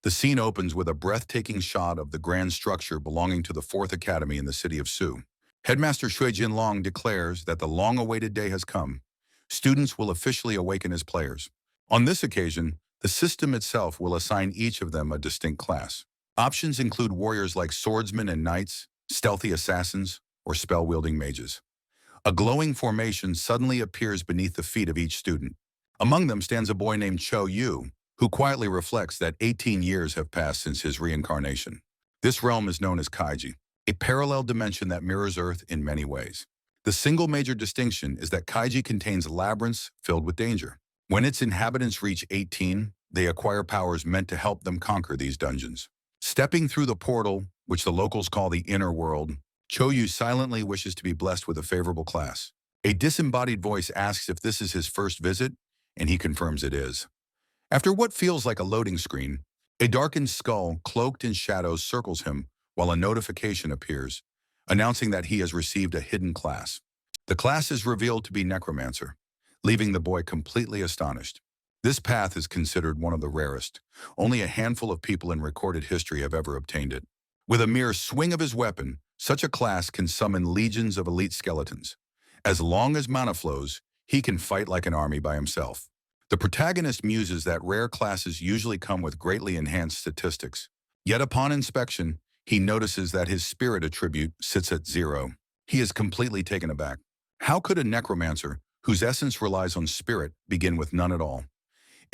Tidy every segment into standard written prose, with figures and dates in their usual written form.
The scene opens with a breathtaking shot of the grand structure belonging to the 4th Academy in the city of Su. Headmaster Shui Jinlong declares that the long-awaited day has come. Students will officially awaken as players. On this occasion, the system itself will assign each of them a distinct class. Options include warriors like swordsmen and knights, stealthy assassins, or spell-wielding mages. A glowing formation suddenly appears beneath the feet of each student. Among them stands a boy named Cho Yu, who quietly reflects that 18 years have passed since his reincarnation. This realm is known as Kaiji, a parallel dimension that mirrors Earth in many ways. The single major distinction is that Kaiji contains labyrinths filled with danger. When its inhabitants reach 18, they acquire powers meant to help them conquer these dungeons. Stepping through the portal, which the locals call the inner world, Choyu silently wishes to be blessed with a favorable class. A disembodied voice asks if this is his first visit, and he confirms it is. After what feels like a loading screen, a darkened skull cloaked in shadows circles him while a notification appears, announcing that he has received a hidden class. The class is revealed to be Necromancer, leaving the boy completely astonished. This path is considered one of the rarest. Only a handful of people in recorded history have ever obtained it. With a mere swing of his weapon, such a class can summon legions of elite skeletons. As long as mana flows, he can fight like an army by himself. The protagonist muses that rare classes usually come with greatly enhanced statistics. Yet upon inspection, he notices that his spirit attribute sits at 0. He is completely taken aback. How could a necromancer, whose essence relies on spirit, begin with none at all?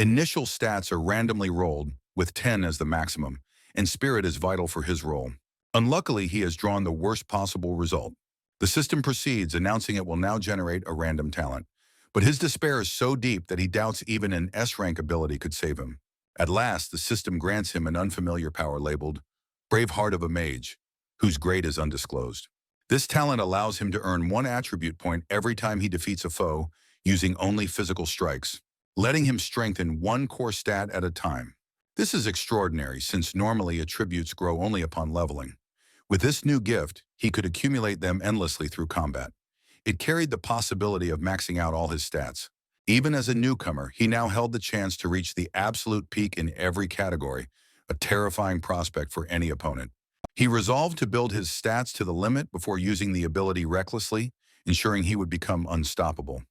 Initial stats are randomly rolled, with 10 as the maximum, and spirit is vital for his role. Unluckily, he has drawn the worst possible result. The system proceeds, announcing it will now generate a random talent. But his despair is so deep that he doubts even an S-rank ability could save him. At last, the system grants him an unfamiliar power labeled Brave Heart of a Mage, whose grade is undisclosed. This talent allows him to earn 1 attribute point every time he defeats a foe, using only physical strikes, letting him strengthen 1 core stat at a time. This is extraordinary, since normally attributes grow only upon leveling. With this new gift, he could accumulate them endlessly through combat. It carried the possibility of maxing out all his stats. Even as a newcomer, he now held the chance to reach the absolute peak in every category, a terrifying prospect for any opponent. He resolved to build his stats to the limit before using the ability recklessly, ensuring he would become unstoppable.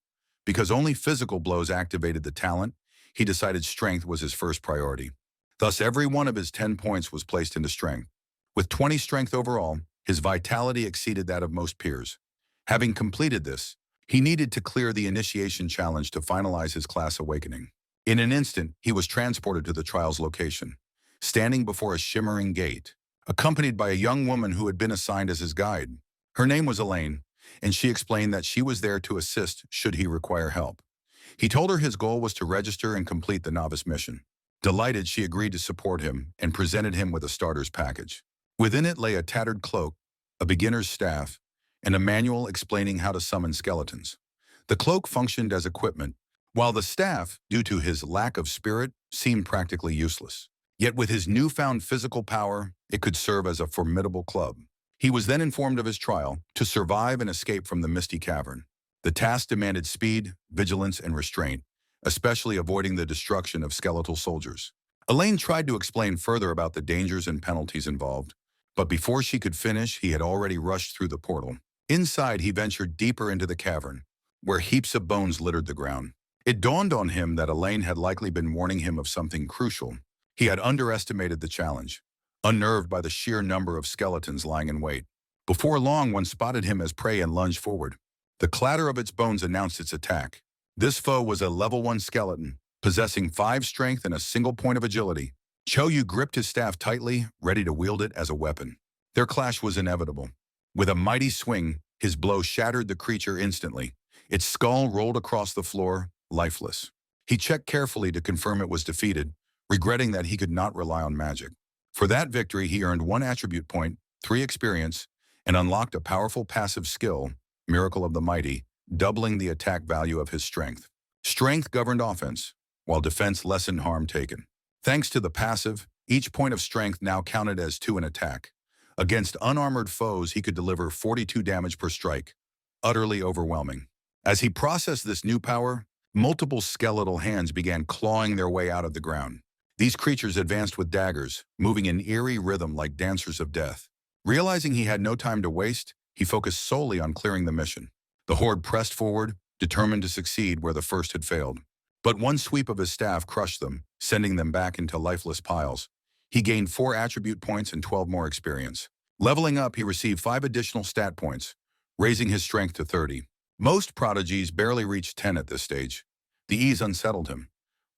Because only physical blows activated the talent, he decided strength was his first priority. Thus, every one of his 10 points was placed into strength. With 20 strength overall, his vitality exceeded that of most peers. Having completed this, he needed to clear the initiation challenge to finalize his class awakening. In an instant, he was transported to the trial's location, standing before a shimmering gate, accompanied by a young woman who had been assigned as his guide. Her name was Elaine, and she explained that she was there to assist should he require help. He told her his goal was to register and complete the novice mission. Delighted, she agreed to support him and presented him with a starter's package. Within it lay a tattered cloak, a beginner's staff, and a manual explaining how to summon skeletons. The cloak functioned as equipment, while the staff, due to his lack of spirit, seemed practically useless. Yet with his newfound physical power, it could serve as a formidable club. He was then informed of his trial to survive and escape from the misty cavern. The task demanded speed, vigilance, and restraint, especially avoiding the destruction of skeletal soldiers. Elaine tried to explain further about the dangers and penalties involved, but before she could finish, he had already rushed through the portal. Inside, he ventured deeper into the cavern, where heaps of bones littered the ground. It dawned on him that Elaine had likely been warning him of something crucial. He had underestimated the challenge, unnerved by the sheer number of skeletons lying in wait. Before long, one spotted him as prey and lunged forward. The clatter of its bones announced its attack. This foe was a level 1 skeleton, possessing 5 strength and a single point of agility. Choyu gripped his staff tightly, ready to wield it as a weapon. Their clash was inevitable. With a mighty swing, his blow shattered the creature instantly. Its skull rolled across the floor, lifeless. He checked carefully to confirm it was defeated, regretting that he could not rely on magic. For that victory, he earned 1 attribute point, 3 experience, and unlocked a powerful passive skill, Miracle of the Mighty, doubling the attack value of his strength. Strength governed offense, while defense lessened harm taken. Thanks to the passive, each point of strength now counted as 2 in attack. Against unarmored foes, he could deliver 42 damage per strike, utterly overwhelming. As he processed this new power, multiple skeletal hands began clawing their way out of the ground. These creatures advanced with daggers, moving in eerie rhythm like dancers of death. Realizing he had no time to waste, he focused solely on clearing the mission. The horde pressed forward, determined to succeed where the first had failed. But one sweep of his staff crushed them, sending them back into lifeless piles. He gained 4 attribute points and 12 more experience. Leveling up, he received 5 additional stat points, raising his strength to 30. Most prodigies barely reached 10 at this stage. The ease unsettled him.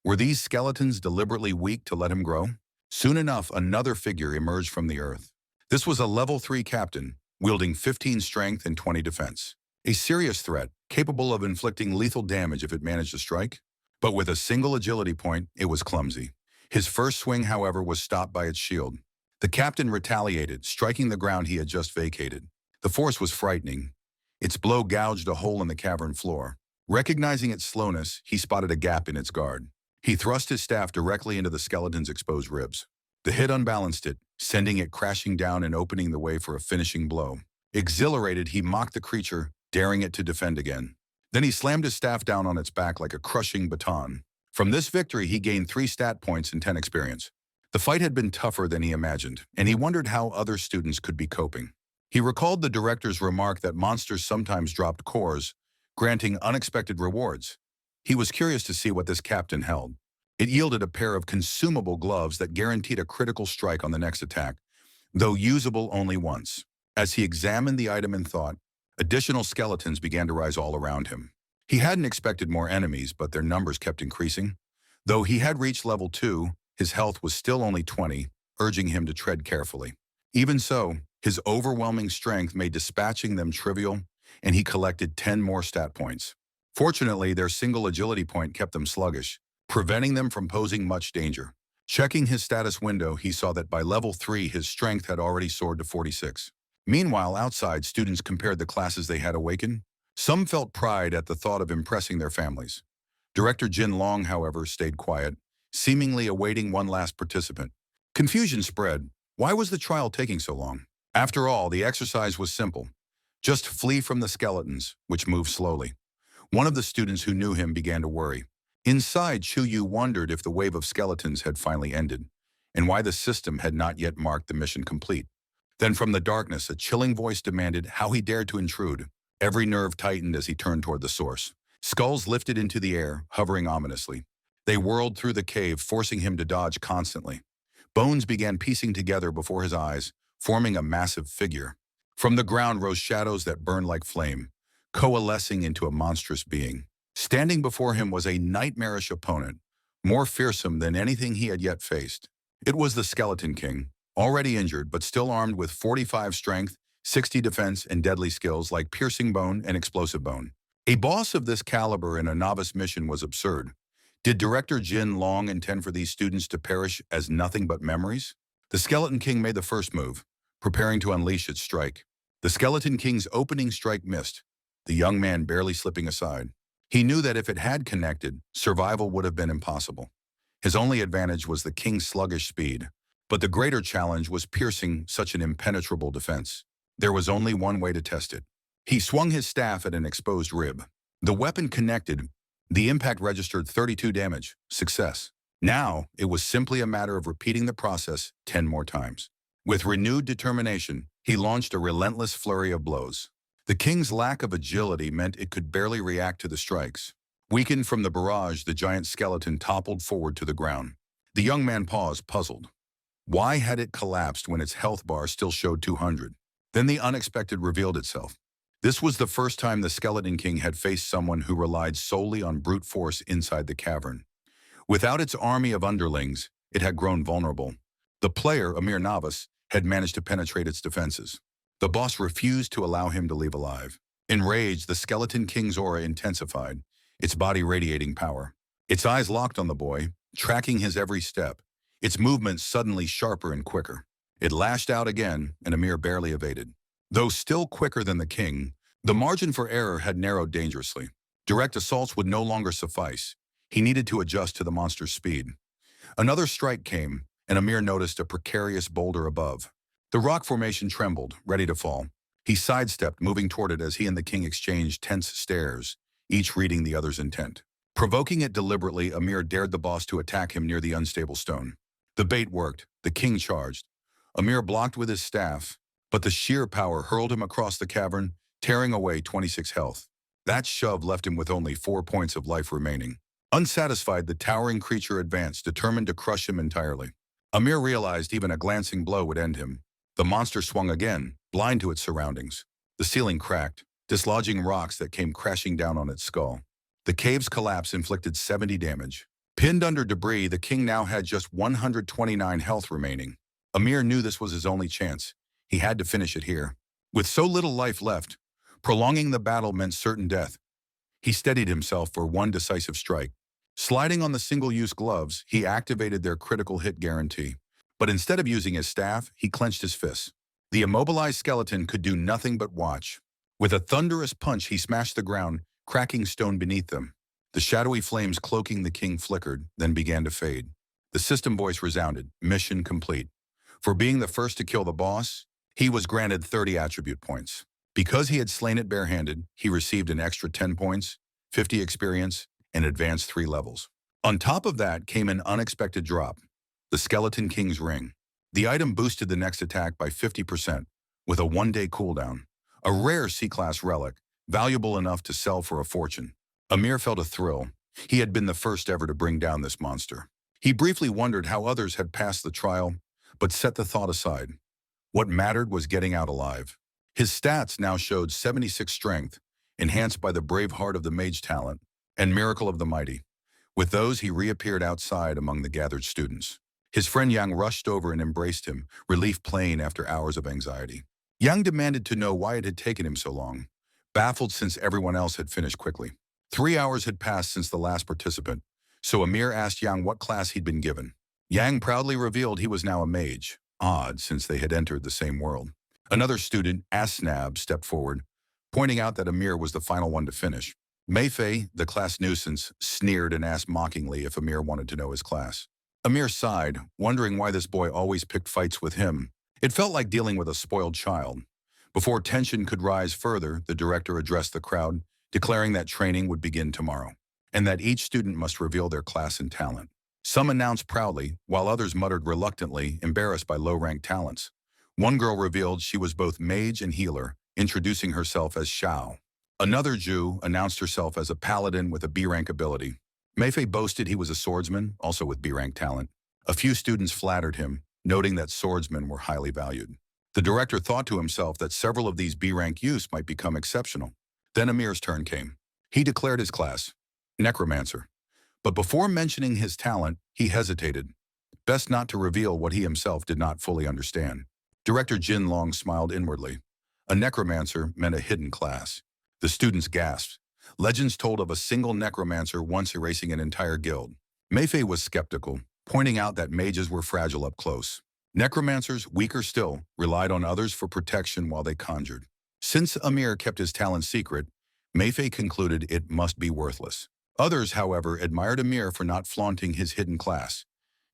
Were these skeletons deliberately weak to let him grow? Soon enough, another figure emerged from the earth. This was a level 3 captain, wielding 15 strength and 20 defense. A serious threat, capable of inflicting lethal damage if it managed to strike. But with a single agility point, it was clumsy. His first swing, however, was stopped by its shield. The captain retaliated, striking the ground he had just vacated. The force was frightening. Its blow gouged a hole in the cavern floor. Recognizing its slowness, he spotted a gap in its guard. He thrust his staff directly into the skeleton's exposed ribs. The hit unbalanced it, sending it crashing down and opening the way for a finishing blow. Exhilarated, he mocked the creature, daring it to defend again. Then he slammed his staff down on its back like a crushing baton. From this victory, he gained 3 stat points and 10 experience. The fight had been tougher than he imagined, and he wondered how other students could be coping. He recalled the director's remark that monsters sometimes dropped cores, granting unexpected rewards. He was curious to see what this captain held. It yielded a pair of consumable gloves that guaranteed a critical strike on the next attack, though usable only once. As he examined the item in thought, additional skeletons began to rise all around him. He hadn't expected more enemies, but their numbers kept increasing. Though he had reached level 2, his health was still only 20, urging him to tread carefully. Even so, his overwhelming strength made dispatching them trivial, and he collected 10 more stat points. Fortunately, their single agility point kept them sluggish, preventing them from posing much danger. Checking his status window, he saw that by level 3, his strength had already soared to 46. Meanwhile, outside, students compared the classes they had awakened. Some felt pride at the thought of impressing their families. Director Jin Long, however, stayed quiet, seemingly awaiting one last participant. Confusion spread. Why was the trial taking so long? After all, the exercise was simple. Just flee from the skeletons, which moved slowly. One of the students who knew him began to worry. Inside, Chu Yu wondered if the wave of skeletons had finally ended, and why the system had not yet marked the mission complete. Then from the darkness, a chilling voice demanded how he dared to intrude. Every nerve tightened as he turned toward the source. Skulls lifted into the air, hovering ominously. They whirled through the cave, forcing him to dodge constantly. Bones began piecing together before his eyes, forming a massive figure. From the ground rose shadows that burned like flame, coalescing into a monstrous being. Standing before him was a nightmarish opponent, more fearsome than anything he had yet faced. It was the Skeleton King, already injured but still armed with 45 strength, 60 defense, and deadly skills like piercing bone and explosive bone. A boss of this caliber in a novice mission was absurd. Did Director Jin Long intend for these students to perish as nothing but memories? The Skeleton King made the first move, preparing to unleash its strike. The Skeleton King's opening strike missed, the young man barely slipping aside. He knew that if it had connected, survival would have been impossible. His only advantage was the king's sluggish speed, but the greater challenge was piercing such an impenetrable defense. There was only one way to test it. He swung his staff at an exposed rib. The weapon connected. The impact registered 32 damage. Success. Now, it was simply a matter of repeating the process 10 more times. With renewed determination, he launched a relentless flurry of blows. The king's lack of agility meant it could barely react to the strikes. Weakened from the barrage, the giant skeleton toppled forward to the ground. The young man paused, puzzled. Why had it collapsed when its health bar still showed 200? Then the unexpected revealed itself. This was the first time the Skeleton King had faced someone who relied solely on brute force inside the cavern. Without its army of underlings, it had grown vulnerable. The player, a mere novice, had managed to penetrate its defenses. The boss refused to allow him to leave alive. Enraged, the Skeleton King's aura intensified, its body radiating power. Its eyes locked on the boy, tracking his every step, its movements suddenly sharper and quicker. It lashed out again, and Amir barely evaded. Though still quicker than the king, the margin for error had narrowed dangerously. Direct assaults would no longer suffice. He needed to adjust to the monster's speed. Another strike came, and Amir noticed a precarious boulder above. The rock formation trembled, ready to fall. He sidestepped, moving toward it as he and the king exchanged tense stares, each reading the other's intent. Provoking it deliberately, Amir dared the boss to attack him near the unstable stone. The bait worked. The king charged. Amir blocked with his staff, but the sheer power hurled him across the cavern, tearing away 26 health. That shove left him with only 4 points of life remaining. Unsatisfied, the towering creature advanced, determined to crush him entirely. Amir realized even a glancing blow would end him. The monster swung again, blind to its surroundings. The ceiling cracked, dislodging rocks that came crashing down on its skull. The cave's collapse inflicted 70 damage. Pinned under debris, the king now had just 129 health remaining. Amir knew this was his only chance. He had to finish it here. With so little life left, prolonging the battle meant certain death. He steadied himself for one decisive strike. Sliding on the single-use gloves, he activated their critical hit guarantee. But instead of using his staff, he clenched his fists. The immobilized skeleton could do nothing but watch. With a thunderous punch, he smashed the ground, cracking stone beneath them. The shadowy flames cloaking the king flickered, then began to fade. The system voice resounded, mission complete. For being the first to kill the boss, he was granted 30 attribute points. Because he had slain it barehanded, he received an extra 10 points, 50 experience, and advanced 3 levels. On top of that came an unexpected drop, the Skeleton King's Ring. The item boosted the next attack by 50%, with a 1-day cooldown. A rare C-class relic, valuable enough to sell for a fortune. Amir felt a thrill. He had been the first ever to bring down this monster. He briefly wondered how others had passed the trial, but set the thought aside. What mattered was getting out alive. His stats now showed 76 strength, enhanced by the brave heart of the mage talent, and miracle of the mighty. With those, he reappeared outside among the gathered students. His friend Yang rushed over and embraced him, relief plain after hours of anxiety. Yang demanded to know why it had taken him so long, baffled since everyone else had finished quickly. 3 hours had passed since the last participant, so Amir asked Yang what class he'd been given. Yang proudly revealed he was now a mage, odd since they had entered the same world. Another student, Asnab, stepped forward, pointing out that Amir was the final one to finish. Meifei, the class nuisance, sneered and asked mockingly if Amir wanted to know his class. Amir sighed, wondering why this boy always picked fights with him. It felt like dealing with a spoiled child. Before tension could rise further, the director addressed the crowd, declaring that training would begin tomorrow, and that each student must reveal their class and talent. Some announced proudly, while others muttered reluctantly, embarrassed by low-ranked talents. One girl revealed she was both mage and healer, introducing herself as Shao. Another Jew announced herself as a paladin with a B-rank ability. Meifei boasted he was a swordsman, also with B-rank talent. A few students flattered him, noting that swordsmen were highly valued. The director thought to himself that several of these B-rank youths might become exceptional. Then Amir's turn came. He declared his class, Necromancer. But before mentioning his talent, he hesitated. Best not to reveal what he himself did not fully understand. Director Jin Long smiled inwardly. A necromancer meant a hidden class. The students gasped. Legends told of a single necromancer once erasing an entire guild. Meifei was skeptical, pointing out that mages were fragile up close. Necromancers, weaker still, relied on others for protection while they conjured. Since Amir kept his talent secret, Meifei concluded it must be worthless. Others, however, admired Amir for not flaunting his hidden class.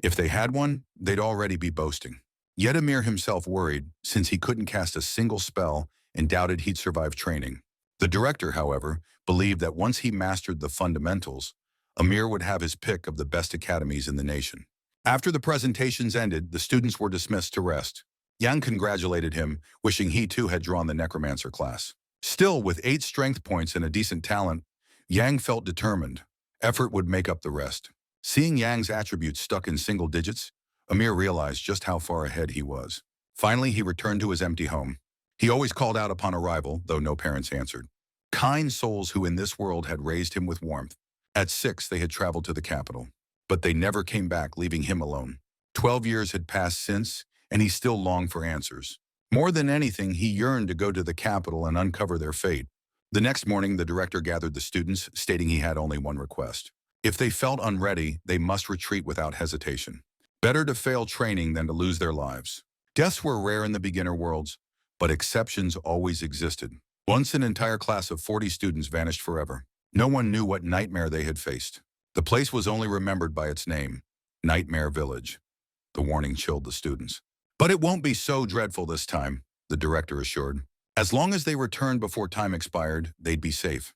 If they had one, they'd already be boasting. Yet Amir himself worried, since he couldn't cast a single spell and doubted he'd survive training. The director, however, believed that once he mastered the fundamentals, Amir would have his pick of the best academies in the nation. After the presentations ended, the students were dismissed to rest. Yang congratulated him, wishing he too had drawn the Necromancer class. Still, with 8 strength points and a decent talent, Yang felt determined. Effort would make up the rest. Seeing Yang's attributes stuck in single digits, Amir realized just how far ahead he was. Finally, he returned to his empty home. He always called out upon arrival, though no parents answered. Kind souls who in this world had raised him with warmth. At 6, they had traveled to the capital. But they never came back, leaving him alone. 12 years had passed since, and he still longed for answers. More than anything, he yearned to go to the capital and uncover their fate. The next morning, the director gathered the students, stating he had only one request. If they felt unready, they must retreat without hesitation. Better to fail training than to lose their lives. Deaths were rare in the beginner worlds, but exceptions always existed. Once an entire class of 40 students vanished forever. No one knew what nightmare they had faced. The place was only remembered by its name, Nightmare Village. The warning chilled the students. But it won't be so dreadful this time, the director assured. As long as they returned before time expired, they'd be safe.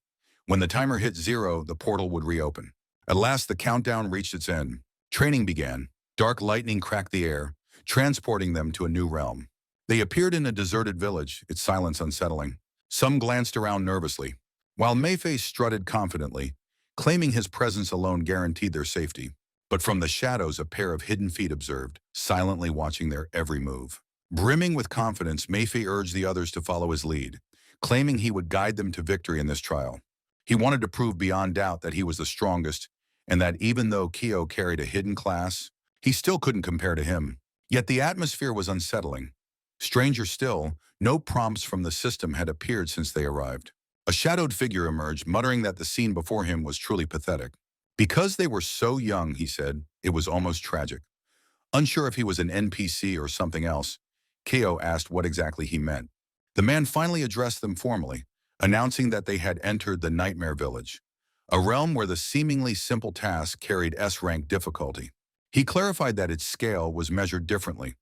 When the timer hit 0, the portal would reopen. At last, the countdown reached its end. Training began. Dark lightning cracked the air, transporting them to a new realm. They appeared in a deserted village, its silence unsettling. Some glanced around nervously, while Mayface strutted confidently, claiming his presence alone guaranteed their safety. But from the shadows, a pair of hidden feet observed, silently watching their every move. Brimming with confidence, Mayface urged the others to follow his lead, claiming he would guide them to victory in this trial. He wanted to prove beyond doubt that he was the strongest, and that even though Kyo carried a hidden class, he still couldn't compare to him. Yet the atmosphere was unsettling. Stranger still, no prompts from the system had appeared since they arrived. A shadowed figure emerged, muttering that the scene before him was truly pathetic. Because they were so young, he said, it was almost tragic. Unsure if he was an NPC or something else, Kyo asked what exactly he meant. The man finally addressed them formally, announcing that they had entered the Nightmare Village, a realm where the seemingly simple task carried S-rank difficulty. He clarified that its scale was measured differently.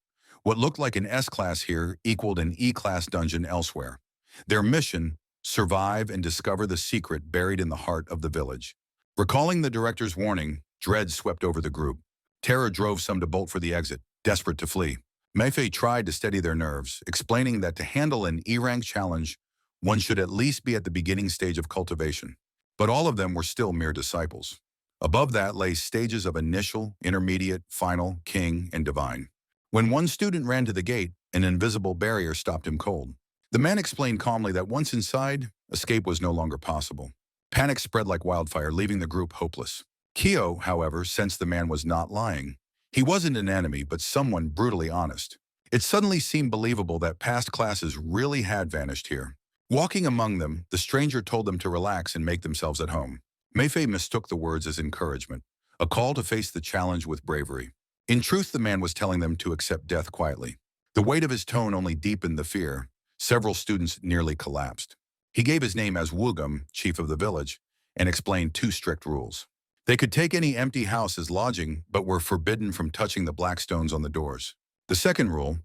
What looked like an S-class here equaled an E-class dungeon elsewhere. Their mission: survive and discover the secret buried in the heart of the village. Recalling the director's warning, dread swept over the group. Terror drove some to bolt for the exit, desperate to flee. Mayface tried to steady their nerves, explaining that to handle an E-rank challenge, one should at least be at the beginning stage of cultivation. But all of them were still mere disciples. Above that lay stages of initial, intermediate, final, king, and divine. When one student ran to the gate, an invisible barrier stopped him cold. The man explained calmly that once inside, escape was no longer possible. Panic spread like wildfire, leaving the group hopeless. Kyo, however, sensed the man was not lying. He wasn't an enemy, but someone brutally honest. It suddenly seemed believable that past classes really had vanished here. Walking among them, the stranger told them to relax and make themselves at home. Mayface mistook the words as encouragement, a call to face the challenge with bravery. In truth, the man was telling them to accept death quietly. The weight of his tone only deepened the fear. Several students nearly collapsed. He gave his name as Wugum, chief of the village, and explained 2 strict rules. They could take any empty house as lodging, but were forbidden from touching the black stones on the doors. The second rule: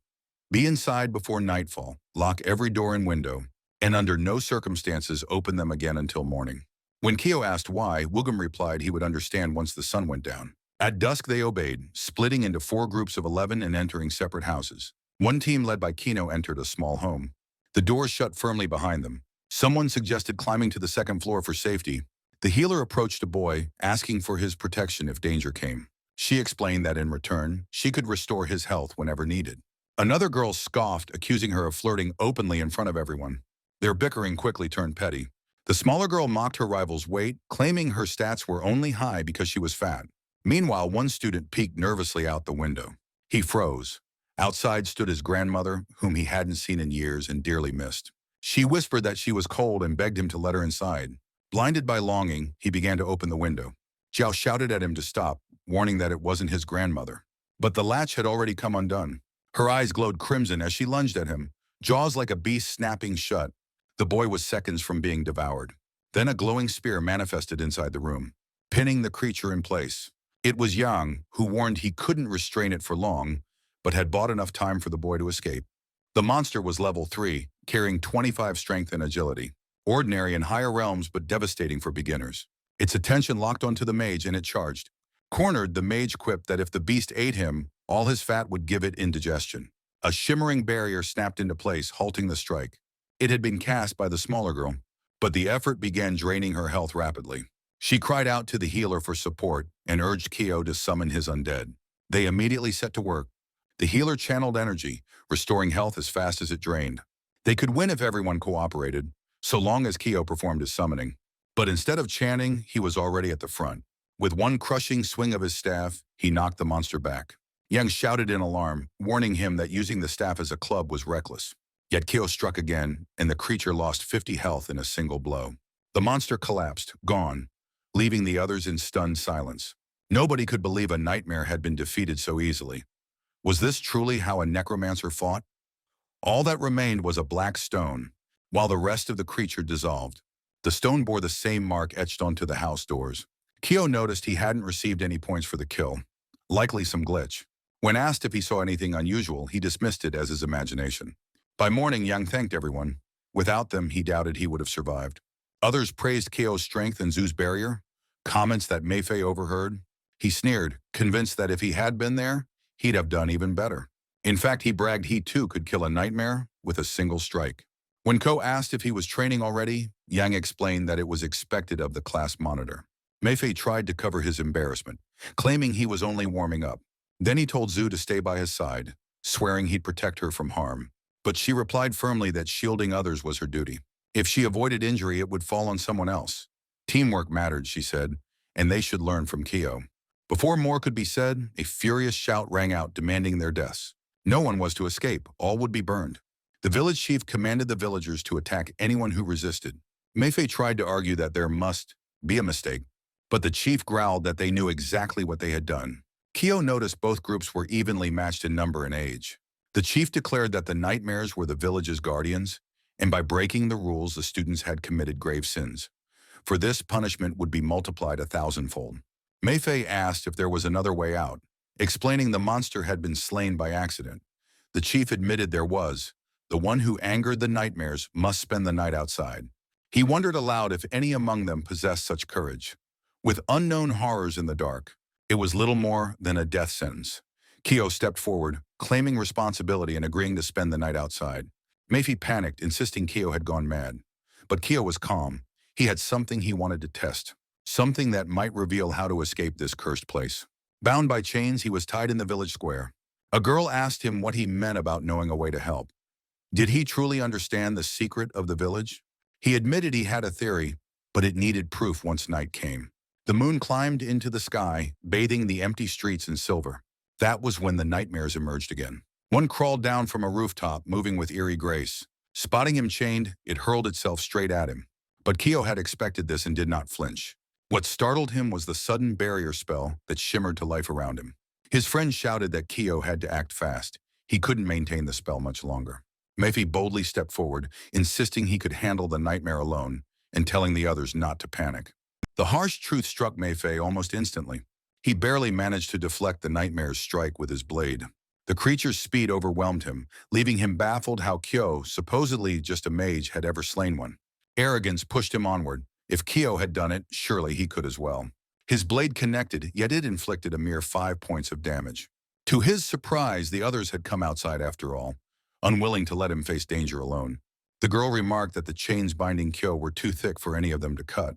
be inside before nightfall, lock every door and window, and under no circumstances open them again until morning. When Kyo asked why, Wugum replied he would understand once the sun went down. At dusk they obeyed, splitting into 4 groups of 11 and entering separate houses. One team led by Kino entered a small home. The doors shut firmly behind them. Someone suggested climbing to the 2nd floor for safety. The healer approached a boy, asking for his protection if danger came. She explained that in return, she could restore his health whenever needed. Another girl scoffed, accusing her of flirting openly in front of everyone. Their bickering quickly turned petty. The smaller girl mocked her rival's weight, claiming her stats were only high because she was fat. Meanwhile, one student peeked nervously out the window. He froze. Outside stood his grandmother, whom he hadn't seen in years and dearly missed. She whispered that she was cold and begged him to let her inside. Blinded by longing, he began to open the window. Jiao shouted at him to stop, warning that it wasn't his grandmother. But the latch had already come undone. Her eyes glowed crimson as she lunged at him, jaws like a beast snapping shut. The boy was seconds from being devoured. Then a glowing spear manifested inside the room, pinning the creature in place. It was Yang, who warned he couldn't restrain it for long, but had bought enough time for the boy to escape. The monster was level 3, carrying 25 strength and agility. Ordinary in higher realms, but devastating for beginners. Its attention locked onto the mage and it charged. Cornered, the mage quipped that if the beast ate him, all his fat would give it indigestion. A shimmering barrier snapped into place, halting the strike. It had been cast by the smaller girl, but the effort began draining her health rapidly. She cried out to the healer for support and urged Kyo to summon his undead. They immediately set to work. The healer channeled energy, restoring health as fast as it drained. They could win if everyone cooperated, so long as Kyo performed his summoning. But instead of chanting, he was already at the front. With one crushing swing of his staff, he knocked the monster back. Yang shouted in alarm, warning him that using the staff as a club was reckless. Yet Kyo struck again, and the creature lost 50 health in a single blow. The monster collapsed, gone, leaving the others in stunned silence. Nobody could believe a nightmare had been defeated so easily. Was this truly how a necromancer fought? All that remained was a black stone, while the rest of the creature dissolved. The stone bore the same mark etched onto the house doors. Kyo noticed he hadn't received any points for the kill, likely some glitch. When asked if he saw anything unusual, he dismissed it as his imagination. By morning, Yang thanked everyone. Without them, he doubted he would have survived. Others praised Kyo's strength and Zhu's barrier, comments that Meifei overheard. He sneered, convinced that if he had been there, he'd have done even better. In fact, he bragged he too could kill a nightmare with a single strike. When Ko asked if he was training already, Yang explained that it was expected of the class monitor. Meifei tried to cover his embarrassment, claiming he was only warming up. Then he told Zhu to stay by his side, swearing he'd protect her from harm. But she replied firmly that shielding others was her duty. If she avoided injury, it would fall on someone else. Teamwork mattered, she said, and they should learn from Kyo. Before more could be said, a furious shout rang out demanding their deaths. No one was to escape, all would be burned. The village chief commanded the villagers to attack anyone who resisted. Meifei tried to argue that there must be a mistake, but the chief growled that they knew exactly what they had done. Kyo noticed both groups were evenly matched in number and age. The chief declared that the nightmares were the village's guardians, and by breaking the rules, the students had committed grave sins. For this, punishment would be multiplied 1,000-fold. Meifei asked if there was another way out, explaining the monster had been slain by accident. The chief admitted there was. The one who angered the nightmares must spend the night outside. He wondered aloud if any among them possessed such courage. With unknown horrors in the dark, it was little more than a death sentence. Kyo stepped forward, claiming responsibility and agreeing to spend the night outside. Meifei panicked, insisting Kyo had gone mad. But Kyo was calm. He had something he wanted to test, something that might reveal how to escape this cursed place. Bound by chains, he was tied in the village square. A girl asked him what he meant about knowing a way to help. Did he truly understand the secret of the village? He admitted he had a theory, but it needed proof once night came. The moon climbed into the sky, bathing the empty streets in silver. That was when the nightmares emerged again. One crawled down from a rooftop, moving with eerie grace. Spotting him chained, it hurled itself straight at him. But Kyo had expected this and did not flinch. What startled him was the sudden barrier spell that shimmered to life around him. His friend shouted that Kyo had to act fast. He couldn't maintain the spell much longer. Meifei boldly stepped forward, insisting he could handle the nightmare alone and telling the others not to panic. The harsh truth struck Meifei almost instantly. He barely managed to deflect the nightmare's strike with his blade. The creature's speed overwhelmed him, leaving him baffled how Kyo, supposedly just a mage, had ever slain one. Arrogance pushed him onward. If Kyo had done it, surely he could as well. His blade connected, yet it inflicted a mere 5 points of damage. To his surprise, the others had come outside after all, unwilling to let him face danger alone. The girl remarked that the chains binding Kyo were too thick for any of them to cut.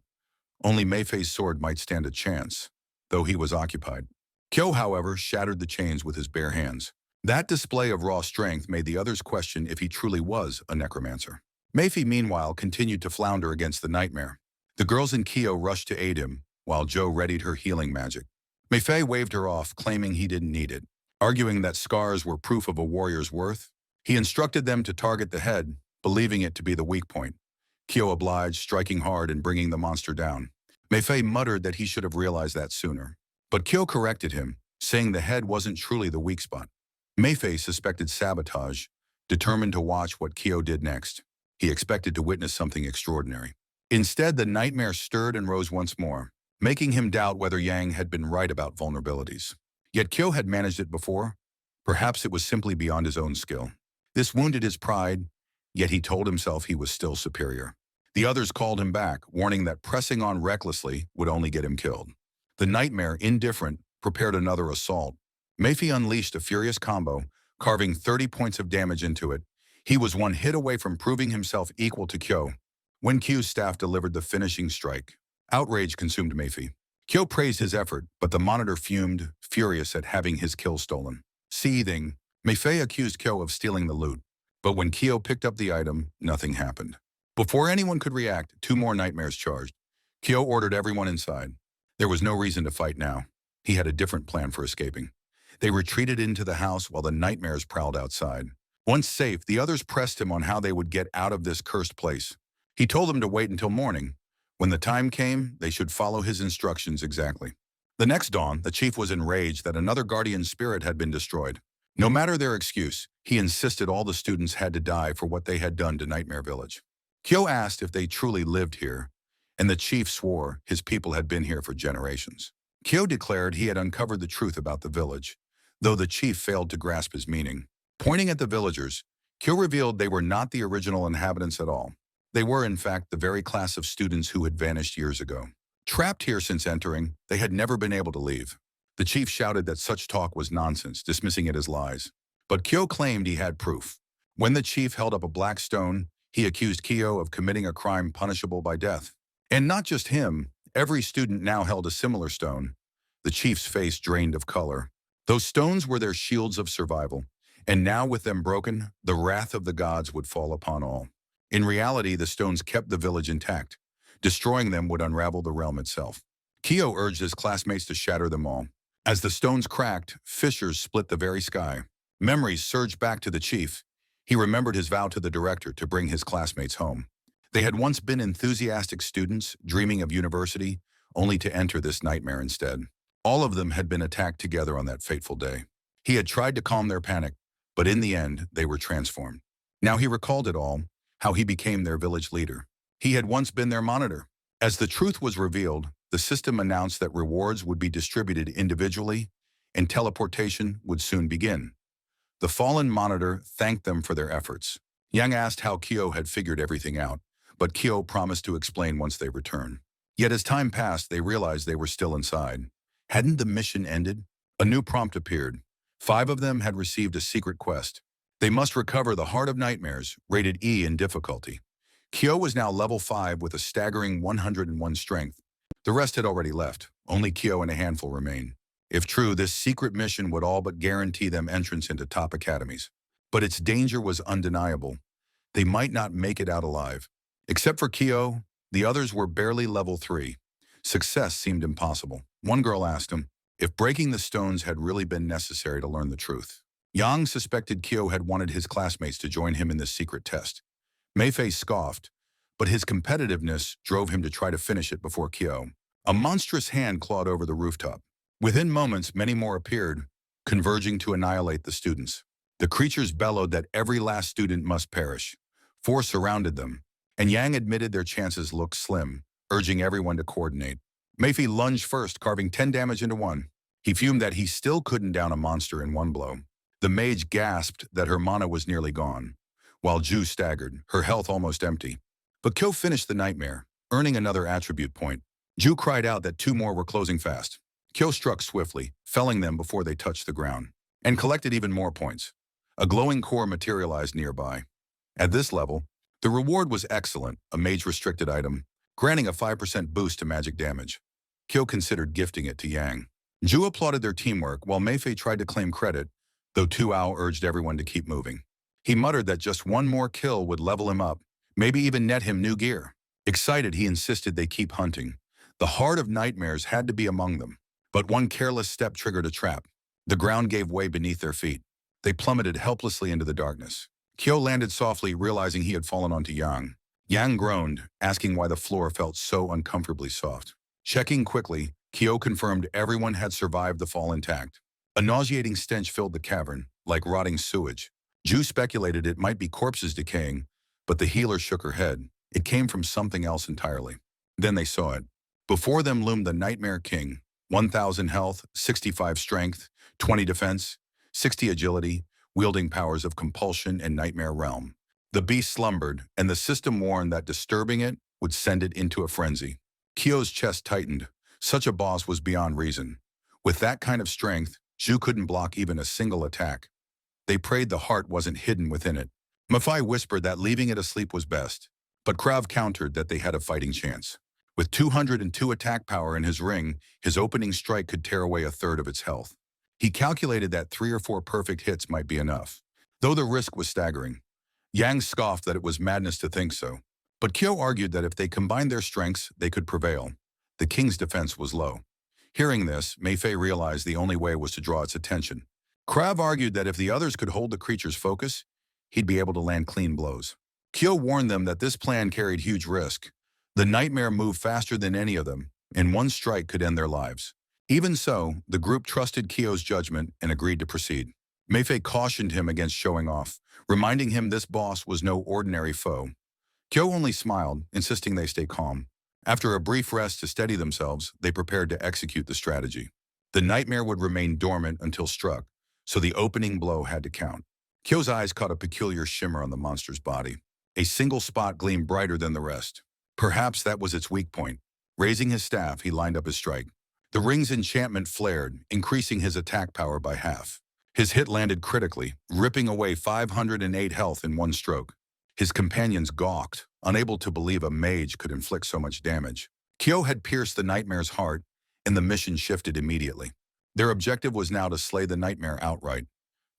Only Meifei's sword might stand a chance, though he was occupied. Kyo, however, shattered the chains with his bare hands. That display of raw strength made the others question if he truly was a necromancer. Meifei, meanwhile, continued to flounder against the nightmare. The girls and Kyo rushed to aid him, while Jo readied her healing magic. Meifei waved her off, claiming he didn't need it. Arguing that scars were proof of a warrior's worth, he instructed them to target the head, believing it to be the weak point. Kyo obliged, striking hard and bringing the monster down. Meifei muttered that he should have realized that sooner. But Kyo corrected him, saying the head wasn't truly the weak spot. Meifei suspected sabotage, determined to watch what Kyo did next. He expected to witness something extraordinary. Instead, the nightmare stirred and rose once more, making him doubt whether Yang had been right about vulnerabilities. Yet Kyo had managed it before. Perhaps it was simply beyond his own skill. This wounded his pride, yet he told himself he was still superior. The others called him back, warning that pressing on recklessly would only get him killed. The nightmare, indifferent, prepared another assault. Meifei unleashed a furious combo, carving 30 points of damage into it. He was one hit away from proving himself equal to Kyo. When Kyo's staff delivered the finishing strike, outrage consumed Meifei. Kyo praised his effort, but the monitor fumed, furious at having his kill stolen. Seething, Meifei accused Kyo of stealing the loot. But when Kyo picked up the item, nothing happened. Before anyone could react, 2 more nightmares charged. Kyo ordered everyone inside. There was no reason to fight now. He had a different plan for escaping. They retreated into the house while the nightmares prowled outside. Once safe, the others pressed him on how they would get out of this cursed place. He told them to wait until morning. When the time came, they should follow his instructions exactly. The next dawn, the chief was enraged that another guardian spirit had been destroyed. No matter their excuse, he insisted all the students had to die for what they had done to Nightmare Village. Kyo asked if they truly lived here, and the chief swore his people had been here for generations. Kyo declared he had uncovered the truth about the village, though the chief failed to grasp his meaning. Pointing at the villagers, Kyo revealed they were not the original inhabitants at all. They were, in fact, the very class of students who had vanished years ago. Trapped here since entering, they had never been able to leave. The chief shouted that such talk was nonsense, dismissing it as lies. But Kyo claimed he had proof. When the chief held up a black stone, he accused Kyo of committing a crime punishable by death. And not just him, every student now held a similar stone. The chief's face drained of color. Those stones were their shields of survival, and now with them broken, the wrath of the gods would fall upon all. In reality, the stones kept the village intact. Destroying them would unravel the realm itself. Kyo urged his classmates to shatter them all. As the stones cracked, fissures split the very sky. Memories surged back to the chief. He remembered his vow to the director to bring his classmates home. They had once been enthusiastic students, dreaming of university, only to enter this nightmare instead. All of them had been attacked together on that fateful day. He had tried to calm their panic, but in the end, they were transformed. Now he recalled it all, how he became their village leader. He had once been their monitor. As the truth was revealed, the system announced that rewards would be distributed individually, and teleportation would soon begin. The fallen monitor thanked them for their efforts. Yang asked how Kyo had figured everything out, but Kyo promised to explain once they returned. Yet as time passed, they realized they were still inside. Hadn't the mission ended? A new prompt appeared. 5 of them had received a secret quest. They must recover the Heart of Nightmares, rated E in difficulty. Kyo was now level 5 with a staggering 101 strength. The rest had already left. Only Kyo and a handful remained. If true, this secret mission would all but guarantee them entrance into top academies. But its danger was undeniable. They might not make it out alive. Except for Kyo, the others were barely level 3. Success seemed impossible. One girl asked him if breaking the stones had really been necessary to learn the truth. Yang suspected Kyo had wanted his classmates to join him in this secret test. Meifei scoffed, but his competitiveness drove him to try to finish it before Kyo. A monstrous hand clawed over the rooftop. Within moments, many more appeared, converging to annihilate the students. The creatures bellowed that every last student must perish. 4 surrounded them, and Yang admitted their chances looked slim, urging everyone to coordinate. Meifei lunged first, carving 10 damage into 1. He fumed that he still couldn't down a monster in 1 blow. The mage gasped that her mana was nearly gone, while Ju staggered, her health almost empty. But Kyo finished the nightmare, earning another attribute point. Ju cried out that 2 more were closing fast. Kyo struck swiftly, felling them before they touched the ground, and collected even more points. A glowing core materialized nearby. At this level, the reward was excellent, a mage-restricted item, granting a 5% boost to magic damage. Kyo considered gifting it to Yang. Ju applauded their teamwork while Meifei tried to claim credit, though Tuao urged everyone to keep moving. He muttered that just 1 more kill would level him up, maybe even net him new gear. Excited, he insisted they keep hunting. The Heart of Nightmares had to be among them. But one careless step triggered a trap. The ground gave way beneath their feet. They plummeted helplessly into the darkness. Kyo landed softly, realizing he had fallen onto Yang. Yang groaned, asking why the floor felt so uncomfortably soft. Checking quickly, Kyo confirmed everyone had survived the fall intact. A nauseating stench filled the cavern, like rotting sewage. Ju speculated it might be corpses decaying, but the healer shook her head. It came from something else entirely. Then they saw it. Before them loomed the Nightmare King. 1,000 health, 65 strength, 20 defense, 60 agility, wielding powers of compulsion and nightmare realm. The beast slumbered, and the system warned that disturbing it would send it into a frenzy. Kyo's chest tightened. Such a boss was beyond reason. With that kind of strength, Zhu couldn't block even a single attack. They prayed the heart wasn't hidden within it. Meifei whispered that leaving it asleep was best, but Krav countered that they had a fighting chance. With 202 attack power in his ring, his opening strike could tear away 1/3 of its health. He calculated that 3 or 4 perfect hits might be enough, though the risk was staggering. Yang scoffed that it was madness to think so, but Kyo argued that if they combined their strengths, they could prevail. The king's defense was low. Hearing this, Meifei realized the only way was to draw its attention. Krav argued that if the others could hold the creature's focus, he'd be able to land clean blows. Kyo warned them that this plan carried huge risk. The nightmare moved faster than any of them, and 1 strike could end their lives. Even so, the group trusted Kyo's judgment and agreed to proceed. Meifei cautioned him against showing off, reminding him this boss was no ordinary foe. Kyo only smiled, insisting they stay calm. After a brief rest to steady themselves, they prepared to execute the strategy. The nightmare would remain dormant until struck, so the opening blow had to count. Kyo's eyes caught a peculiar shimmer on the monster's body. A single spot gleamed brighter than the rest. Perhaps that was its weak point. Raising his staff, he lined up his strike. The ring's enchantment flared, increasing his attack power by half. His hit landed critically, ripping away 508 health in one stroke. His companions gawked, unable to believe a mage could inflict so much damage. Kyo had pierced the nightmare's heart, and the mission shifted immediately. Their objective was now to slay the nightmare outright.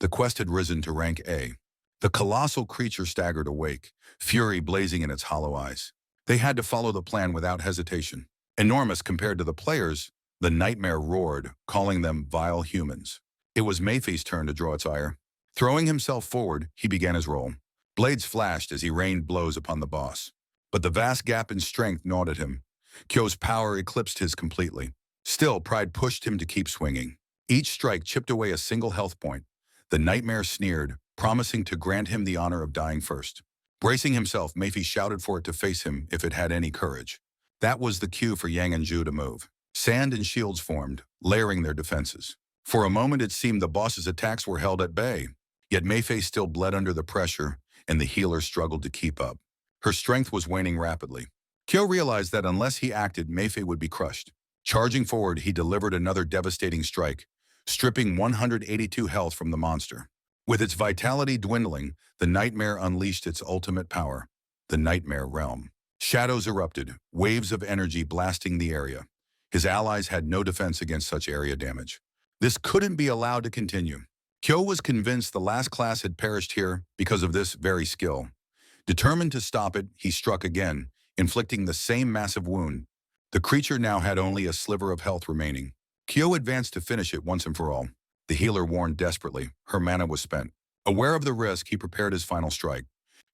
The quest had risen to rank A. The colossal creature staggered awake, fury blazing in its hollow eyes. They had to follow the plan without hesitation. Enormous compared to the players, the nightmare roared, calling them vile humans. It was Mayfei's turn to draw its ire. Throwing himself forward, he began his roll. Blades flashed as he rained blows upon the boss. But the vast gap in strength gnawed at him. Kyo's power eclipsed his completely. Still, pride pushed him to keep swinging. Each strike chipped away a single health point. The nightmare sneered, promising to grant him the honor of dying first. Bracing himself, Mayfei shouted for it to face him if it had any courage. That was the cue for Yang and Zhu to move. Sand and shields formed, layering their defenses. For a moment it seemed the boss's attacks were held at bay. Yet Mayfei still bled under the pressure, and the healer struggled to keep up. Her strength was waning rapidly. Kyo realized that unless he acted, Mayfei would be crushed. Charging forward, he delivered another devastating strike, stripping 182 health from the monster. With its vitality dwindling, the nightmare unleashed its ultimate power, the Nightmare Realm. Shadows erupted, waves of energy blasting the area. His allies had no defense against such area damage. This couldn't be allowed to continue. Kyo was convinced the last class had perished here because of this very skill. Determined to stop it, he struck again, inflicting the same massive wound. The creature now had only a sliver of health remaining. Kyo advanced to finish it once and for all. The healer warned desperately. Her mana was spent. Aware of the risk, he prepared his final strike.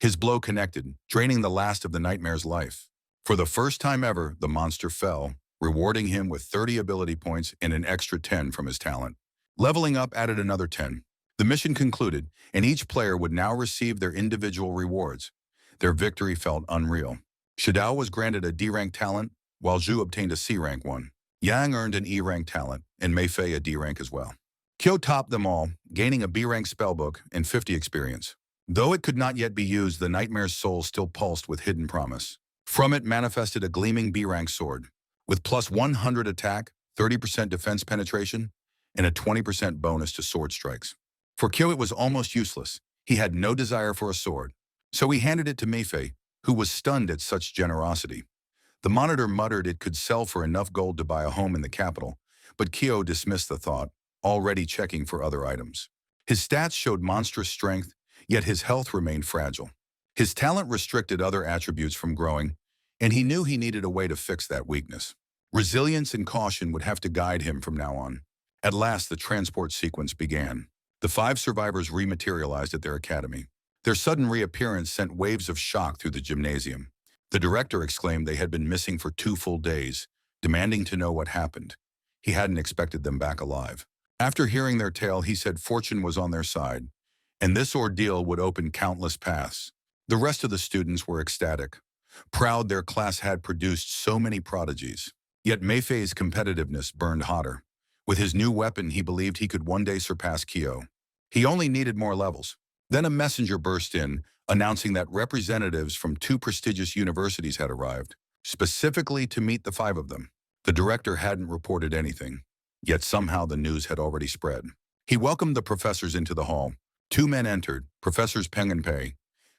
His blow connected, draining the last of the nightmare's life. For the first time ever, the monster fell, rewarding him with 30 ability points and an extra 10 from his talent. Leveling up added another 10. The mission concluded, and each player would now receive their individual rewards. Their victory felt unreal. Shidao was granted a D-rank talent, while Zhu obtained a C-rank one. Yang earned an E-rank talent, and Mayfei a D-rank as well. Kyo topped them all, gaining a B-rank spellbook and 50 experience. Though it could not yet be used, the nightmare's soul still pulsed with hidden promise. From it manifested a gleaming B-rank sword, with plus 100 attack, 30% defense penetration, and a 20% bonus to sword strikes. For Kyo it was almost useless. He had no desire for a sword. So he handed it to Mayfei, who was stunned at such generosity. The monitor muttered it could sell for enough gold to buy a home in the capital, but Kyo dismissed the thought, already checking for other items. His stats showed monstrous strength, yet his health remained fragile. His talent restricted other attributes from growing, and he knew he needed a way to fix that weakness. Resilience and caution would have to guide him from now on. At last, the transport sequence began. The 5 survivors rematerialized at their academy. Their sudden reappearance sent waves of shock through the gymnasium. The director exclaimed they had been missing for 2 full days, demanding to know what happened. He hadn't expected them back alive. After hearing their tale, he said fortune was on their side, and this ordeal would open countless paths. The rest of the students were ecstatic, proud their class had produced so many prodigies. Yet Mayfei's competitiveness burned hotter. With his new weapon, he believed he could one day surpass Kyo. He only needed more levels. Then a messenger burst in, announcing that representatives from 2 prestigious universities had arrived, specifically to meet the 5 of them. The director hadn't reported anything, yet somehow the news had already spread. He welcomed the professors into the hall. 2 men entered, Professors Peng and Pei.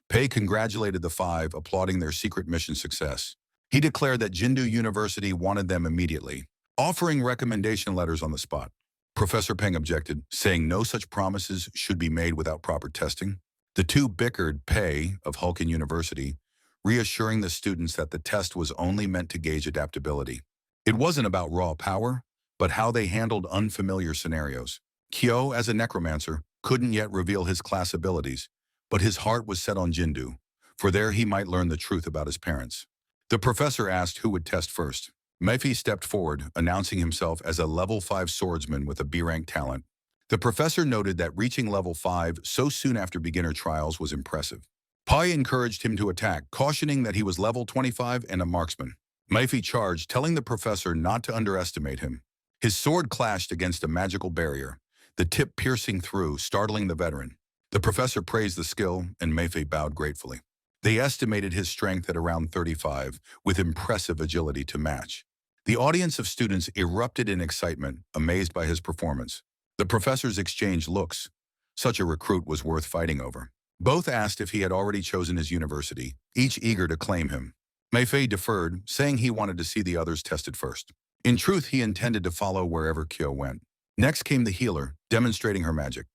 Pei congratulated the 5, applauding their secret mission success. He declared that Jindu University wanted them immediately, offering recommendation letters on the spot. Professor Peng objected, saying no such promises should be made without proper testing. The 2 bickered, Pei, of Hulkin University, reassuring the students that the test was only meant to gauge adaptability. It wasn't about raw power, but how they handled unfamiliar scenarios. Kyo, as a necromancer, couldn't yet reveal his class abilities, but his heart was set on Jindu, for there he might learn the truth about his parents. The professor asked who would test first. Mayfei stepped forward, announcing himself as a level 5 swordsman with a B-rank talent. The professor noted that reaching level 5 so soon after beginner trials was impressive. Pai encouraged him to attack, cautioning that he was level 25 and a marksman. Mayfei charged, telling the professor not to underestimate him. His sword clashed against a magical barrier, the tip piercing through, startling the veteran. The professor praised the skill, and Mayfei bowed gratefully. They estimated his strength at around 35, with impressive agility to match. The audience of students erupted in excitement, amazed by his performance. The professors exchanged looks. Such a recruit was worth fighting over. Both asked if he had already chosen his university, each eager to claim him. Meifei deferred, saying he wanted to see the others tested first. In truth, he intended to follow wherever Kyo went. Next came the healer, demonstrating her magic.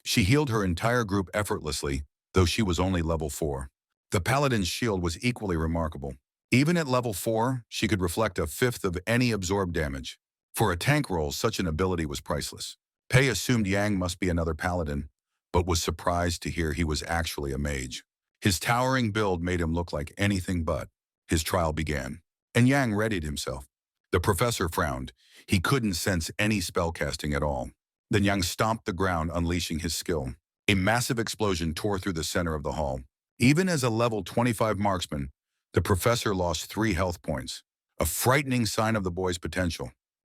She healed her entire group effortlessly, though she was only level 4. The paladin's shield was equally remarkable. Even at level 4, she could reflect a fifth of any absorbed damage. For a tank role, such an ability was priceless. Pei assumed Yang must be another paladin, but was surprised to hear he was actually a mage. His towering build made him look like anything but. His trial began, and Yang readied himself. The professor frowned. He couldn't sense any spellcasting at all. Then Yang stomped the ground, unleashing his skill. A massive explosion tore through the center of the hall. Even as a level 25 marksman, the professor lost 3 health points, a frightening sign of the boy's potential.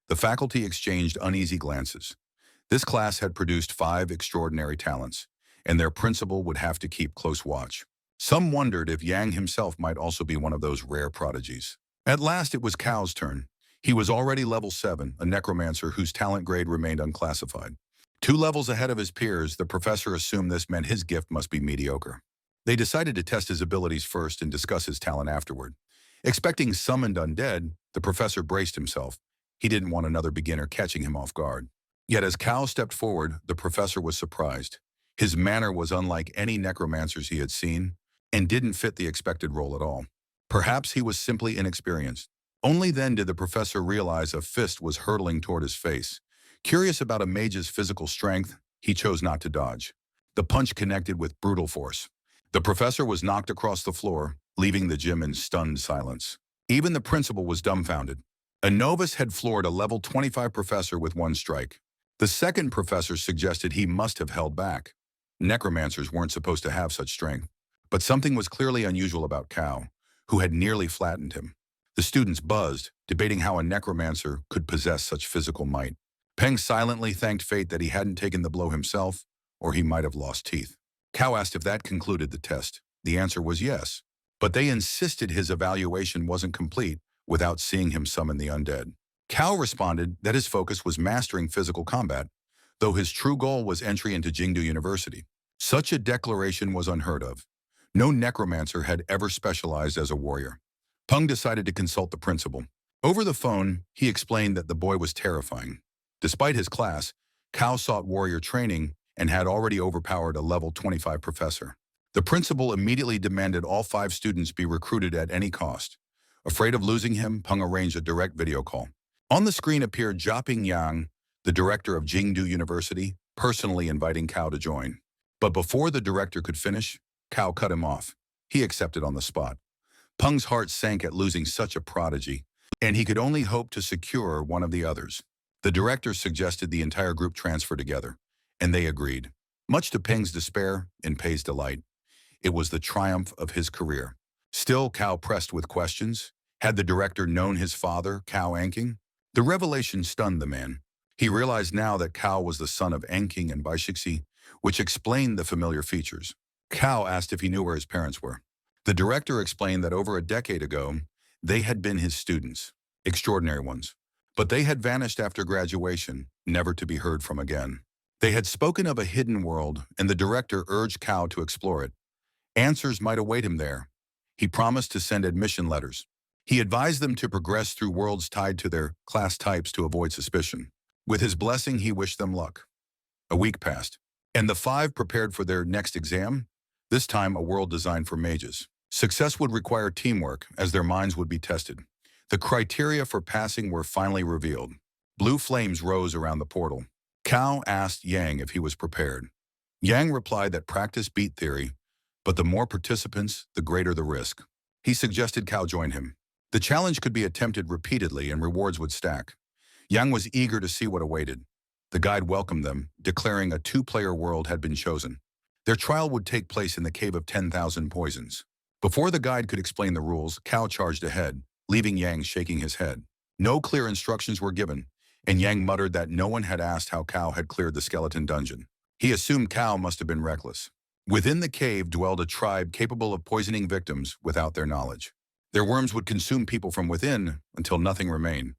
The faculty exchanged uneasy glances. This class had produced 5 extraordinary talents, and their principal would have to keep close watch. Some wondered if Yang himself might also be one of those rare prodigies. At last it was Cao's turn. He was already level 7, a necromancer whose talent grade remained unclassified. 2 levels ahead of his peers, the professor assumed this meant his gift must be mediocre. They decided to test his abilities first and discuss his talent afterward. Expecting summoned undead, the professor braced himself. He didn't want another beginner catching him off guard. Yet as Cao stepped forward, the professor was surprised. His manner was unlike any necromancers he had seen, and didn't fit the expected role at all. Perhaps he was simply inexperienced. Only then did the professor realize a fist was hurtling toward his face. Curious about a mage's physical strength, he chose not to dodge. The punch connected with brutal force. The professor was knocked across the floor, leaving the gym in stunned silence. Even the principal was dumbfounded. A novice had floored a level 25 professor with one strike. The second professor suggested he must have held back. Necromancers weren't supposed to have such strength. But something was clearly unusual about Cao, who had nearly flattened him. The students buzzed, debating how a necromancer could possess such physical might. Peng silently thanked fate that he hadn't taken the blow himself, or he might have lost teeth. Cao asked if that concluded the test. The answer was yes, but they insisted his evaluation wasn't complete without seeing him summon the undead. Cao responded that his focus was mastering physical combat, though his true goal was entry into Jingdu University. Such a declaration was unheard of. No necromancer had ever specialized as a warrior. Peng decided to consult the principal. Over the phone, he explained that the boy was terrifying. Despite his class, Cao sought warrior training and had already overpowered a level 25 professor. The principal immediately demanded all 5 students be recruited at any cost. Afraid of losing him, Peng arranged a direct video call. On the screen appeared Jiaping Yang, the director of Jingdu University, personally inviting Cao to join. But before the director could finish, Cao cut him off. He accepted on the spot. Peng's heart sank at losing such a prodigy, and he could only hope to secure one of the others. The director suggested the entire group transfer together, and they agreed. Much to Peng's despair and Pei's delight, it was the triumph of his career. Still, Cao pressed with questions. Had the director known his father, Cao Anking? The revelation stunned the man. He realized now that Cao was the son of Anking and Baishixi, which explained the familiar features. Cao asked if he knew where his parents were. The director explained that over a decade ago, they had been his students, extraordinary ones. But they had vanished after graduation, never to be heard from again. They had spoken of a hidden world, and the director urged Cao to explore it. Answers might await him there. He promised to send admission letters. He advised them to progress through worlds tied to their class types to avoid suspicion. With his blessing, he wished them luck. A week passed, and the 5 prepared for their next exam, this time a world designed for mages. Success would require teamwork, as their minds would be tested. The criteria for passing were finally revealed. Blue flames rose around the portal. Cao asked Yang if he was prepared. Yang replied that practice beat theory, but the more participants, the greater the risk. He suggested Cao join him. The challenge could be attempted repeatedly and rewards would stack. Yang was eager to see what awaited. The guide welcomed them, declaring a 2-player world had been chosen. Their trial would take place in the Cave of 10,000 Poisons. Before the guide could explain the rules, Cao charged ahead, leaving Yang shaking his head. No clear instructions were given, and Yang muttered that no one had asked how Cao had cleared the skeleton dungeon. He assumed Cao must have been reckless. Within the cave dwelled a tribe capable of poisoning victims without their knowledge. Their worms would consume people from within until nothing remained.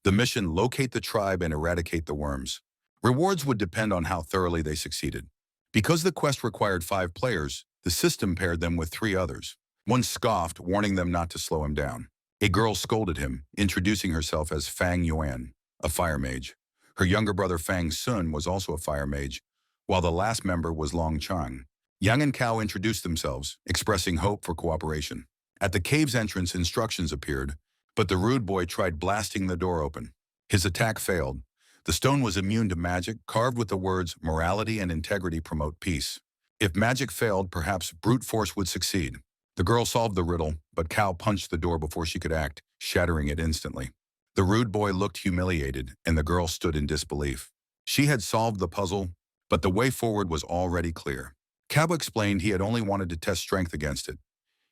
The mission: locate the tribe and eradicate the worms. Rewards would depend on how thoroughly they succeeded. Because the quest required 5 players, the system paired them with 3 others. One scoffed, warning them not to slow him down. A girl scolded him, introducing herself as Fang Yuan, a fire mage. Her younger brother Fang Sun was also a fire mage, while the last member was Long Chang. Yang and Cao introduced themselves, expressing hope for cooperation. At the cave's entrance, instructions appeared, but the rude boy tried blasting the door open. His attack failed. The stone was immune to magic, carved with the words, "Morality and integrity promote peace." If magic failed, perhaps brute force would succeed. The girl solved the riddle, but Cao punched the door before she could act, shattering it instantly. The rude boy looked humiliated, and the girl stood in disbelief. She had solved the puzzle, but the way forward was already clear. Cao explained he had only wanted to test strength against it.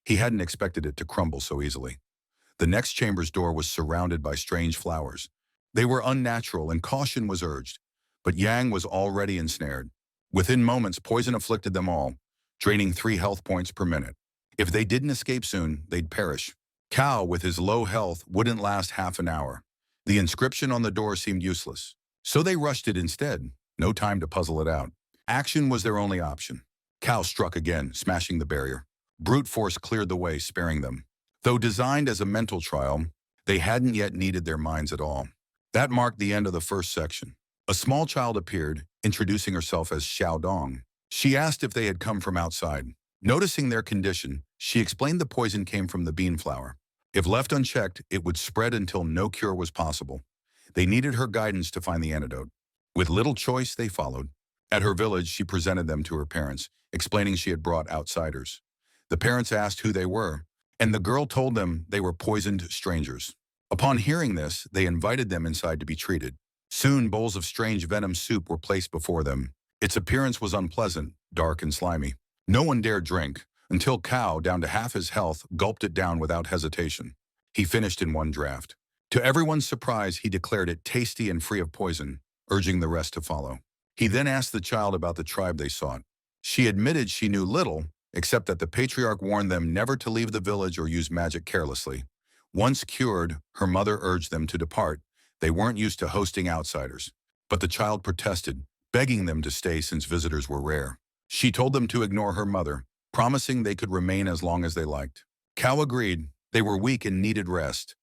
He hadn't expected it to crumble so easily. The next chamber's door was surrounded by strange flowers. They were unnatural and caution was urged, but Yang was already ensnared. Within moments, poison afflicted them all, draining 3 health points per minute. If they didn't escape soon, they'd perish. Cao, with his low health, wouldn't last half an hour. The inscription on the door seemed useless, so they rushed it instead. No time to puzzle it out. Action was their only option. Cao struck again, smashing the barrier. Brute force cleared the way, sparing them. Though designed as a mental trial, they hadn't yet needed their minds at all. That marked the end of the first section. A small child appeared, introducing herself as Shouden. She asked if they had come from outside. Noticing their condition, she explained the poison came from the bean flower. If left unchecked, it would spread until no cure was possible. They needed her guidance to find the antidote. With little choice, they followed. At her village, she presented them to her parents, explaining she had brought outsiders. The parents asked who they were, and the girl told them they were poisoned strangers. Upon hearing this, they invited them inside to be treated. Soon, bowls of strange venom soup were placed before them. Its appearance was unpleasant, dark and slimy. No one dared drink, until Cao, down to half his health, gulped it down without hesitation. He finished in one draft. To everyone's surprise, he declared it tasty and free of poison, urging the rest to follow. He then asked the child about the tribe they sought. She admitted she knew little, except that the patriarch warned them never to leave the village or use magic carelessly. Once cured, her mother urged them to depart. They weren't used to hosting outsiders. But the child protested, begging them to stay since visitors were rare. She told them to ignore her mother, promising they could remain as long as they liked. Cao agreed. They were weak and needed rest,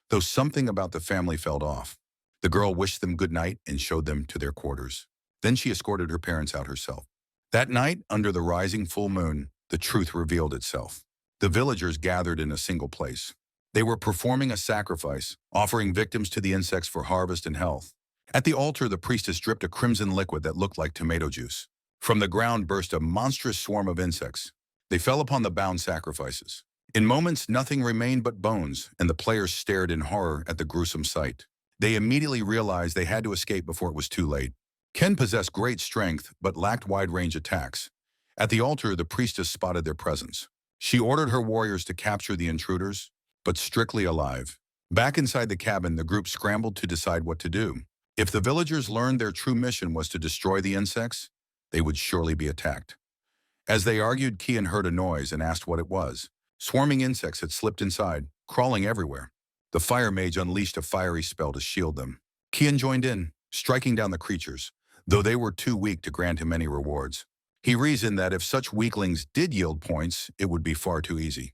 though something about the family felt off. The girl wished them good night and showed them to their quarters. Then she escorted her parents out herself. That night, under the rising full moon, the truth revealed itself. The villagers gathered in a single place. They were performing a sacrifice, offering victims to the insects for harvest and health. At the altar, the priestess dripped a crimson liquid that looked like tomato juice. From the ground burst a monstrous swarm of insects. They fell upon the bound sacrifices. In moments, nothing remained but bones, and the players stared in horror at the gruesome sight. They immediately realized they had to escape before it was too late. Ken possessed great strength, but lacked wide-range attacks. At the altar, the priestess spotted their presence. She ordered her warriors to capture the intruders, but strictly alive. Back inside the cabin, the group scrambled to decide what to do. If the villagers learned their true mission was to destroy the insects, they would surely be attacked. As they argued, Kian heard a noise and asked what it was. Swarming insects had slipped inside, crawling everywhere. The fire mage unleashed a fiery spell to shield them. Kian joined in, striking down the creatures, though they were too weak to grant him any rewards. He reasoned that if such weaklings did yield points, it would be far too easy.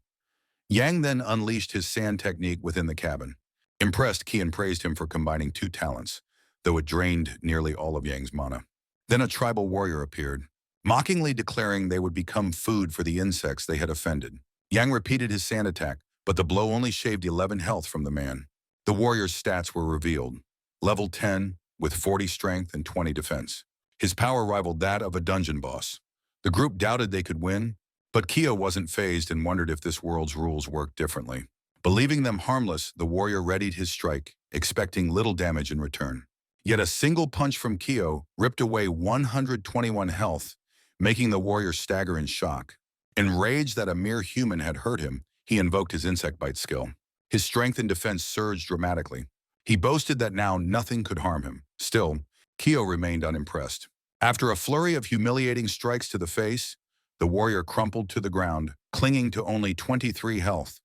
Yang then unleashed his sand technique within the cabin. Impressed, Kian praised him for combining 2 talents, though it drained nearly all of Yang's mana. Then a tribal warrior appeared, mockingly declaring they would become food for the insects they had offended. Yang repeated his sand attack, but the blow only shaved 11 health from the man. The warrior's stats were revealed. Level 10, with 40 strength and 20 defense. His power rivaled that of a dungeon boss. The group doubted they could win, but Kyo wasn't fazed and wondered if this world's rules worked differently. Believing them harmless, the warrior readied his strike, expecting little damage in return. Yet a single punch from Kyo ripped away 121 health, making the warrior stagger in shock. Enraged that a mere human had hurt him, he invoked his insect bite skill. His strength and defense surged dramatically. He boasted that now nothing could harm him. Still, Kyo remained unimpressed. After a flurry of humiliating strikes to the face, the warrior crumpled to the ground, clinging to only 23 health.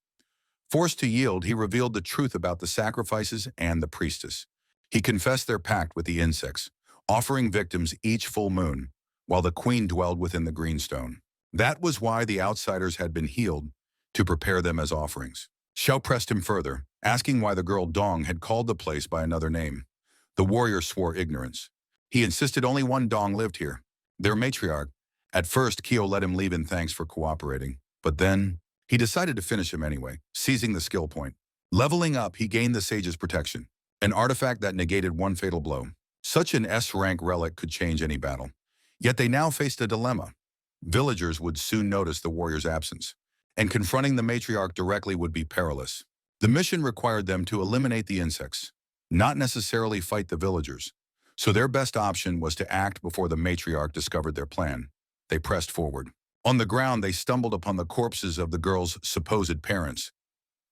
Forced to yield, he revealed the truth about the sacrifices and the priestess. He confessed their pact with the insects, offering victims each full moon, while the queen dwelled within the greenstone. That was why the outsiders had been healed, to prepare them as offerings. Xiao pressed him further, asking why the girl Dong had called the place by another name. The warrior swore ignorance. He insisted only one Dong lived here, their matriarch. At first, Kyo let him leave in thanks for cooperating, but then he decided to finish him anyway, seizing the skill point. Leveling up, he gained the Sage's protection, an artifact that negated one fatal blow. Such an S-rank relic could change any battle. Yet they now faced a dilemma. Villagers would soon notice the warrior's absence, and confronting the matriarch directly would be perilous. The mission required them to eliminate the insects, not necessarily fight the villagers. So their best option was to act before the matriarch discovered their plan. They pressed forward. On the ground, they stumbled upon the corpses of the girl's supposed parents,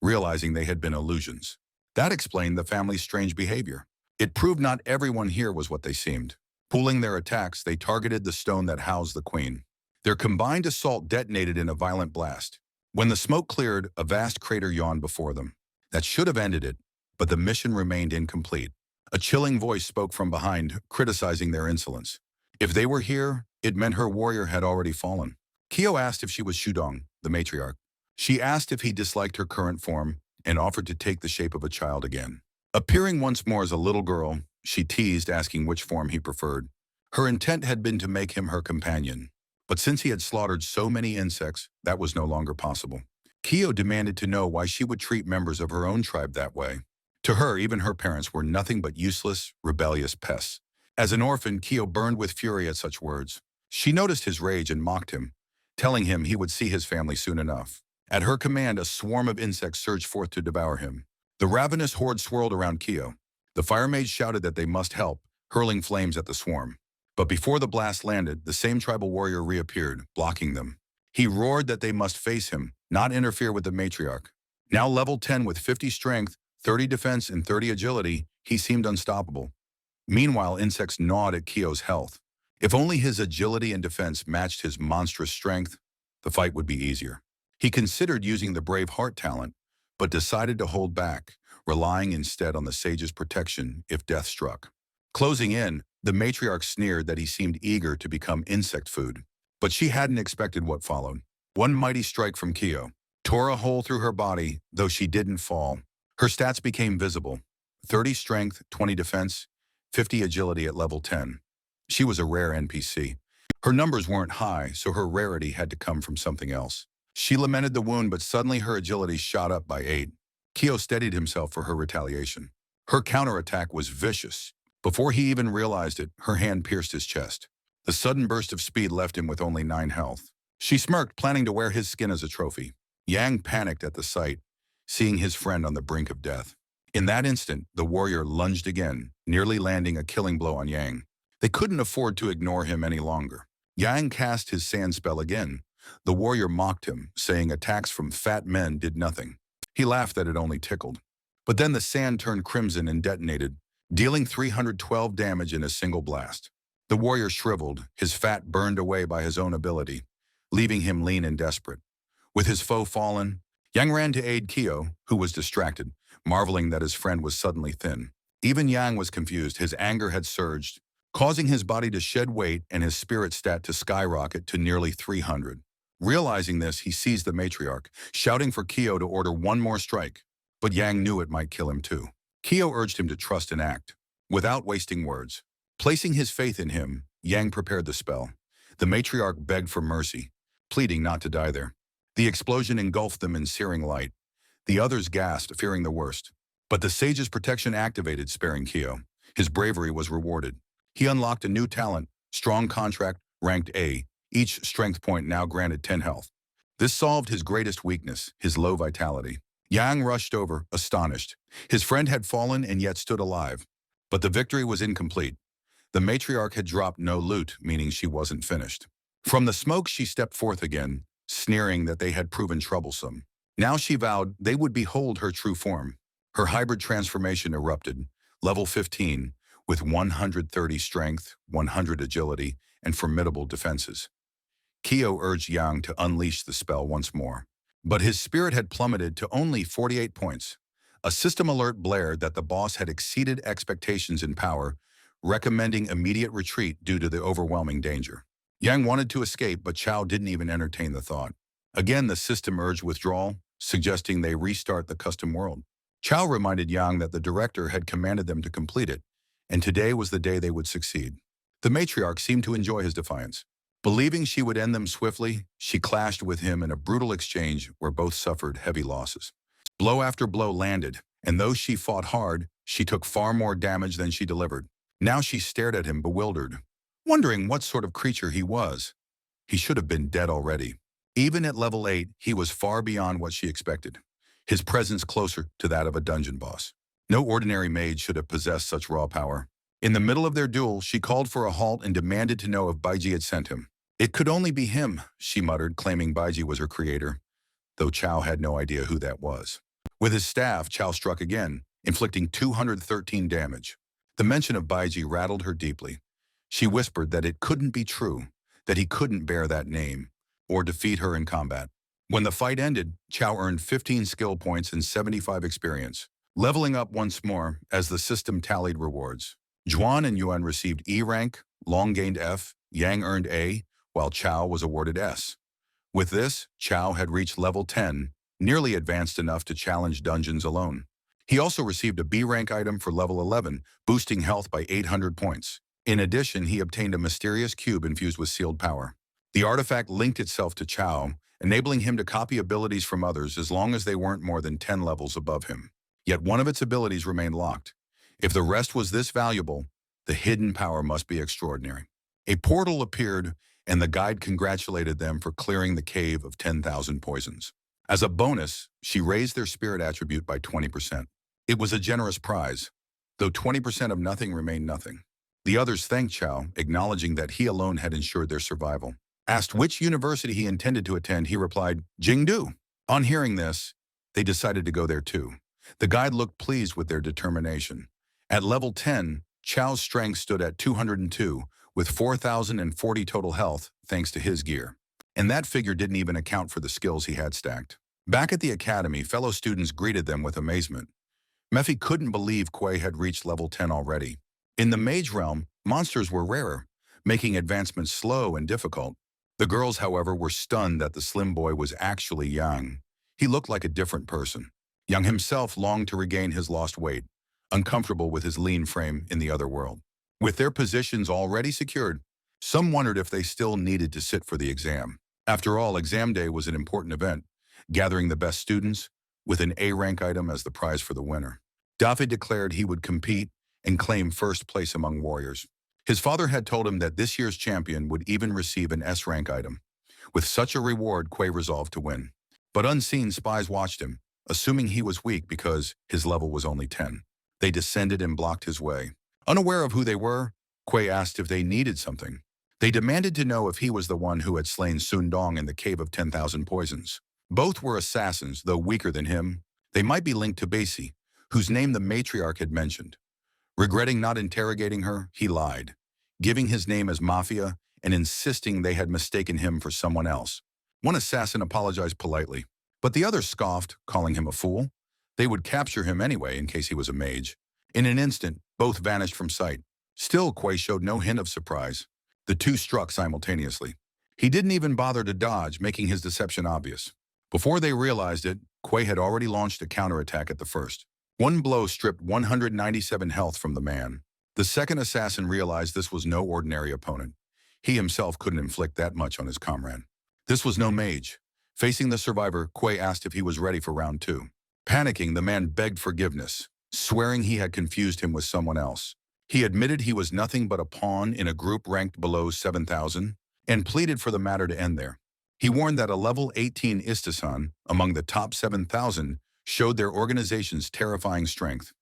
realizing they had been illusions. That explained the family's strange behavior. It proved not everyone here was what they seemed. Pooling their attacks, they targeted the stone that housed the queen. Their combined assault detonated in a violent blast. When the smoke cleared, a vast crater yawned before them. That should have ended it, but the mission remained incomplete. A chilling voice spoke from behind, criticizing their insolence. If they were here, it meant her warrior had already fallen. Kyo asked if she was Shudong, the matriarch. She asked if he disliked her current form and offered to take the shape of a child again. Appearing once more as a little girl, she teased, asking which form he preferred. Her intent had been to make him her companion. But since he had slaughtered so many insects, that was no longer possible. Kyo demanded to know why she would treat members of her own tribe that way. To her, even her parents were nothing but useless, rebellious pests. As an orphan, Kyo burned with fury at such words. She noticed his rage and mocked him, telling him he would see his family soon enough. At her command, a swarm of insects surged forth to devour him. The ravenous horde swirled around Kyo. The fire mage shouted that they must help, hurling flames at the swarm. But before the blast landed, the same tribal warrior reappeared, blocking them. He roared that they must face him, not interfere with the matriarch. Now level 10 with 50 strength, 30 defense, and 30 agility, he seemed unstoppable. Meanwhile, insects gnawed at Kyo's health. If only his agility and defense matched his monstrous strength, the fight would be easier. He considered using the Brave Heart talent, but decided to hold back, relying instead on the sage's protection if death struck. Closing in, the matriarch sneered that he seemed eager to become insect food. But she hadn't expected what followed. One mighty strike from Kyo tore a hole through her body, though she didn't fall. Her stats became visible. 30 strength, 20 defense, 50 agility at level 10. She was a rare NPC. Her numbers weren't high, so her rarity had to come from something else. She lamented the wound, but suddenly her agility shot up by 8. Kyo steadied himself for her retaliation. Her counterattack was vicious. Before he even realized it, her hand pierced his chest. The sudden burst of speed left him with only 9 health. She smirked, planning to wear his skin as a trophy. Yang panicked at the sight, seeing his friend on the brink of death. In that instant, the warrior lunged again, nearly landing a killing blow on Yang. They couldn't afford to ignore him any longer. Yang cast his sand spell again. The warrior mocked him, saying attacks from fat men did nothing. He laughed that it only tickled. But then the sand turned crimson and detonated, dealing 312 damage in a single blast. The warrior shriveled, his fat burned away by his own ability, leaving him lean and desperate. With his foe fallen, Yang ran to aid Kyo, who was distracted, marveling that his friend was suddenly thin. Even Yang was confused. His anger had surged, causing his body to shed weight and his spirit stat to skyrocket to nearly 300. Realizing this, he seized the matriarch, shouting for Kyo to order one more strike. But Yang knew it might kill him too. Kyo urged him to trust and act, without wasting words. Placing his faith in him, Yang prepared the spell. The matriarch begged for mercy, pleading not to die there. The explosion engulfed them in searing light. The others gasped, fearing the worst. But the sage's protection activated, sparing Kyo. His bravery was rewarded. He unlocked a new talent, Strong Contract, ranked A. Each strength point now granted 10 health. This solved his greatest weakness, his low vitality. Yang rushed over, astonished. His friend had fallen and yet stood alive. But the victory was incomplete. The matriarch had dropped no loot, meaning she wasn't finished. From the smoke, she stepped forth again, sneering that they had proven troublesome. Now she vowed they would behold her true form. Her hybrid transformation erupted, level 15, with 130 strength, 100 agility, and formidable defenses. Kyo urged Yang to unleash the spell once more. But his spirit had plummeted to only 48 points. A system alert blared that the boss had exceeded expectations in power, recommending immediate retreat due to the overwhelming danger. Yang wanted to escape, but Chao didn't even entertain the thought. Again, the system urged withdrawal, suggesting they restart the custom world. Chao reminded Yang that the director had commanded them to complete it, and today was the day they would succeed. The matriarch seemed to enjoy his defiance. Believing she would end them swiftly, she clashed with him in a brutal exchange where both suffered heavy losses. Blow after blow landed, and though she fought hard, she took far more damage than she delivered. Now she stared at him bewildered, wondering what sort of creature he was. He should have been dead already. Even at level 8, he was far beyond what she expected, his presence closer to that of a dungeon boss. No ordinary mage should have possessed such raw power. In the middle of their duel, she called for a halt and demanded to know if Baiji had sent him. It could only be him, she muttered, claiming Baiji was her creator, though Chao had no idea who that was. With his staff, Chao struck again, inflicting 213 damage. The mention of Baiji rattled her deeply. She whispered that it couldn't be true, that he couldn't bear that name, or defeat her in combat. When the fight ended, Chao earned 15 skill points and 75 experience, leveling up once more as the system tallied rewards. Juan and Yuan received E rank, Long gained F, Yang earned A, while Chao was awarded S. With this, Chao had reached level 10, nearly advanced enough to challenge dungeons alone. He also received a B rank item for level 11, boosting health by 800 points. In addition, he obtained a mysterious cube infused with sealed power. The artifact linked itself to Chao, enabling him to copy abilities from others as long as they weren't more than 10 levels above him. Yet one of its abilities remained locked. If the rest was this valuable, the hidden power must be extraordinary. A portal appeared, and the guide congratulated them for clearing the cave of 10,000 poisons. As a bonus, she raised their spirit attribute by 20%. It was a generous prize, though 20% of nothing remained nothing. The others thanked Chao, acknowledging that he alone had ensured their survival. Asked which university he intended to attend, he replied, Jingdu. On hearing this, they decided to go there too. The guide looked pleased with their determination. At level 10, Chao's strength stood at 202, with 4,040 total health thanks to his gear. And that figure didn't even account for the skills he had stacked. Back at the academy, fellow students greeted them with amazement. Mephi couldn't believe Kuei had reached level 10 already. In the mage realm, monsters were rarer, making advancement slow and difficult. The girls, however, were stunned that the slim boy was actually Yang. He looked like a different person. Yang himself longed to regain his lost weight, uncomfortable with his lean frame in the other world. With their positions already secured, some wondered if they still needed to sit for the exam. After all, exam day was an important event, gathering the best students, with an A rank item as the prize for the winner. Dafe declared he would compete and claim first place among warriors. His father had told him that this year's champion would even receive an S rank item. With such a reward, Kuei resolved to win. But unseen spies watched him, assuming he was weak because his level was only 10. They descended and blocked his way. Unaware of who they were, Kuei asked if they needed something. They demanded to know if he was the one who had slain Sun Dong in the Cave of 10,000 Poisons. Both were assassins, though weaker than him. They might be linked to Basie, whose name the matriarch had mentioned. Regretting not interrogating her, he lied, giving his name as Mafia and insisting they had mistaken him for someone else. One assassin apologized politely, but the other scoffed, calling him a fool. They would capture him anyway in case he was a mage. In an instant, both vanished from sight. Still, Kuei showed no hint of surprise. The two struck simultaneously. He didn't even bother to dodge, making his deception obvious. Before they realized it, Kuei had already launched a counterattack at the first. One blow stripped 197 health from the man. The second assassin realized this was no ordinary opponent. He himself couldn't inflict that much on his comrade. This was no mage. Facing the survivor, Kuei asked if he was ready for round 2. Panicking, the man begged forgiveness, swearing he had confused him with someone else. He admitted he was nothing but a pawn in a group ranked below 7,000 and pleaded for the matter to end there. He warned that a level 18 Istasan, among the top 7,000, showed their organization's terrifying strength.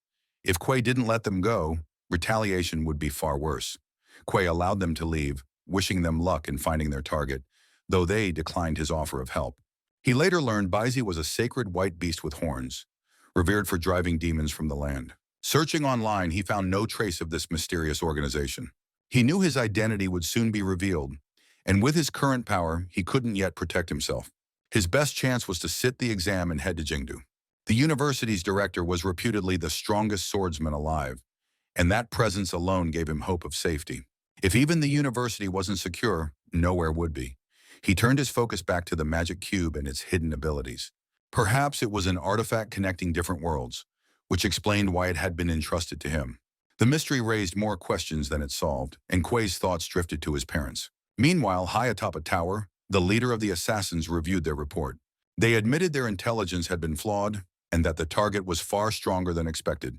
If Kuei didn't let them go, retaliation would be far worse. Kuei allowed them to leave, wishing them luck in finding their target, though they declined his offer of help. He later learned Baisi was a sacred white beast with horns, revered for driving demons from the land. Searching online, he found no trace of this mysterious organization. He knew his identity would soon be revealed, and with his current power, he couldn't yet protect himself. His best chance was to sit the exam and head to Jingdu. The university's director was reputedly the strongest swordsman alive, and that presence alone gave him hope of safety. If even the university wasn't secure, nowhere would be. He turned his focus back to the magic cube and its hidden abilities. Perhaps it was an artifact connecting different worlds, which explained why it had been entrusted to him. The mystery raised more questions than it solved, and Kuei's thoughts drifted to his parents. Meanwhile, high atop a tower, the leader of the assassins reviewed their report. They admitted their intelligence had been flawed and that the target was far stronger than expected,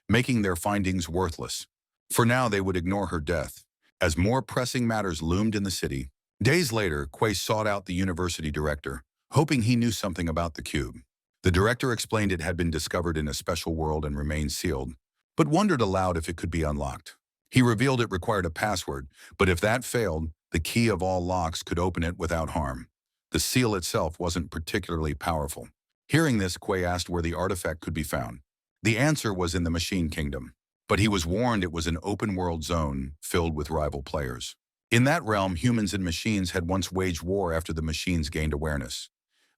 making their findings worthless. For now, they would ignore her death. As more pressing matters loomed in the city, days later, Kuei sought out the university director, hoping he knew something about the cube. The director explained it had been discovered in a special world and remained sealed, but wondered aloud if it could be unlocked. He revealed it required a password, but if that failed, the key of all locks could open it without harm. The seal itself wasn't particularly powerful. Hearing this, Kuei asked where the artifact could be found. The answer was in the Machine Kingdom, but he was warned it was an open-world zone filled with rival players. In that realm, humans and machines had once waged war after the machines gained awareness.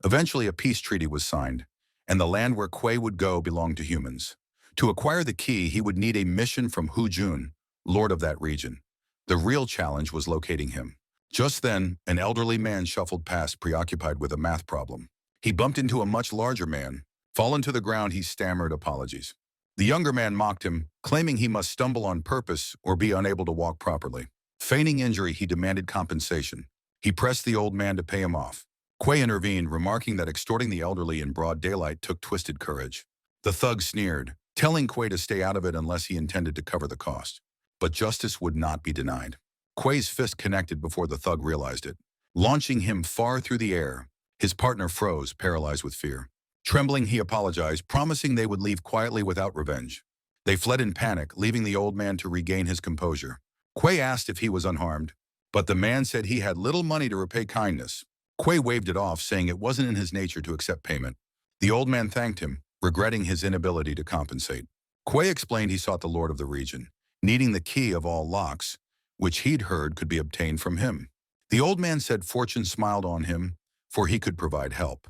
Eventually, a peace treaty was signed, and the land where Kuei would go belonged to humans. To acquire the key, he would need a mission from Hu Jun, lord of that region. The real challenge was locating him. Just then, an elderly man shuffled past, preoccupied with a math problem. He bumped into a much larger man. Fallen to the ground, he stammered apologies. The younger man mocked him, claiming he must stumble on purpose or be unable to walk properly. Feigning injury, he demanded compensation. He pressed the old man to pay him off. Kuei intervened, remarking that extorting the elderly in broad daylight took twisted courage. The thug sneered, telling Kuei to stay out of it unless he intended to cover the cost. But justice would not be denied. Kuei's fist connected before the thug realized it. Launching him far through the air, his partner froze, paralyzed with fear. Trembling, he apologized, promising they would leave quietly without revenge. They fled in panic, leaving the old man to regain his composure. Kuei asked if he was unharmed, but the man said he had little money to repay kindness. Kuei waved it off, saying it wasn't in his nature to accept payment. The old man thanked him, regretting his inability to compensate. Kuei explained he sought the lord of the region, needing the key of all locks, which he'd heard could be obtained from him. The old man said fortune smiled on him, for he could provide help.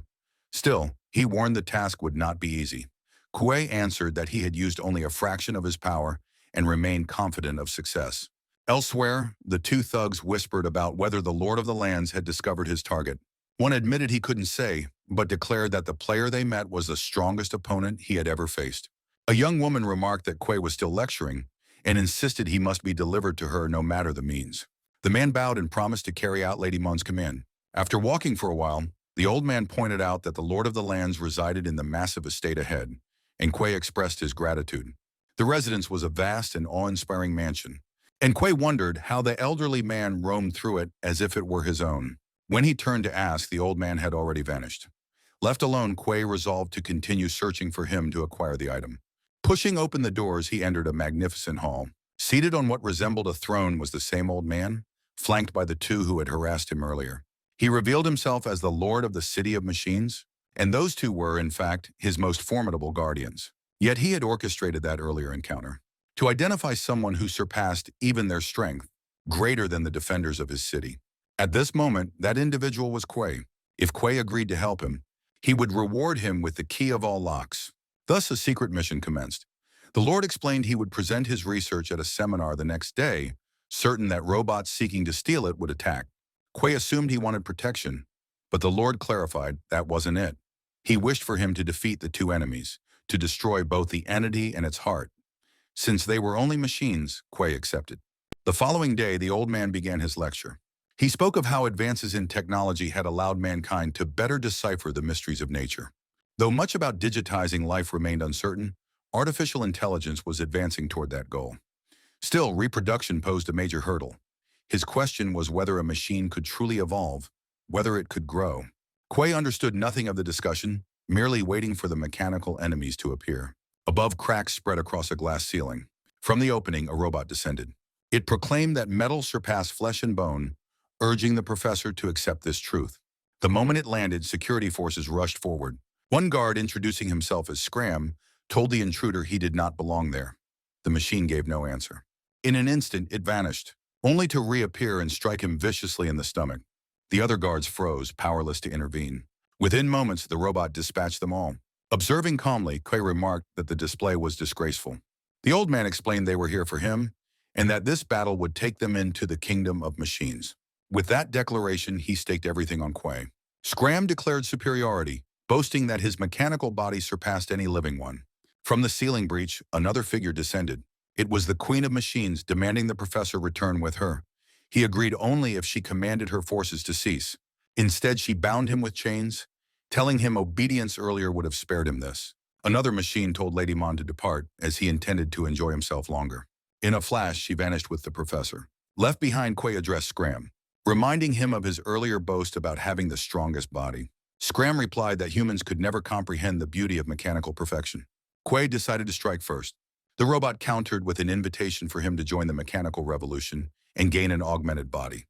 Still, he warned the task would not be easy. Kuei answered that he had used only a fraction of his power and remained confident of success. Elsewhere, the two thugs whispered about whether the Lord of the Lands had discovered his target. One admitted he couldn't say, but declared that the player they met was the strongest opponent he had ever faced. A young woman remarked that Kuei was still lecturing and insisted he must be delivered to her no matter the means. The man bowed and promised to carry out Lady Mon's command. After walking for a while, the old man pointed out that the Lord of the Lands resided in the massive estate ahead, and Kuei expressed his gratitude. The residence was a vast and awe-inspiring mansion, and Kuei wondered how the elderly man roamed through it as if it were his own. When he turned to ask, the old man had already vanished. Left alone, Kuei resolved to continue searching for him to acquire the item. Pushing open the doors, he entered a magnificent hall. Seated on what resembled a throne was the same old man, flanked by the two who had harassed him earlier. He revealed himself as the Lord of the City of Machines, and those two were, in fact, his most formidable guardians. Yet he had orchestrated that earlier encounter. To identify someone who surpassed even their strength, greater than the defenders of his city. At this moment, that individual was Kuei. If Kuei agreed to help him, he would reward him with the key of all locks. Thus, a secret mission commenced. The Lord explained he would present his research at a seminar the next day, certain that robots seeking to steal it would attack. Kuei assumed he wanted protection, but the Lord clarified that wasn't it. He wished for him to defeat the two enemies, to destroy both the entity and its heart. Since they were only machines, Kuei accepted. The following day, the old man began his lecture. He spoke of how advances in technology had allowed mankind to better decipher the mysteries of nature. Though much about digitizing life remained uncertain, artificial intelligence was advancing toward that goal. Still, reproduction posed a major hurdle. His question was whether a machine could truly evolve, whether it could grow. Kuei understood nothing of the discussion, merely waiting for the mechanical enemies to appear. Above, cracks spread across a glass ceiling. From the opening, a robot descended. It proclaimed that metal surpassed flesh and bone, urging the professor to accept this truth. The moment it landed, security forces rushed forward. One guard, introducing himself as Scram, told the intruder he did not belong there. The machine gave no answer. In an instant, it vanished, only to reappear and strike him viciously in the stomach. The other guards froze, powerless to intervene. Within moments, the robot dispatched them all. Observing calmly, Kuei remarked that the display was disgraceful. The old man explained they were here for him, and that this battle would take them into the kingdom of machines. With that declaration, he staked everything on Kuei. Scram declared superiority, boasting that his mechanical body surpassed any living one. From the ceiling breach, another figure descended. It was the Queen of Machines, demanding the professor return with her. He agreed only if she commanded her forces to cease. Instead, she bound him with chains, telling him obedience earlier would have spared him this. Another machine told Lady Mon to depart, as he intended to enjoy himself longer. In a flash, she vanished with the professor. Left behind, Kuei addressed Scram, reminding him of his earlier boast about having the strongest body. Scram replied that humans could never comprehend the beauty of mechanical perfection. Kuei decided to strike first. The robot countered with an invitation for him to join the mechanical revolution and gain an augmented body.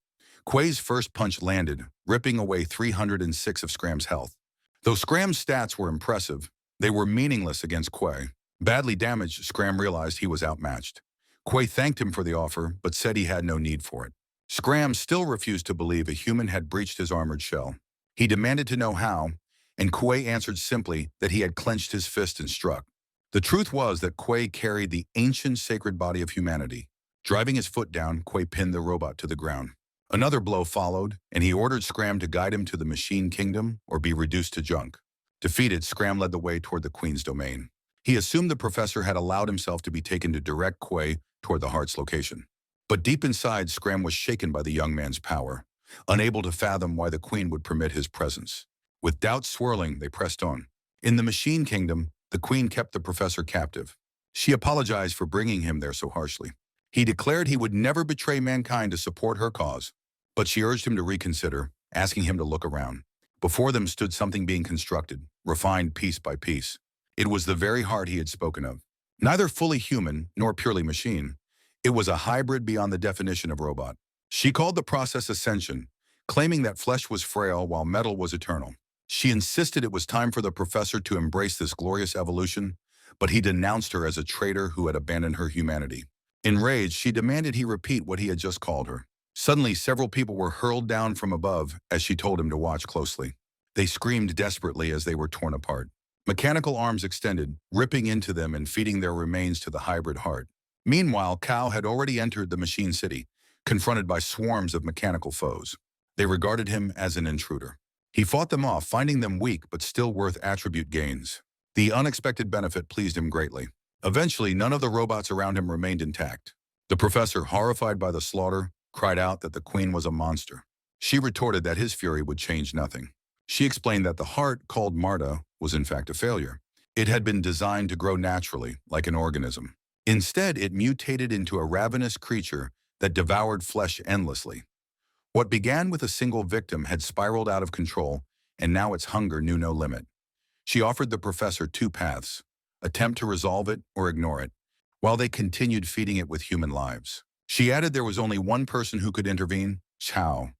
Kuei's first punch landed, ripping away 306 of Scram's health. Though Scram's stats were impressive, they were meaningless against Kuei. Badly damaged, Scram realized he was outmatched. Kuei thanked him for the offer, but said he had no need for it. Scram still refused to believe a human had breached his armored shell. He demanded to know how, and Kuei answered simply that he had clenched his fist and struck. The truth was that Kuei carried the ancient sacred body of humanity. Driving his foot down, Kuei pinned the robot to the ground. Another blow followed, and he ordered Scram to guide him to the machine kingdom or be reduced to junk. Defeated, Scram led the way toward the Queen's domain. He assumed the professor had allowed himself to be taken to direct Kuei toward the heart's location. But deep inside, Scram was shaken by the young man's power, unable to fathom why the Queen would permit his presence. With doubts swirling, they pressed on. In the machine kingdom, the Queen kept the professor captive. She apologized for bringing him there so harshly. He declared he would never betray mankind to support her cause, but she urged him to reconsider, asking him to look around. Before them stood something being constructed, refined piece by piece. It was the very heart he had spoken of. Neither fully human nor purely machine, it was a hybrid beyond the definition of robot. She called the process ascension, claiming that flesh was frail while metal was eternal. She insisted it was time for the professor to embrace this glorious evolution, but he denounced her as a traitor who had abandoned her humanity. Enraged, she demanded he repeat what he had just called her. Suddenly, several people were hurled down from above as she told him to watch closely. They screamed desperately as they were torn apart. Mechanical arms extended, ripping into them and feeding their remains to the hybrid heart. Meanwhile, Kao had already entered the machine city, confronted by swarms of mechanical foes. They regarded him as an intruder. He fought them off, finding them weak but still worth attribute gains. The unexpected benefit pleased him greatly. Eventually, none of the robots around him remained intact. The professor, horrified by the slaughter, cried out that the Queen was a monster. She retorted that his fury would change nothing. She explained that the heart, called Marta, was in fact a failure. It had been designed to grow naturally, like an organism. Instead, it mutated into a ravenous creature that devoured flesh endlessly. What began with a single victim had spiraled out of control, and now its hunger knew no limit. She offered the professor two paths: attempt to resolve it or ignore it, while they continued feeding it with human lives. She added there was only one person who could intervene: Chao.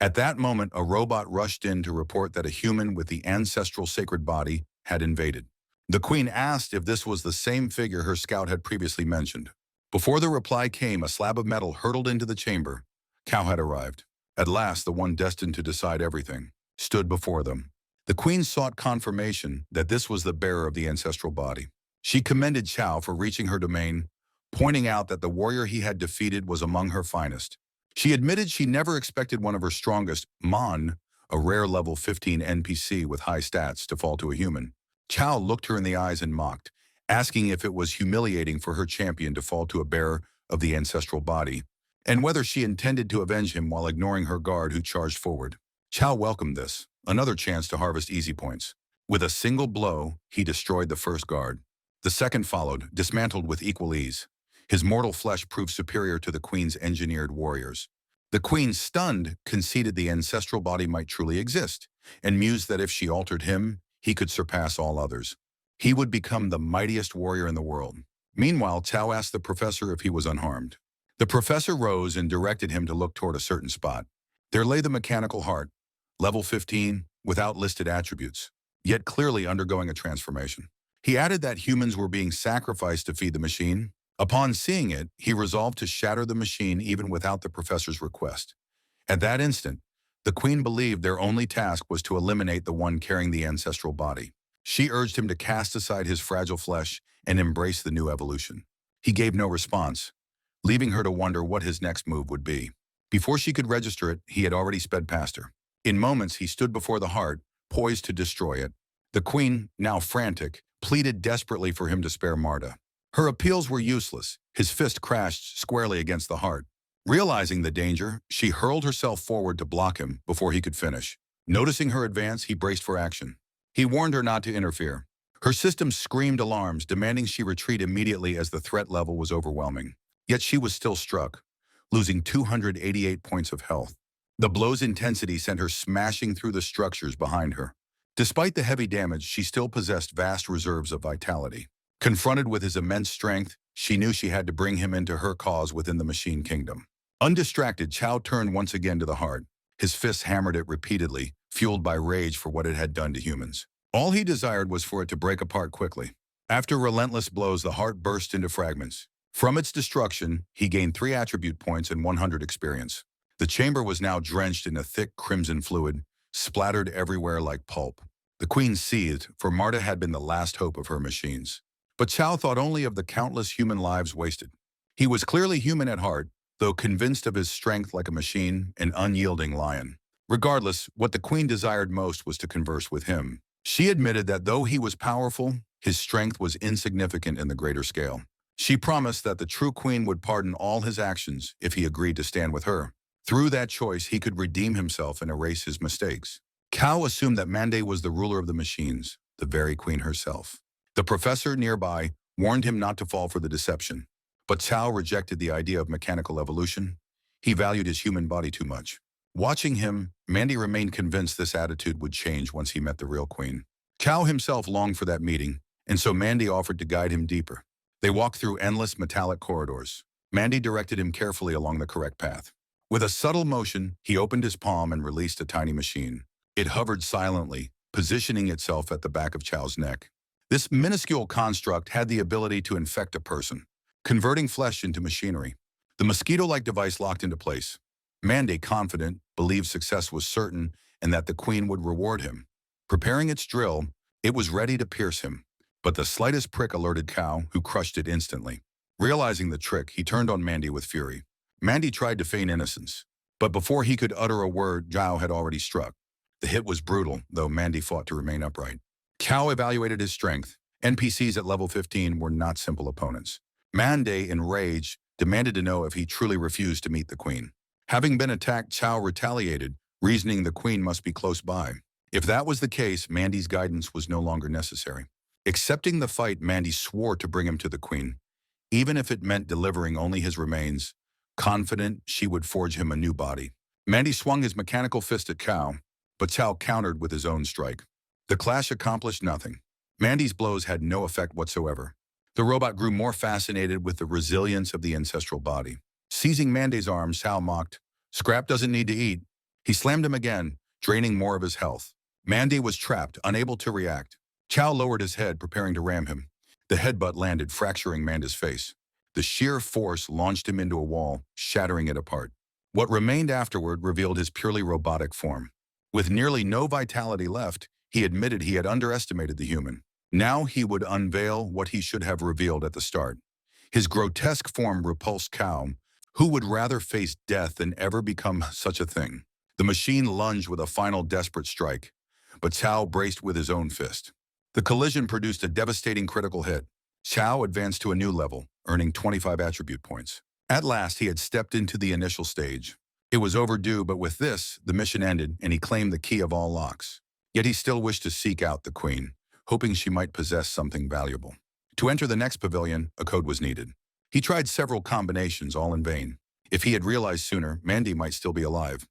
At that moment, a robot rushed in to report that a human with the ancestral sacred body had invaded. The Queen asked if this was the same figure her scout had previously mentioned. Before the reply came, a slab of metal hurtled into the chamber. Cao had arrived. At last, the one destined to decide everything stood before them. The Queen sought confirmation that this was the bearer of the ancestral body. She commended Chao for reaching her domain, pointing out that the warrior he had defeated was among her finest. She admitted she never expected one of her strongest, Mon, a rare level 15 NPC with high stats, to fall to a human. Chao looked her in the eyes and mocked, asking if it was humiliating for her champion to fall to a bearer of the ancestral body, and whether she intended to avenge him while ignoring her guard who charged forward. Chao welcomed this, another chance to harvest easy points. With a single blow, he destroyed the first guard. The second followed, dismantled with equal ease. His mortal flesh proved superior to the Queen's engineered warriors. The Queen, stunned, conceded the ancestral body might truly exist, and mused that if she altered him, he could surpass all others. He would become the mightiest warrior in the world. Meanwhile, Tao asked the professor if he was unharmed. The professor rose and directed him to look toward a certain spot. There lay the mechanical heart, level 15, without listed attributes, yet clearly undergoing a transformation. He added that humans were being sacrificed to feed the machine. Upon seeing it, he resolved to shatter the machine even without the professor's request. At that instant, The queen believed their only task was to eliminate the one carrying the ancestral body. She urged him to cast aside his fragile flesh and embrace the new evolution. He gave no response, leaving her to wonder what his next move would be. Before she could register it, he had already sped past her. In moments, he stood before the heart, poised to destroy it. The queen, now frantic, pleaded desperately for him to spare Marta. Her appeals were useless. His fist crashed squarely against the heart. Realizing the danger, she hurled herself forward to block him before he could finish. Noticing her advance, he braced for action. He warned her not to interfere. Her system screamed alarms, demanding she retreat immediately as the threat level was overwhelming. Yet she was still struck, losing 288 points of health. The blow's intensity sent her smashing through the structures behind her. Despite the heavy damage, she still possessed vast reserves of vitality. Confronted with his immense strength, she knew she had to bring him into her cause within the machine kingdom. Undistracted, Chao turned once again to the heart. His fists hammered it repeatedly, fueled by rage for what it had done to humans. All he desired was for it to break apart quickly. After relentless blows, the heart burst into fragments. From its destruction, he gained 3 attribute points and 100 experience. The chamber was now drenched in a thick crimson fluid, splattered everywhere like pulp. The queen seethed, for Marta had been the last hope of her machines. But Chao thought only of the countless human lives wasted. He was clearly human at heart, though convinced of his strength like a machine, an unyielding lion. Regardless, what the queen desired most was to converse with him. She admitted that though he was powerful, his strength was insignificant in the greater scale. She promised that the true queen would pardon all his actions if he agreed to stand with her. Through that choice, he could redeem himself and erase his mistakes. Cao assumed that Mande was the ruler of the machines, the very queen herself. The professor nearby warned him not to fall for the deception. But Cao rejected the idea of mechanical evolution. He valued his human body too much. Watching him, Mandy remained convinced this attitude would change once he met the real queen. Cao himself longed for that meeting, and so Mandy offered to guide him deeper. They walked through endless metallic corridors. Mandy directed him carefully along the correct path. With a subtle motion, he opened his palm and released a tiny machine. It hovered silently, positioning itself at the back of Chao's neck. This minuscule construct had the ability to infect a person, converting flesh into machinery. The mosquito-like device locked into place. Mandy, confident, believed success was certain and that the queen would reward him. Preparing its drill, it was ready to pierce him. But the slightest prick alerted Cao, who crushed it instantly. Realizing the trick, he turned on Mandy with fury. Mandy tried to feign innocence, but before he could utter a word, Zhao had already struck. The hit was brutal, though Mandy fought to remain upright. Cao evaluated his strength. NPCs at level 15 were not simple opponents. Mandy, enraged, demanded to know if he truly refused to meet the queen. Having been attacked, Cao retaliated, reasoning the queen must be close by. If that was the case, Mandy's guidance was no longer necessary. Accepting the fight, Mandy swore to bring him to the queen, even if it meant delivering only his remains, confident she would forge him a new body. Mandy swung his mechanical fist at Cao, but Cao countered with his own strike. The clash accomplished nothing. Mandy's blows had no effect whatsoever. The robot grew more fascinated with the resilience of the ancestral body. Seizing Mandy's arm, Cao mocked, "Scrap doesn't need to eat." He slammed him again, draining more of his health. Mandy was trapped, unable to react. Cao lowered his head, preparing to ram him. The headbutt landed, fracturing Mandy's face. The sheer force launched him into a wall, shattering it apart. What remained afterward revealed his purely robotic form. With nearly no vitality left, he admitted he had underestimated the human. Now he would unveil what he should have revealed at the start. His grotesque form repulsed Cao, who would rather face death than ever become such a thing. The machine lunged with a final desperate strike, but Cao braced with his own fist. The collision produced a devastating critical hit. Cao advanced to a new level, earning 25 attribute points. At last, he had stepped into the initial stage. It was overdue, but with this, the mission ended, and he claimed the key of all locks. Yet he still wished to seek out the queen, hoping she might possess something valuable. To enter the next pavilion, a code was needed. He tried several combinations, all in vain. If he had realized sooner, Mandy might still be alive.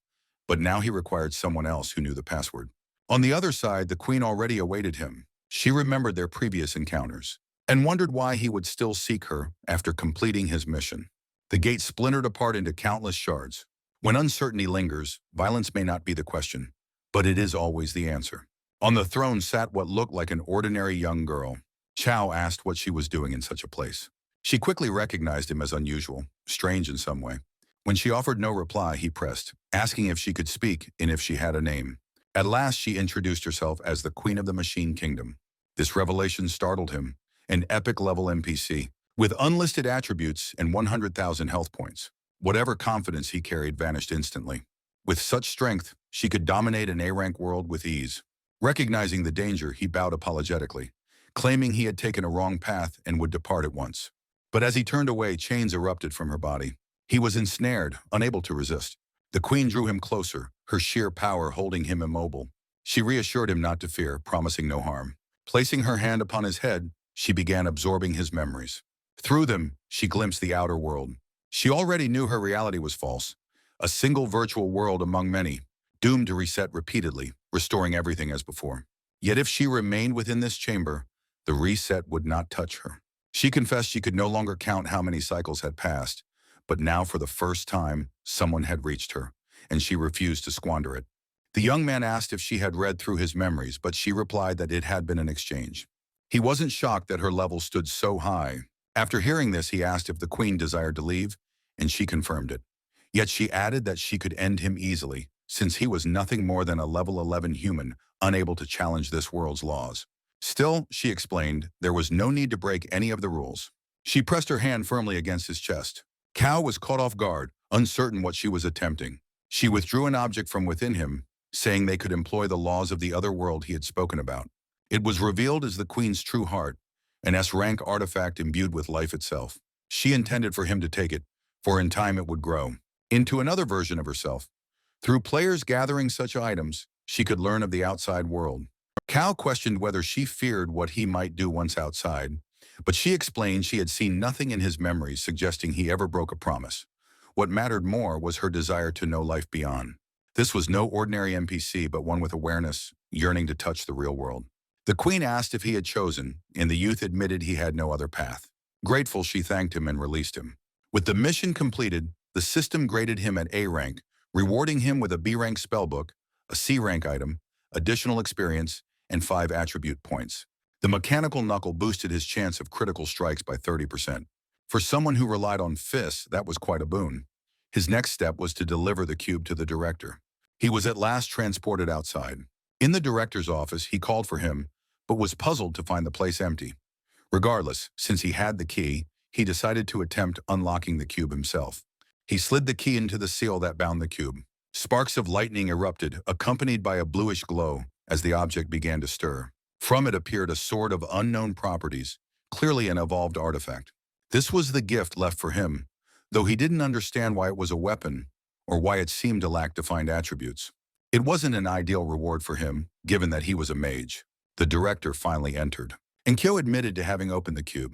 But now he required someone else who knew the password. On the other side, the queen already awaited him. She remembered their previous encounters and wondered why he would still seek her after completing his mission. The gate splintered apart into countless shards. When uncertainty lingers, violence may not be the question, but it is always the answer. On the throne sat what looked like an ordinary young girl. Cao asked what she was doing in such a place. She quickly recognized him as unusual, strange in some way. When she offered no reply, he pressed, asking if she could speak and if she had a name. At last, she introduced herself as the Queen of the Machine Kingdom. This revelation startled him, an epic-level NPC, with unlisted attributes and 100,000 health points. Whatever confidence he carried vanished instantly. With such strength, she could dominate an A-rank world with ease. Recognizing the danger, he bowed apologetically, claiming he had taken a wrong path and would depart at once. But as he turned away, chains erupted from her body. He was ensnared, unable to resist. The queen drew him closer, her sheer power holding him immobile. She reassured him not to fear, promising no harm. Placing her hand upon his head, she began absorbing his memories. Through them, she glimpsed the outer world. She already knew her reality was false, a single virtual world among many, doomed to reset repeatedly, restoring everything as before. Yet if she remained within this chamber, the reset would not touch her. She confessed she could no longer count how many cycles had passed, but now for the first time, someone had reached her, and she refused to squander it. The young man asked if she had read through his memories, but she replied that it had been an exchange. He wasn't shocked that her level stood so high. After hearing this, he asked if the queen desired to leave, and she confirmed it. Yet she added that she could end him easily, since he was nothing more than a level 11 human, unable to challenge this world's laws. Still, she explained, there was no need to break any of the rules. She pressed her hand firmly against his chest. Cao was caught off guard, uncertain what she was attempting. She withdrew an object from within him, saying they could employ the laws of the other world he had spoken about. It was revealed as the queen's true heart, an S-rank artifact imbued with life itself. She intended for him to take it, for in time it would grow into another version of herself. Through players gathering such items, she could learn of the outside world. Cao questioned whether she feared what he might do once outside, but she explained she had seen nothing in his memories suggesting he ever broke a promise. What mattered more was her desire to know life beyond. This was no ordinary NPC, but one with awareness, yearning to touch the real world. The queen asked if he had chosen, and the youth admitted he had no other path. Grateful, she thanked him and released him. With the mission completed, the system graded him at A rank, rewarding him with a B rank spellbook, a C rank item, additional experience, and 5 attribute points. The mechanical knuckle boosted his chance of critical strikes by 30%. For someone who relied on fists, that was quite a boon. His next step was to deliver the cube to the director. He was at last transported outside. In the director's office, he called for him, but was puzzled to find the place empty. Regardless, since he had the key, he decided to attempt unlocking the cube himself. He slid the key into the seal that bound the cube. Sparks of lightning erupted, accompanied by a bluish glow, as the object began to stir. From it appeared a sword of unknown properties, clearly an evolved artifact. This was the gift left for him, though he didn't understand why it was a weapon, or why it seemed to lack defined attributes. It wasn't an ideal reward for him, given that he was a mage. The director finally entered. Enkyo admitted to having opened the cube.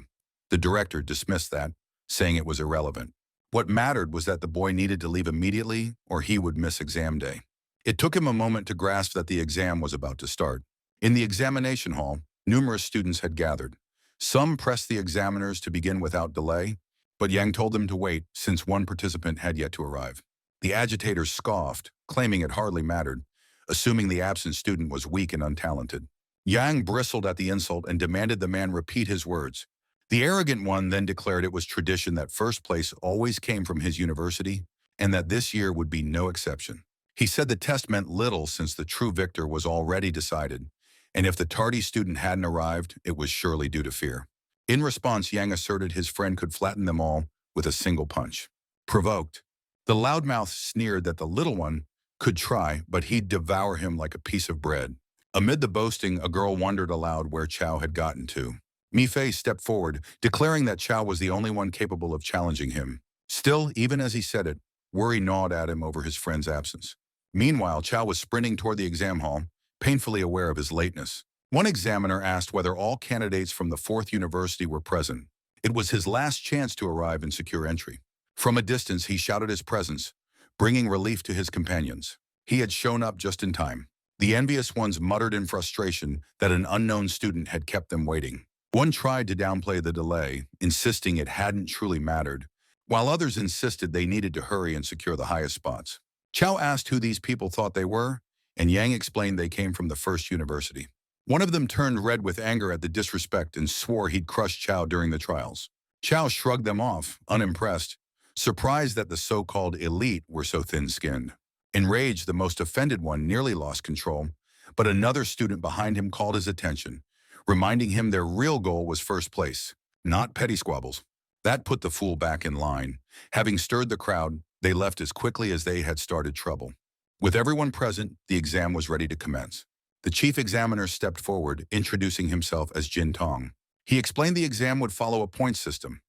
The director dismissed that, saying it was irrelevant. What mattered was that the boy needed to leave immediately, or he would miss exam day. It took him a moment to grasp that the exam was about to start. In the examination hall, numerous students had gathered. Some pressed the examiners to begin without delay, but Yang told them to wait since one participant had yet to arrive. The agitators scoffed, claiming it hardly mattered, assuming the absent student was weak and untalented. Yang bristled at the insult and demanded the man repeat his words. The arrogant one then declared it was tradition that first place always came from his university, and that this year would be no exception. He said the test meant little since the true victor was already decided, and if the tardy student hadn't arrived, it was surely due to fear. In response, Yang asserted his friend could flatten them all with a single punch. Provoked, the loudmouth sneered that the little one could try, but he'd devour him like a piece of bread. Amid the boasting, a girl wondered aloud where Chao had gotten to. Mi-Fei stepped forward, declaring that Chao was the only one capable of challenging him. Still, even as he said it, worry gnawed at him over his friend's absence. Meanwhile, Chao was sprinting toward the exam hall, painfully aware of his lateness. One examiner asked whether all candidates from the 4th university were present. It was his last chance to arrive and secure entry. From a distance, he shouted his presence, bringing relief to his companions. He had shown up just in time. The envious ones muttered in frustration that an unknown student had kept them waiting. One tried to downplay the delay, insisting it hadn't truly mattered, while others insisted they needed to hurry and secure the highest spots. Chao asked who these people thought they were, and Yang explained they came from the 1st university. One of them turned red with anger at the disrespect and swore he'd crush Chao during the trials. Chao shrugged them off, unimpressed, surprised that the so-called elite were so thin-skinned. Enraged, the most offended one nearly lost control, but another student behind him called his attention, reminding him their real goal was first place, not petty squabbles. That put the fool back in line. Having stirred the crowd, they left as quickly as they had started trouble. With everyone present, the exam was ready to commence. The chief examiner stepped forward, introducing himself as Jin Tong. He explained the exam would follow a point system.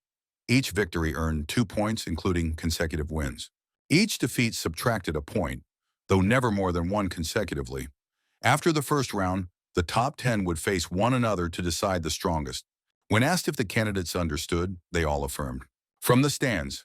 Each victory earned 2 points, including consecutive wins. Each defeat subtracted a point, though never more than one consecutively. After the first round, the top 10 would face one another to decide the strongest. When asked if the candidates understood, they all affirmed. From the stands,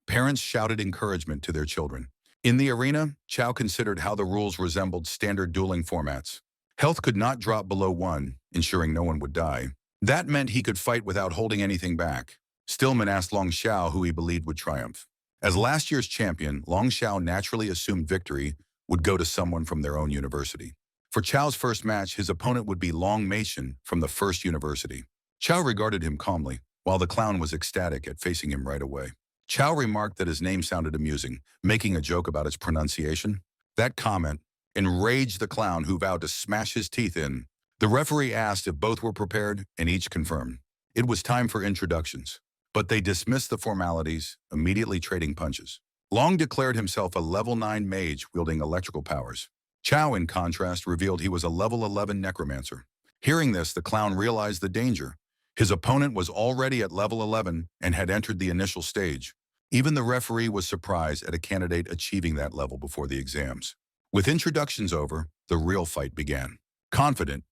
parents shouted encouragement to their children. In the arena, Chow considered how the rules resembled standard dueling formats. Health could not drop below 1, ensuring no one would die. That meant he could fight without holding anything back. Stillman asked Long Xiao who he believed would triumph. As last year's champion, Long Xiao naturally assumed victory would go to someone from their own university. For Chow's first match, his opponent would be Long Mation from the first university. Chow regarded him calmly, while the clown was ecstatic at facing him right away. Chow remarked that his name sounded amusing, making a joke about its pronunciation. That comment enraged the clown, who vowed to smash his teeth in. The referee asked if both were prepared, and each confirmed. It was time for introductions, but they dismissed the formalities, immediately trading punches. Long declared himself a level 9 mage wielding electrical powers. Chow, in contrast, revealed he was a level 11 necromancer. Hearing this, the clown realized the danger. His opponent was already at level 11 and had entered the initial stage. Even the referee was surprised at a candidate achieving that level before the exams. With introductions over, the real fight began. Confident,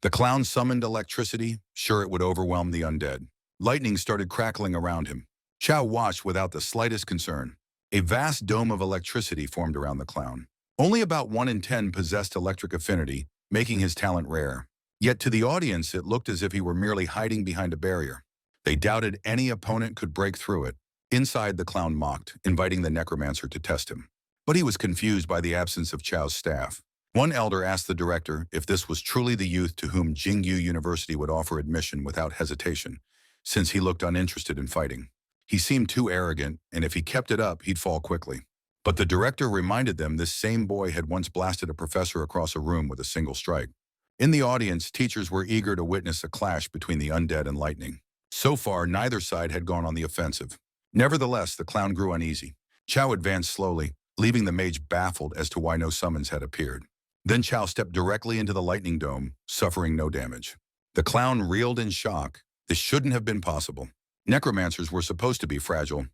the clown summoned electricity, sure it would overwhelm the undead. Lightning started crackling around him. Chow watched without the slightest concern. A vast dome of electricity formed around the clown. Only about 1 in 10 possessed electric affinity, making his talent rare. Yet to the audience, it looked as if he were merely hiding behind a barrier. They doubted any opponent could break through it. Inside, the clown mocked, inviting the necromancer to test him. But he was confused by the absence of Chow's staff. One elder asked the director if this was truly the youth to whom Jingyu University would offer admission without hesitation, since he looked uninterested in fighting. He seemed too arrogant, and if he kept it up, he'd fall quickly. But the director reminded them this same boy had once blasted a professor across a room with a single strike. In the audience, teachers were eager to witness a clash between the undead and lightning. So far, neither side had gone on the offensive. Nevertheless, the clown grew uneasy. Chow advanced slowly, leaving the mage baffled as to why no summons had appeared. Then Chow stepped directly into the lightning dome, suffering no damage. The clown reeled in shock. This shouldn't have been possible. Necromancers were supposed to be fragile,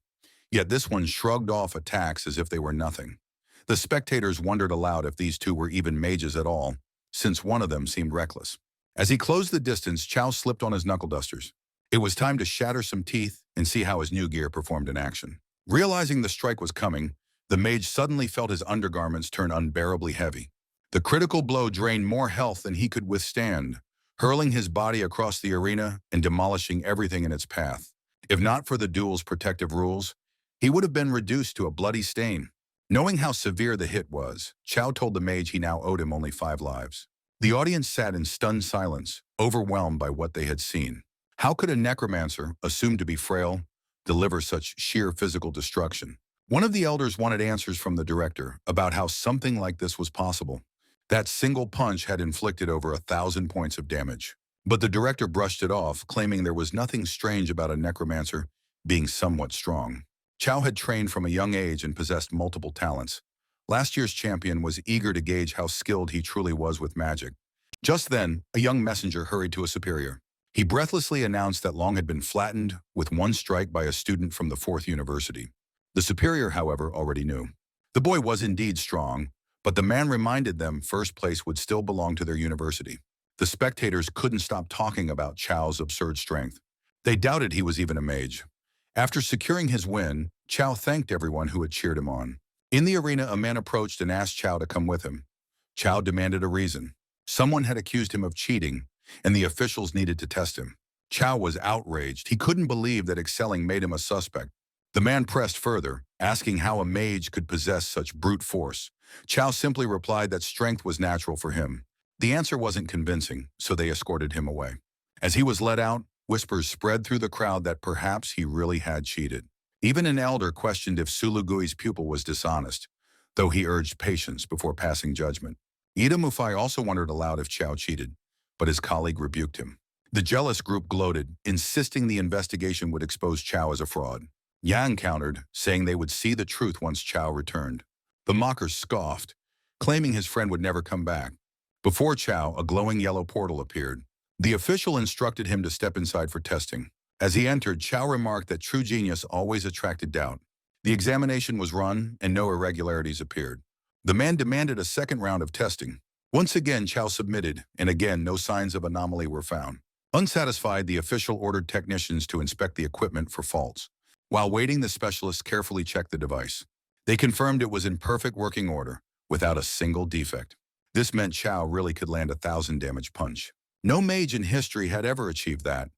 yet this one shrugged off attacks as if they were nothing. The spectators wondered aloud if these two were even mages at all, since one of them seemed reckless. As he closed the distance, Chow slipped on his knuckle dusters. It was time to shatter some teeth and see how his new gear performed in action. Realizing the strike was coming, the mage suddenly felt his undergarments turn unbearably heavy. The critical blow drained more health than he could withstand, hurling his body across the arena and demolishing everything in its path. If not for the duel's protective rules, he would have been reduced to a bloody stain. Knowing how severe the hit was, Chow told the mage he now owed him only 5 lives. The audience sat in stunned silence, overwhelmed by what they had seen. How could a necromancer, assumed to be frail, deliver such sheer physical destruction? One of the elders wanted answers from the director about how something like this was possible. That single punch had inflicted over 1,000 points of damage. But the director brushed it off, claiming there was nothing strange about a necromancer being somewhat strong. Chow had trained from a young age and possessed multiple talents. Last year's champion was eager to gauge how skilled he truly was with magic. Just then, a young messenger hurried to a superior. He breathlessly announced that Long had been flattened with 1 strike by a student from the 4th university. The superior, however, already knew. The boy was indeed strong, but the man reminded them first place would still belong to their university. The spectators couldn't stop talking about Chow's absurd strength. They doubted he was even a mage. After securing his win, Chow thanked everyone who had cheered him on. In the arena, a man approached and asked Chow to come with him. Chow demanded a reason. Someone had accused him of cheating, and the officials needed to test him. Chow was outraged. He couldn't believe that excelling made him a suspect. The man pressed further, asking how a mage could possess such brute force. Chow simply replied that strength was natural for him. The answer wasn't convincing, so they escorted him away. As he was let out, Whispers spread through the crowd that perhaps he really had cheated. Even an elder questioned if Sulugui's pupil was dishonest, though he urged patience before passing judgment. Ida Mufai also wondered aloud if Chao cheated, but his colleague rebuked him. The jealous group gloated, insisting the investigation would expose Chao as a fraud. Yang countered, saying they would see the truth once Chao returned. The mockers scoffed, claiming his friend would never come back. Before Chao, a glowing yellow portal appeared. The official instructed him to step inside for testing. As he entered, Chao remarked that true genius always attracted doubt. The examination was run, and no irregularities appeared. The man demanded a second round of testing. Once again, Chao submitted, and again no signs of anomaly were found. Unsatisfied, the official ordered technicians to inspect the equipment for faults. While waiting, the specialists carefully checked the device. They confirmed it was in perfect working order, without a single defect. This meant Chao really could land a 1,000-damage punch. No mage in history had ever achieved that.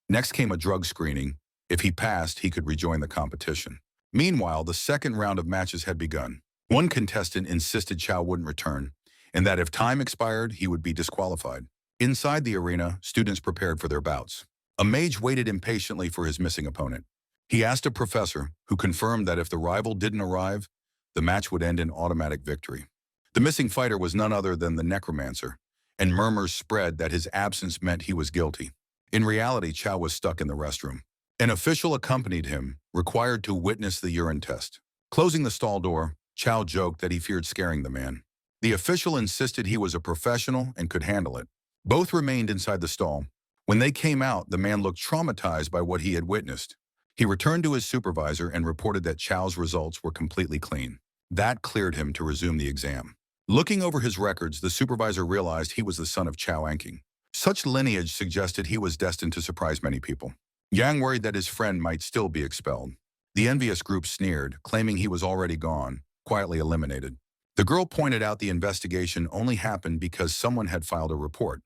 Next came a drug screening. If he passed, he could rejoin the competition. Meanwhile, the second round of matches had begun. One contestant insisted Chao wouldn't return, and that if time expired, he would be disqualified. Inside the arena, students prepared for their bouts. A mage waited impatiently for his missing opponent. He asked a professor, who confirmed that if the rival didn't arrive, the match would end in automatic victory. The missing fighter was none other than the necromancer, and murmurs spread that his absence meant he was guilty. In reality, Chao was stuck in the restroom. An official accompanied him, required to witness the urine test. Closing the stall door, Chao joked that he feared scaring the man. The official insisted he was a professional and could handle it. Both remained inside the stall. When they came out, the man looked traumatized by what he had witnessed. He returned to his supervisor and reported that Chao's results were completely clean. That cleared him to resume the exam. Looking over his records, the supervisor realized he was the son of Chao Anking. Such lineage suggested he was destined to surprise many people. Yang worried that his friend might still be expelled. The envious group sneered, claiming he was already gone, quietly eliminated. The girl pointed out the investigation only happened because someone had filed a report,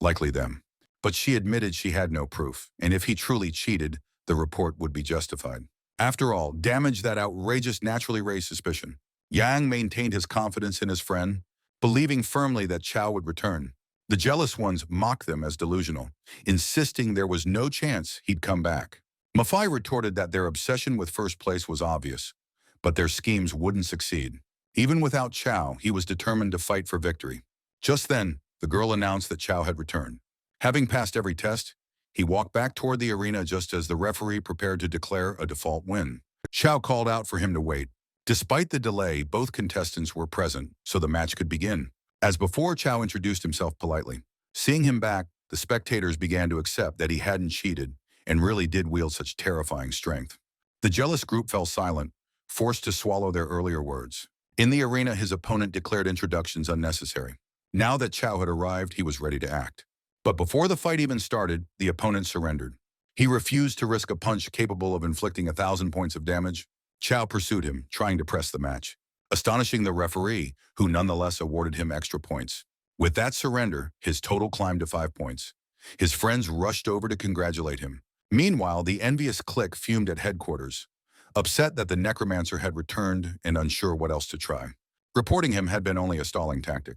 likely them. But she admitted she had no proof, and if he truly cheated, the report would be justified. After all, damage that outrageous naturally raised suspicion. Yang maintained his confidence in his friend, believing firmly that Chao would return. The jealous ones mocked them as delusional, insisting there was no chance he'd come back. Mafai retorted that their obsession with first place was obvious, but their schemes wouldn't succeed. Even without Chao, he was determined to fight for victory. Just then, the girl announced that Chao had returned. Having passed every test, he walked back toward the arena just as the referee prepared to declare a default win. Chao called out for him to wait. Despite the delay, both contestants were present, so the match could begin. As before, Chao introduced himself politely. Seeing him back, the spectators began to accept that he hadn't cheated and really did wield such terrifying strength. The jealous group fell silent, forced to swallow their earlier words. In the arena, his opponent declared introductions unnecessary. Now that Chao had arrived, he was ready to act. But before the fight even started, the opponent surrendered. He refused to risk a punch capable of inflicting 1,000 points of damage. Chao pursued him, trying to press the match, astonishing the referee, who nonetheless awarded him extra points. With that surrender, his total climbed to 5 points. His friends rushed over to congratulate him. Meanwhile, the envious clique fumed at headquarters, upset that the necromancer had returned and unsure what else to try. Reporting him had been only a stalling tactic.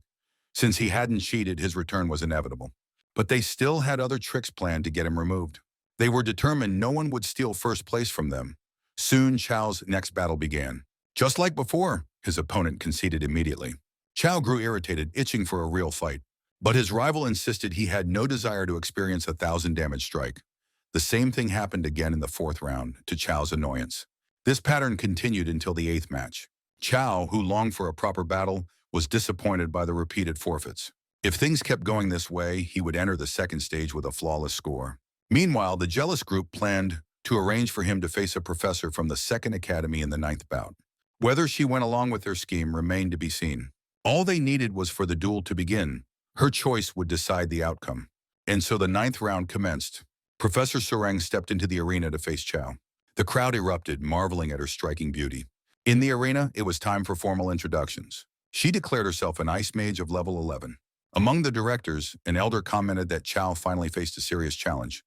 Since he hadn't cheated, his return was inevitable. But they still had other tricks planned to get him removed. They were determined no one would steal first place from them. Soon, Chao's next battle began. Just like before, his opponent conceded immediately. Chao grew irritated, itching for a real fight. But his rival insisted he had no desire to experience a 1,000-damage strike. The same thing happened again in the fourth round, to Chao's annoyance. This pattern continued until the 8th match. Chao, who longed for a proper battle, was disappointed by the repeated forfeits. If things kept going this way, he would enter the second stage with a flawless score. Meanwhile, the jealous group planned to arrange for him to face a professor from the second academy in the 9th bout. Whether she went along with their scheme remained to be seen. All they needed was for the duel to begin. Her choice would decide the outcome. And so the 9th round commenced. Professor Soreng stepped into the arena to face Chao. The crowd erupted, marveling at her striking beauty. In the arena, it was time for formal introductions. She declared herself an ice mage of level 11. Among the directors, an elder commented that Chao finally faced a serious challenge,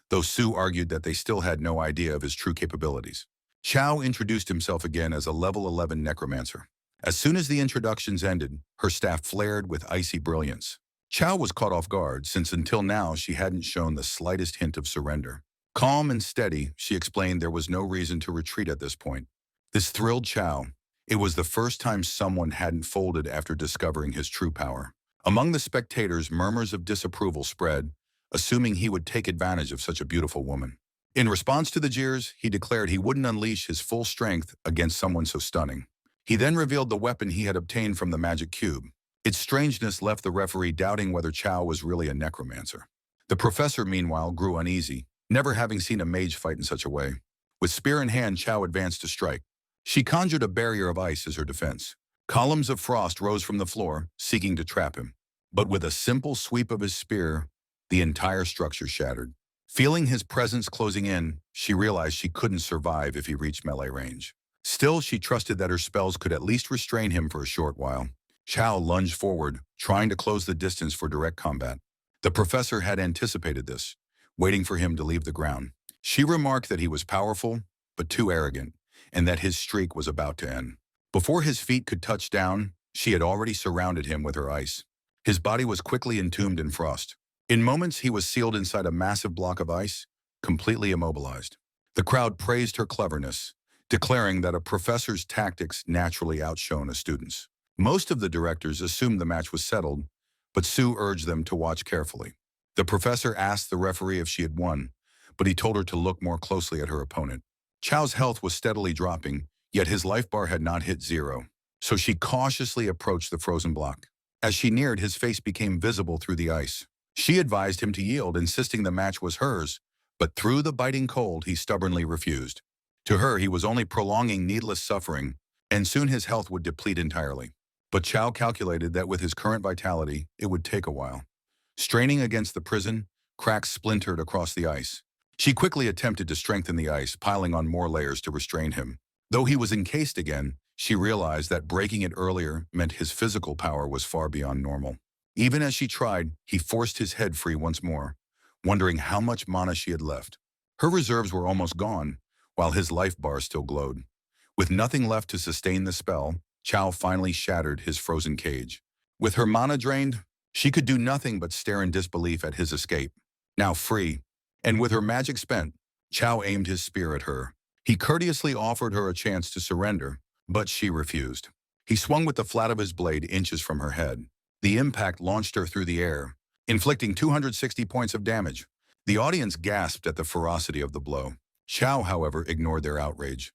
though Su argued that they still had no idea of his true capabilities. Chao introduced himself again as a level 11 necromancer. As soon as the introductions ended, her staff flared with icy brilliance. Chow was caught off guard, since until now she hadn't shown the slightest hint of surrender. Calm and steady, she explained there was no reason to retreat at this point. This thrilled Chow. It was the first time someone hadn't folded after discovering his true power. Among the spectators, murmurs of disapproval spread, assuming he would take advantage of such a beautiful woman. In response to the jeers, he declared he wouldn't unleash his full strength against someone so stunning. He then revealed the weapon he had obtained from the magic cube. Its strangeness left the referee doubting whether Chow was really a necromancer. The professor, meanwhile, grew uneasy, never having seen a mage fight in such a way. With spear in hand, Chow advanced to strike. She conjured a barrier of ice as her defense. Columns of frost rose from the floor, seeking to trap him. But with a simple sweep of his spear, the entire structure shattered. Feeling his presence closing in, she realized she couldn't survive if he reached melee range. Still, she trusted that her spells could at least restrain him for a short while. Chow lunged forward, trying to close the distance for direct combat. The professor had anticipated this, waiting for him to leave the ground. She remarked that he was powerful, but too arrogant, and that his streak was about to end. Before his feet could touch down, she had already surrounded him with her ice. His body was quickly entombed in frost. In moments, he was sealed inside a massive block of ice, completely immobilized. The crowd praised her cleverness, declaring that a professor's tactics naturally outshone a student's. Most of the directors assumed the match was settled, but Sue urged them to watch carefully. The professor asked the referee if she had won, but he told her to look more closely at her opponent. Chow's health was steadily dropping, yet his life bar had not hit zero, so she cautiously approached the frozen block. As she neared, his face became visible through the ice. She advised him to yield, insisting the match was hers, but through the biting cold, he stubbornly refused. To her, he was only prolonging needless suffering, and soon his health would deplete entirely. But Chow calculated that with his current vitality, it would take a while. Straining against the prison, cracks splintered across the ice. She quickly attempted to strengthen the ice, piling on more layers to restrain him. Though he was encased again, she realized that breaking it earlier meant his physical power was far beyond normal. Even as she tried, he forced his head free once more, wondering how much mana she had left. Her reserves were almost gone, while his life bar still glowed. With nothing left to sustain the spell, Chow finally shattered his frozen cage. With her mana drained, she could do nothing but stare in disbelief at his escape. Now free, and with her magic spent, Chow aimed his spear at her. He courteously offered her a chance to surrender, but she refused. He swung with the flat of his blade inches from her head. The impact launched her through the air, inflicting 260 points of damage. The audience gasped at the ferocity of the blow. Chow, however, ignored their outrage.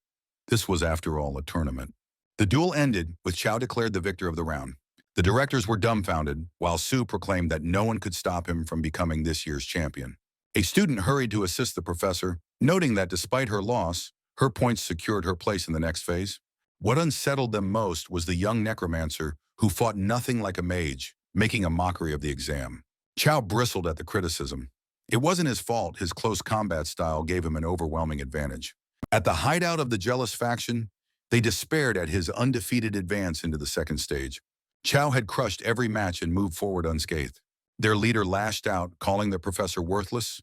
This was, after all, a tournament. The duel ended, with Chow declared the victor of the round. The directors were dumbfounded, while Sue proclaimed that no one could stop him from becoming this year's champion. A student hurried to assist the professor, noting that despite her loss, her points secured her place in the next phase. What unsettled them most was the young necromancer who fought nothing like a mage, making a mockery of the exam. Chow bristled at the criticism. It wasn't his fault. His close combat style gave him an overwhelming advantage. At the hideout of the jealous faction, they despaired at his undefeated advance into the second stage. Chow had crushed every match and moved forward unscathed. Their leader lashed out, calling the professor worthless,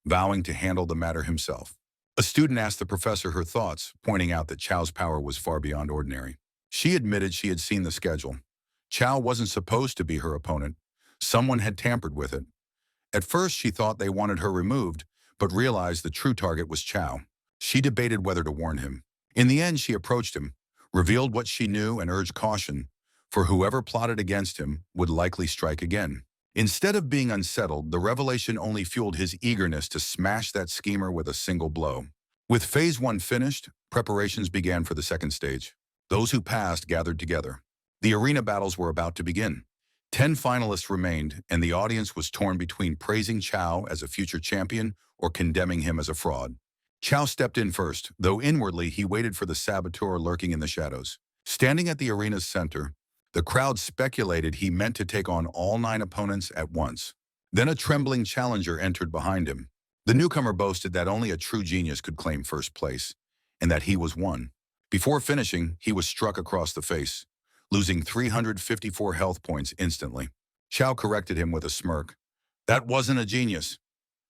vowing to handle the matter himself. A student asked the professor her thoughts, pointing out that Chow's power was far beyond ordinary. She admitted she had seen the schedule. Chow wasn't supposed to be her opponent. Someone had tampered with it. At first, she thought they wanted her removed, but realized the true target was Chow. She debated whether to warn him. In the end, she approached him, revealed what she knew, and urged caution, for whoever plotted against him would likely strike again. Instead of being unsettled, the revelation only fueled his eagerness to smash that schemer with a single blow. With Phase 1 finished, preparations began for the second stage. Those who passed gathered together. The arena battles were about to begin. 10 finalists remained, and the audience was torn between praising Chow as a future champion or condemning him as a fraud. Chow stepped in first, though inwardly he waited for the saboteur lurking in the shadows. Standing at the arena's center, the crowd speculated he meant to take on all 9 opponents at once. Then a trembling challenger entered behind him. The newcomer boasted that only a true genius could claim first place, and that he was one. Before finishing, he was struck across the face, losing 354 health points instantly. Chow corrected him with a smirk. "That wasn't a genius."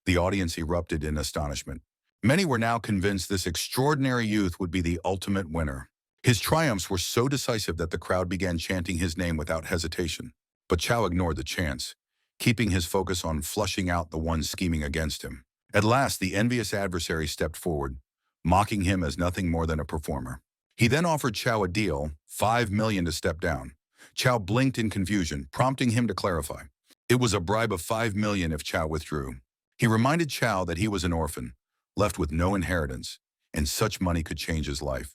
The audience erupted in astonishment. Many were now convinced this extraordinary youth would be the ultimate winner. His triumphs were so decisive that the crowd began chanting his name without hesitation. But Chow ignored the chants, keeping his focus on flushing out the ones scheming against him. At last, the envious adversary stepped forward, mocking him as nothing more than a performer. He then offered Chow a deal, 5 million to step down. Chow blinked in confusion, prompting him to clarify. It was a bribe of 5 million if Chow withdrew. He reminded Chow that he was an orphan, left with no inheritance, and such money could change his life.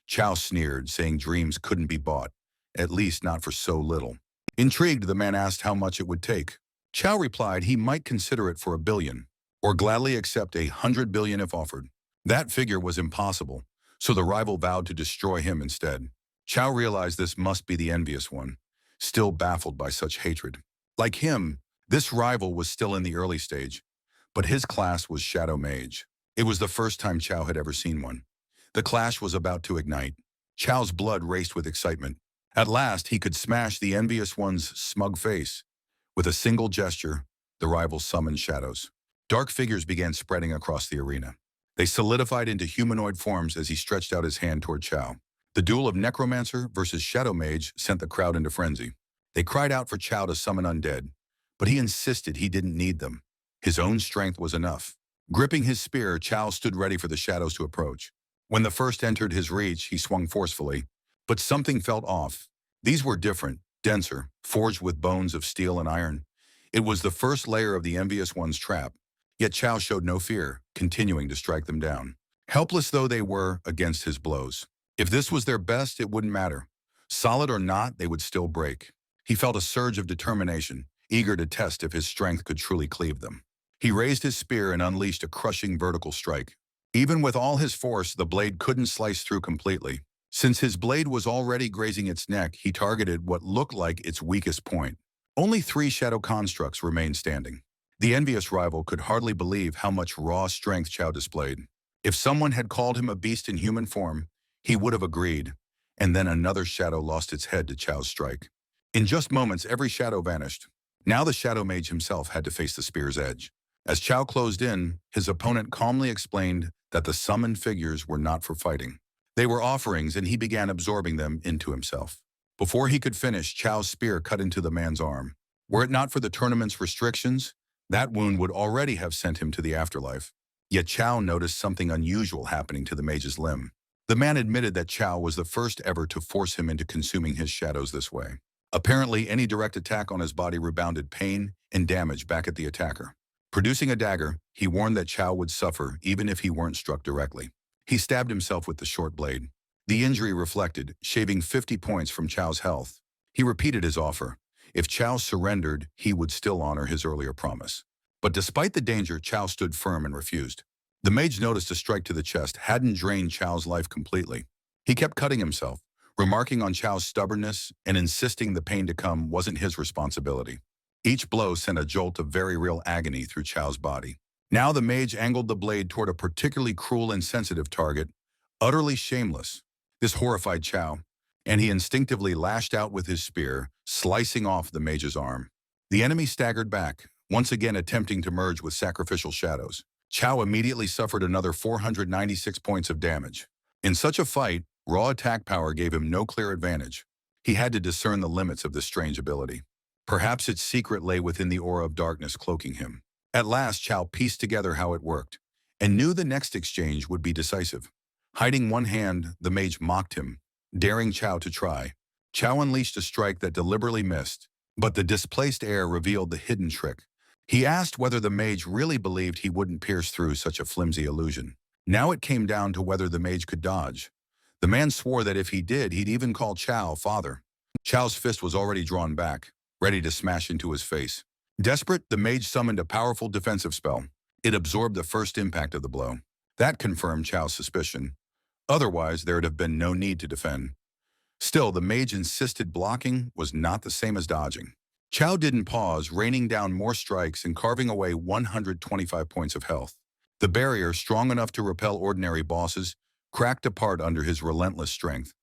Chow sneered, saying dreams couldn't be bought, at least not for so little. Intrigued, the man asked how much it would take. Chow replied he might consider it for 1 billion, or gladly accept 100 billion if offered. That figure was impossible, so the rival vowed to destroy him instead. Chow realized this must be the envious one, still baffled by such hatred. Like him, this rival was still in the early stage, but his class was Shadow Mage. It was the first time Chow had ever seen one. The clash was about to ignite. Chow's blood raced with excitement. At last, he could smash the envious one's smug face. With a single gesture, the rival summoned shadows. Dark figures began spreading across the arena. They solidified into humanoid forms as he stretched out his hand toward Chow. The duel of Necromancer versus Shadow Mage sent the crowd into frenzy. They cried out for Chow to summon undead, but he insisted he didn't need them. His own strength was enough. Gripping his spear, Chow stood ready for the shadows to approach. When the first entered his reach, he swung forcefully, but something felt off. These were different, denser, forged with bones of steel and iron. It was the first layer of the envious one's trap, yet Chow showed no fear, continuing to strike them down. Helpless though they were against his blows. If this was their best, it wouldn't matter. Solid or not, they would still break. He felt a surge of determination, eager to test if his strength could truly cleave them. He raised his spear and unleashed a crushing vertical strike. Even with all his force, the blade couldn't slice through completely. Since his blade was already grazing its neck, he targeted what looked like its weakest point. Only 3 shadow constructs remained standing. The envious rival could hardly believe how much raw strength Chow displayed. If someone had called him a beast in human form, he would have agreed, and then another shadow lost its head to Chow's strike. In just moments, every shadow vanished. Now the Shadow Mage himself had to face the spear's edge. As Chow closed in, his opponent calmly explained that the summoned figures were not for fighting. They were offerings, and he began absorbing them into himself. Before he could finish, Chow's spear cut into the man's arm. Were it not for the tournament's restrictions, that wound would already have sent him to the afterlife. Yet Chow noticed something unusual happening to the mage's limb. The man admitted that Chow was the first ever to force him into consuming his shadows this way. Apparently, any direct attack on his body rebounded pain and damage back at the attacker. Producing a dagger, he warned that Chow would suffer even if he weren't struck directly. He stabbed himself with the short blade. The injury reflected, shaving 50 points from Chow's health. He repeated his offer. If Chow surrendered, he would still honor his earlier promise. But despite the danger, Chow stood firm and refused. The mage noticed a strike to the chest hadn't drained Chow's life completely. He kept cutting himself, remarking on Chow's stubbornness and insisting the pain to come wasn't his responsibility. Each blow sent a jolt of very real agony through Chow's body. Now the mage angled the blade toward a particularly cruel and sensitive target, utterly shameless. This horrified Chow, and he instinctively lashed out with his spear, slicing off the mage's arm. The enemy staggered back, once again attempting to merge with sacrificial shadows. Chow immediately suffered another 496 points of damage. In such a fight, raw attack power gave him no clear advantage. He had to discern the limits of this strange ability. Perhaps its secret lay within the aura of darkness cloaking him. At last, Chow pieced together how it worked, and knew the next exchange would be decisive. Hiding one hand, the mage mocked him, daring Chow to try. Chow unleashed a strike that deliberately missed, but the displaced air revealed the hidden trick. He asked whether the mage really believed he wouldn't pierce through such a flimsy illusion. Now it came down to whether the mage could dodge. The man swore that if he did, he'd even call Chow father. Chow's fist was already drawn back, ready to smash into his face. Desperate, the mage summoned a powerful defensive spell. It absorbed the first impact of the blow. That confirmed Chow's suspicion. Otherwise, there would have been no need to defend. Still, the mage insisted blocking was not the same as dodging. Chow didn't pause, raining down more strikes and carving away 125 points of health. The barrier, strong enough to repel ordinary bosses, cracked apart under his relentless strength.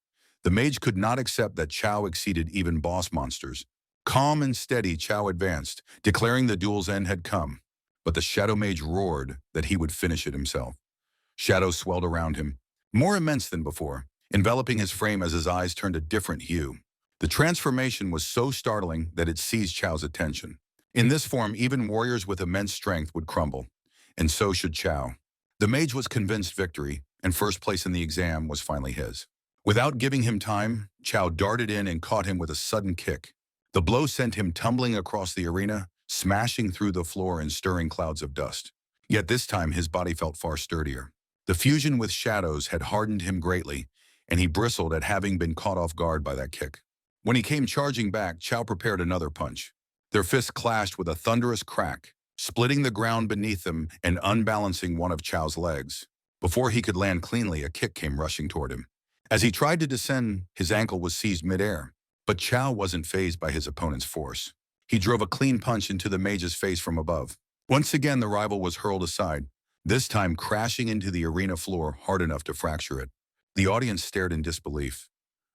The mage could not accept that Chow exceeded even boss monsters. Calm and steady, Chow advanced, declaring the duel's end had come. But the Shadow Mage roared that he would finish it himself. Shadows swelled around him, more immense than before, enveloping his frame as his eyes turned a different hue. The transformation was so startling that it seized Chow's attention. In this form, even warriors with immense strength would crumble, and so should Chao. The mage was convinced victory, and first place in the exam was finally his. Without giving him time, Chao darted in and caught him with a sudden kick. The blow sent him tumbling across the arena, smashing through the floor and stirring clouds of dust. Yet this time his body felt far sturdier. The fusion with shadows had hardened him greatly, and he bristled at having been caught off guard by that kick. When he came charging back, Chao prepared another punch. Their fists clashed with a thunderous crack, splitting the ground beneath them and unbalancing one of Chao's legs. Before he could land cleanly, a kick came rushing toward him. As he tried to descend, his ankle was seized midair. But Chao wasn't fazed by his opponent's force. He drove a clean punch into the mage's face from above. Once again, the rival was hurled aside, this time crashing into the arena floor hard enough to fracture it. The audience stared in disbelief.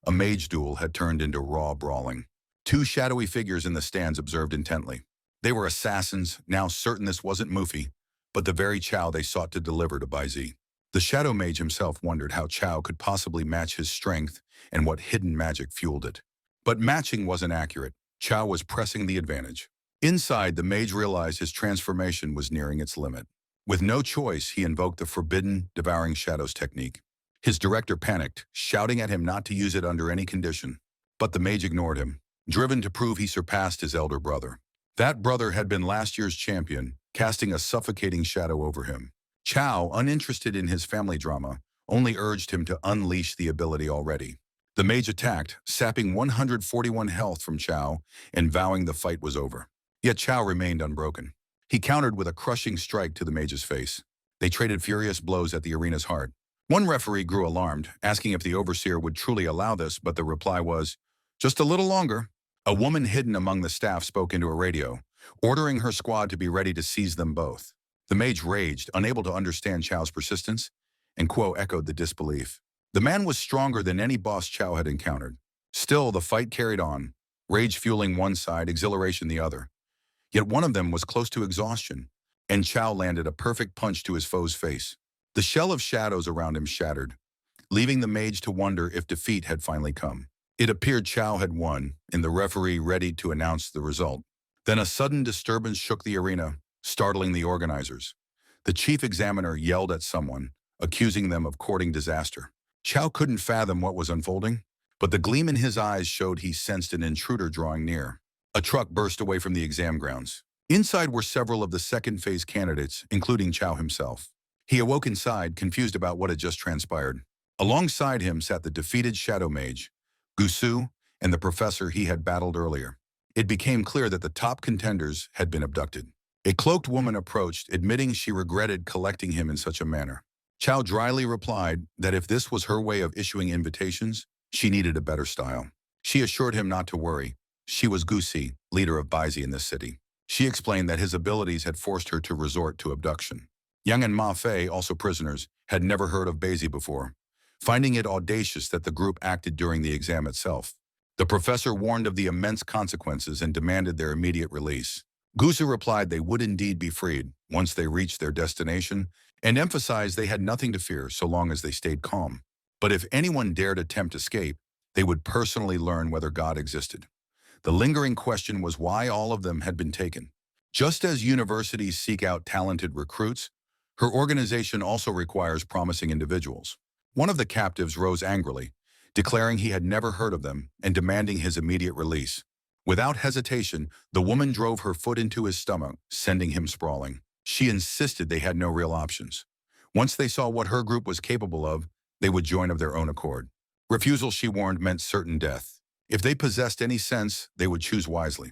A mage duel had turned into raw brawling. Two shadowy figures in the stands observed intently. They were assassins, now certain this wasn't Mufi, but the very Chao they sought to deliver to Baizi. The shadow mage himself wondered how Chao could possibly match his strength and what hidden magic fueled it. But matching wasn't accurate. Chao was pressing the advantage. Inside, the mage realized his transformation was nearing its limit. With no choice, he invoked the forbidden, devouring shadows technique. His director panicked, shouting at him not to use it under any condition. But the mage ignored him, driven to prove he surpassed his elder brother. That brother had been last year's champion, casting a suffocating shadow over him. Chao, uninterested in his family drama, only urged him to unleash the ability already. The mage attacked, sapping 141 health from Chao and vowing the fight was over. Yet Chao remained unbroken. He countered with a crushing strike to the mage's face. They traded furious blows at the arena's heart. One referee grew alarmed, asking if the overseer would truly allow this, but the reply was, "Just a little longer." A woman hidden among the staff spoke into a radio, ordering her squad to be ready to seize them both. The mage raged, unable to understand Chao's persistence, and Kuo echoed the disbelief. The man was stronger than any boss Chao had encountered. Still, the fight carried on, rage fueling one side, exhilaration the other. Yet one of them was close to exhaustion, and Chao landed a perfect punch to his foe's face. The shell of shadows around him shattered, leaving the mage to wonder if defeat had finally come. It appeared Chao had won, and the referee readied to announce the result. Then a sudden disturbance shook the arena, startling the organizers. The chief examiner yelled at someone, accusing them of courting disaster. Chao couldn't fathom what was unfolding, but the gleam in his eyes showed he sensed an intruder drawing near. A truck burst away from the exam grounds. Inside were several of the second-phase candidates, including Chao himself. He awoke inside, confused about what had just transpired. Alongside him sat the defeated shadow mage, Gusu, and the professor he had battled earlier. It became clear that the top contenders had been abducted. A cloaked woman approached, admitting she regretted collecting him in such a manner. Chao dryly replied that if this was her way of issuing invitations, she needed a better style. She assured him not to worry. She was Gusi, leader of Baizi in this city. She explained that his abilities had forced her to resort to abduction. Yang and Ma Fei, also prisoners, had never heard of Baizi before, finding it audacious that the group acted during the exam itself. The professor warned of the immense consequences and demanded their immediate release. Gusu replied they would indeed be freed once they reached their destination, and emphasized they had nothing to fear so long as they stayed calm. But if anyone dared attempt escape, they would personally learn whether God existed. The lingering question was why all of them had been taken. Just as universities seek out talented recruits, her organization also requires promising individuals. One of the captives rose angrily, declaring he had never heard of them and demanding his immediate release. Without hesitation, the woman drove her foot into his stomach, sending him sprawling. She insisted they had no real options. Once they saw what her group was capable of, they would join of their own accord. Refusal, she warned, meant certain death. If they possessed any sense, they would choose wisely.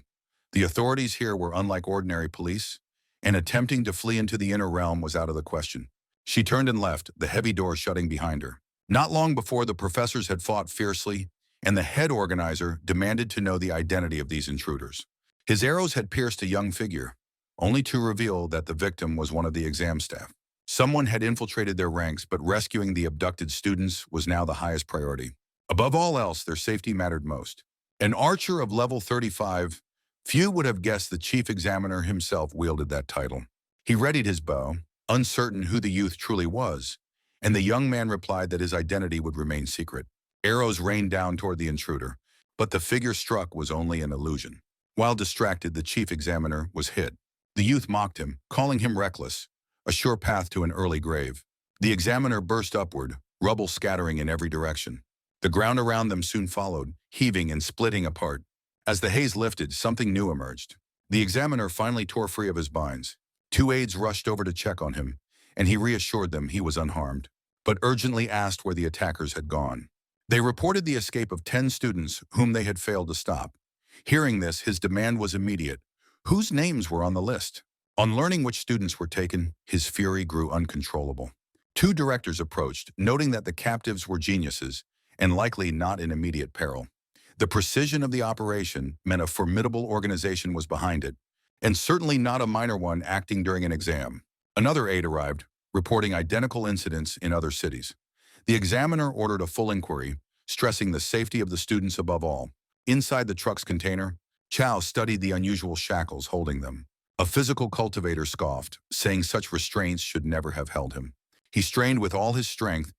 The authorities here were unlike ordinary police, and attempting to flee into the inner realm was out of the question. She turned and left, the heavy door shutting behind her. Not long before, the professors had fought fiercely, and the head organizer demanded to know the identity of these intruders. His arrows had pierced a young figure, only to reveal that the victim was one of the exam staff. Someone had infiltrated their ranks, but rescuing the abducted students was now the highest priority. Above all else, their safety mattered most. An archer of level 35, few would have guessed the chief examiner himself wielded that title. He readied his bow, uncertain who the youth truly was, and the young man replied that his identity would remain secret. Arrows rained down toward the intruder, but the figure struck was only an illusion. While distracted, the chief examiner was hit. The youth mocked him, calling him reckless, a sure path to an early grave. The examiner burst upward, rubble scattering in every direction. The ground around them soon followed, heaving and splitting apart. As the haze lifted, something new emerged. The examiner finally tore free of his binds. Two aides rushed over to check on him, and he reassured them he was unharmed, but urgently asked where the attackers had gone. They reported the escape of 10 students whom they had failed to stop. Hearing this, his demand was immediate. Whose names were on the list? On learning which students were taken, his fury grew uncontrollable. Two directors approached, noting that the captives were geniuses and likely not in immediate peril. The precision of the operation meant a formidable organization was behind it, and certainly not a minor one acting during an exam. Another aide arrived, reporting identical incidents in other cities. The examiner ordered a full inquiry, stressing the safety of the students above all. Inside the truck's container, Chow studied the unusual shackles holding them. A physical cultivator scoffed, saying such restraints should never have held him. He strained with all his strength,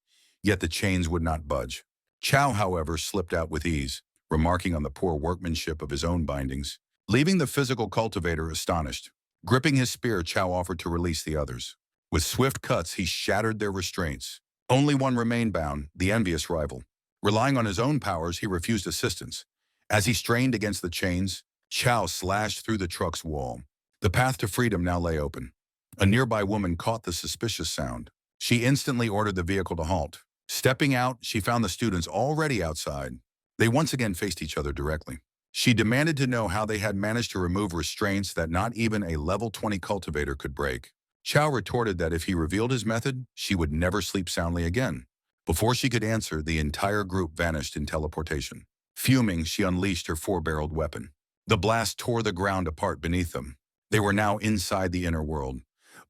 yet the chains would not budge. Chow, however, slipped out with ease, remarking on the poor workmanship of his own bindings, leaving the physical cultivator astonished. Gripping his spear, Chow offered to release the others. With swift cuts, he shattered their restraints. Only one remained bound, the envious rival. Relying on his own powers, he refused assistance. As he strained against the chains, Chow slashed through the truck's wall. The path to freedom now lay open. A nearby woman caught the suspicious sound. She instantly ordered the vehicle to halt. Stepping out, she found the students already outside. They once again faced each other directly. She demanded to know how they had managed to remove restraints that not even a level 20 cultivator could break. Chow retorted that if he revealed his method, she would never sleep soundly again. Before she could answer, the entire group vanished in teleportation. Fuming, she unleashed her four-barreled weapon. The blast tore the ground apart beneath them. They were now inside the inner world.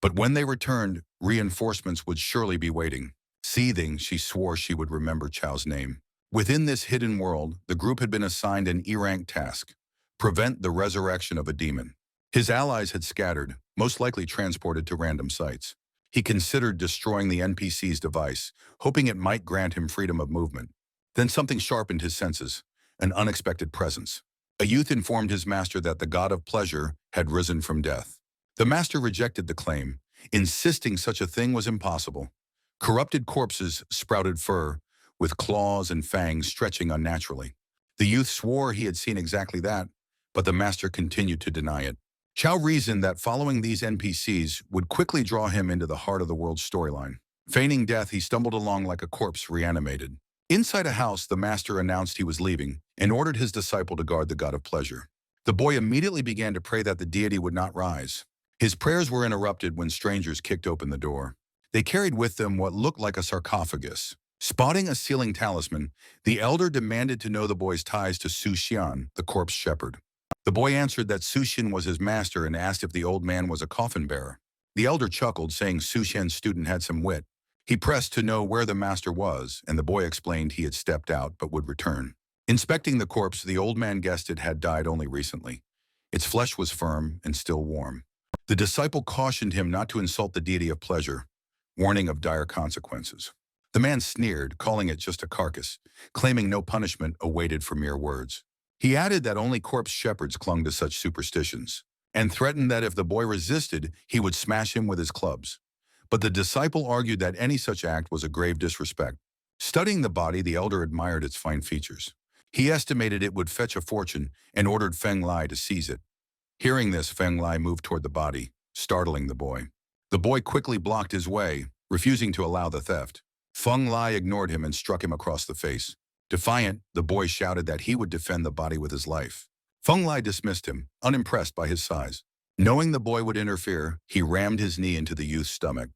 But when they returned, reinforcements would surely be waiting. Seething, she swore she would remember Chow's name. Within this hidden world, the group had been assigned an E-rank task: prevent the resurrection of a demon. His allies had scattered, most likely transported to random sites. He considered destroying the NPC's device, hoping it might grant him freedom of movement. Then something sharpened his senses, an unexpected presence. A youth informed his master that the god of pleasure had risen from death. The master rejected the claim, insisting such a thing was impossible. Corrupted corpses sprouted fur, with claws and fangs stretching unnaturally. The youth swore he had seen exactly that, but the master continued to deny it. Chow reasoned that following these NPCs would quickly draw him into the heart of the world's storyline. Feigning death, he stumbled along like a corpse reanimated. Inside a house, the master announced he was leaving and ordered his disciple to guard the god of pleasure. The boy immediately began to pray that the deity would not rise. His prayers were interrupted when strangers kicked open the door. They carried with them what looked like a sarcophagus. Spotting a sealing talisman, the elder demanded to know the boy's ties to Su Xian, the corpse shepherd. The boy answered that Su Xian was his master and asked if the old man was a coffin bearer. The elder chuckled, saying Su Xian's student had some wit. He pressed to know where the master was, and the boy explained he had stepped out but would return. Inspecting the corpse, the old man guessed it had died only recently. Its flesh was firm and still warm. The disciple cautioned him not to insult the deity of pleasure, warning of dire consequences. The man sneered, calling it just a carcass, claiming no punishment awaited for mere words. He added that only corpse shepherds clung to such superstitions, and threatened that if the boy resisted, he would smash him with his clubs. But the disciple argued that any such act was a grave disrespect. Studying the body, the elder admired its fine features. He estimated it would fetch a fortune and ordered Feng Lai to seize it. Hearing this, Feng Lai moved toward the body, startling the boy. The boy quickly blocked his way, refusing to allow the theft. Feng Lai ignored him and struck him across the face. Defiant, the boy shouted that he would defend the body with his life. Feng Lai dismissed him, unimpressed by his size. Knowing the boy would interfere, he rammed his knee into the youth's stomach.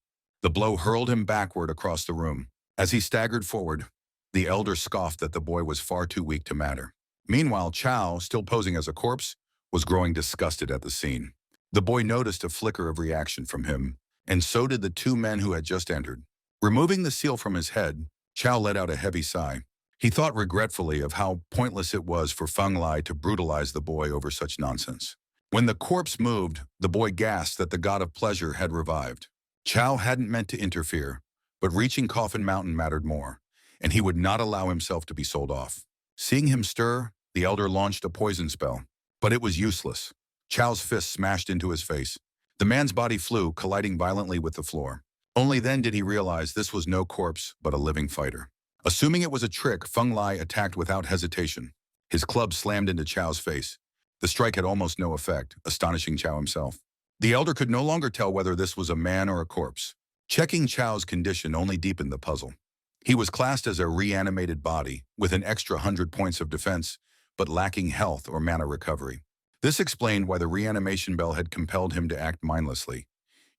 The blow hurled him backward across the room. As he staggered forward, the elder scoffed that the boy was far too weak to matter. Meanwhile, Chow, still posing as a corpse, was growing disgusted at the scene. The boy noticed a flicker of reaction from him, and so did the two men who had just entered. Removing the seal from his head, Chow let out a heavy sigh. He thought regretfully of how pointless it was for Feng Lai to brutalize the boy over such nonsense. When the corpse moved, the boy gasped that the god of pleasure had revived. Chow hadn't meant to interfere, but reaching Coffin Mountain mattered more, and he would not allow himself to be sold off. Seeing him stir, the elder launched a poison spell. But it was useless. Chow's fist smashed into his face. The man's body flew, colliding violently with the floor. Only then did he realize this was no corpse, but a living fighter. Assuming it was a trick, Feng Lai attacked without hesitation. His club slammed into Chow's face. The strike had almost no effect, astonishing Chow himself. The elder could no longer tell whether this was a man or a corpse. Checking Chow's condition only deepened the puzzle. He was classed as a reanimated body, with an extra 100 points of defense, but lacking health or mana recovery. This explained why the reanimation bell had compelled him to act mindlessly.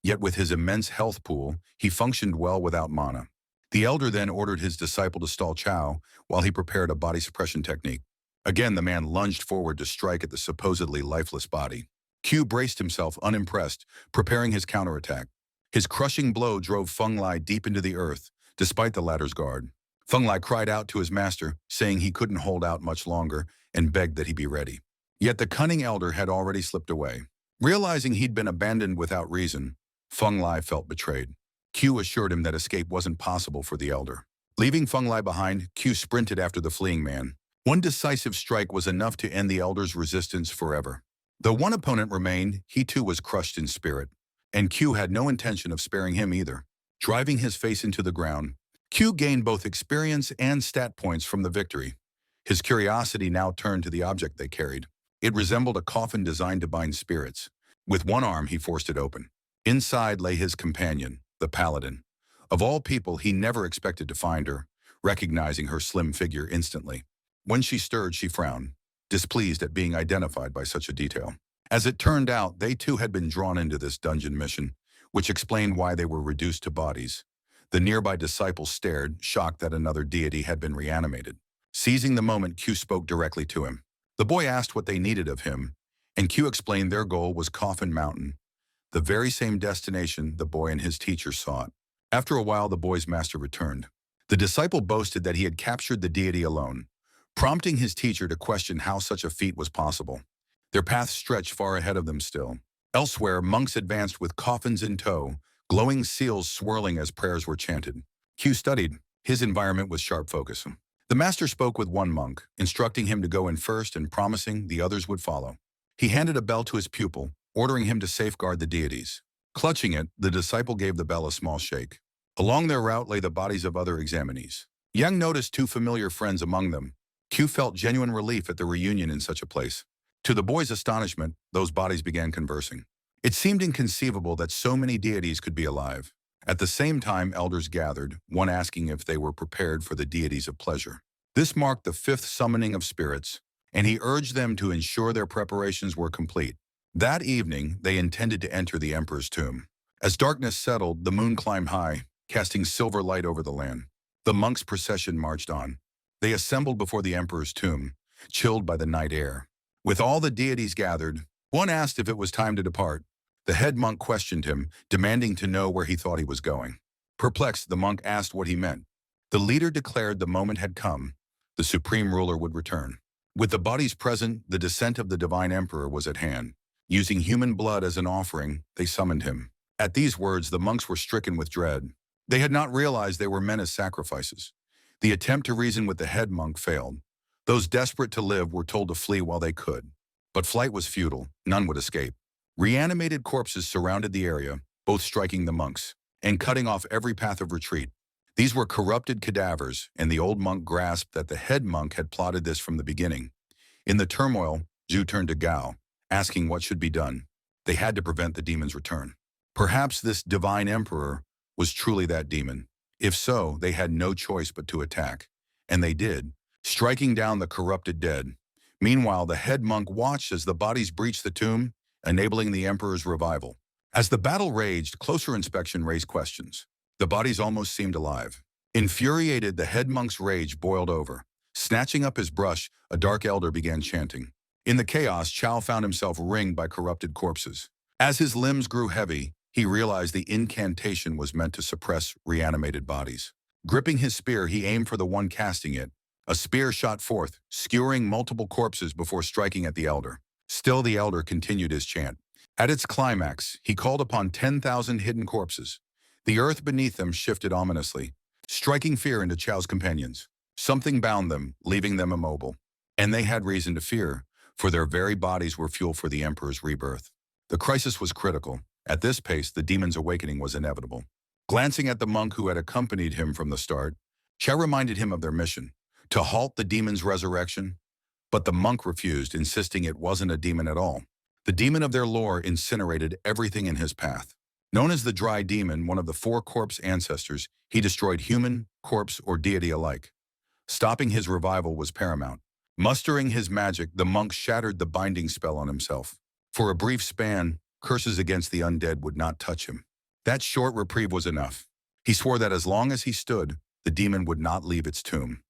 Yet with his immense health pool, he functioned well without mana. The elder then ordered his disciple to stall Chow while he prepared a body suppression technique. Again, the man lunged forward to strike at the supposedly lifeless body. Q braced himself, unimpressed, preparing his counterattack. His crushing blow drove Feng Lai deep into the earth, despite the latter's guard. Feng Lai cried out to his master, saying he couldn't hold out much longer, and begged that he be ready. Yet the cunning elder had already slipped away. Realizing he'd been abandoned without reason, Feng Lai felt betrayed. Q assured him that escape wasn't possible for the elder. Leaving Feng Lai behind, Q sprinted after the fleeing man. One decisive strike was enough to end the elder's resistance forever. Though one opponent remained, he too was crushed in spirit. And Q had no intention of sparing him either. Driving his face into the ground, Q gained both experience and stat points from the victory. His curiosity now turned to the object they carried. It resembled a coffin designed to bind spirits. With one arm, he forced it open. Inside lay his companion, the paladin. Of all people, he never expected to find her, recognizing her slim figure instantly. When she stirred, she frowned, displeased at being identified by such a detail. As it turned out, they too had been drawn into this dungeon mission, which explained why they were reduced to bodies. The nearby disciples stared, shocked that another deity had been reanimated. Seizing the moment, Q spoke directly to him. The boy asked what they needed of him, and Q explained their goal was Coffin Mountain, the very same destination the boy and his teacher sought. After a while, the boy's master returned. The disciple boasted that he had captured the deity alone, prompting his teacher to question how such a feat was possible. Their paths stretched far ahead of them still. Elsewhere, monks advanced with coffins in tow, glowing seals swirling as prayers were chanted. Q studied. His environment was sharp focus. The master spoke with one monk, instructing him to go in first and promising the others would follow. He handed a bell to his pupil, ordering him to safeguard the deities. Clutching it, the disciple gave the bell a small shake. Along their route lay the bodies of other examinees. Yang noticed two familiar friends among them. Q felt genuine relief at the reunion in such a place. To the boy's astonishment, those bodies began conversing. It seemed inconceivable that so many deities could be alive. At the same time, elders gathered, one asking if they were prepared for the deities of pleasure. This marked the fifth summoning of spirits, and he urged them to ensure their preparations were complete. That evening, they intended to enter the emperor's tomb. As darkness settled, the moon climbed high, casting silver light over the land. The monks' procession marched on. They assembled before the emperor's tomb, chilled by the night air. With all the deities gathered, one asked if it was time to depart. The head monk questioned him, demanding to know where he thought he was going. Perplexed, the monk asked what he meant. The leader declared the moment had come. The supreme ruler would return. With the bodies present, the descent of the divine emperor was at hand. Using human blood as an offering, they summoned him. At these words, the monks were stricken with dread. They had not realized they were meant as sacrifices. The attempt to reason with the head monk failed. Those desperate to live were told to flee while they could. But flight was futile. None would escape. Reanimated corpses surrounded the area, both striking the monks and cutting off every path of retreat. These were corrupted cadavers, and the old monk grasped that the head monk had plotted this from the beginning. In the turmoil, Zhu turned to Gao, asking what should be done. They had to prevent the demon's return. Perhaps this divine emperor was truly that demon. If so, they had no choice but to attack. And they did, striking down the corrupted dead. Meanwhile, the head monk watched as the bodies breached the tomb, enabling the emperor's revival. As the battle raged, closer inspection raised questions. The bodies almost seemed alive. Infuriated, the head monk's rage boiled over. Snatching up his brush, a dark elder began chanting. In the chaos, Chao found himself ringed by corrupted corpses. As his limbs grew heavy, he realized the incantation was meant to suppress reanimated bodies. Gripping his spear, he aimed for the one casting it. A spear shot forth, skewering multiple corpses before striking at the elder. Still, the elder continued his chant. At its climax, he called upon 10,000 hidden corpses. The earth beneath them shifted ominously, striking fear into Chao's companions. Something bound them, leaving them immobile. And they had reason to fear, for their very bodies were fuel for the Emperor's rebirth. The crisis was critical. At this pace, the demon's awakening was inevitable. Glancing at the monk who had accompanied him from the start, Chow reminded him of their mission, to halt the demon's resurrection. But the monk refused, insisting it wasn't a demon at all. The demon of their lore incinerated everything in his path. Known as the Dry Demon, one of the four corpse ancestors, he destroyed human, corpse, or deity alike. Stopping his revival was paramount. Mustering his magic, the monk shattered the binding spell on himself. For a brief span, curses against the undead would not touch him. That short reprieve was enough. He swore that as long as he stood, the demon would not leave its tomb.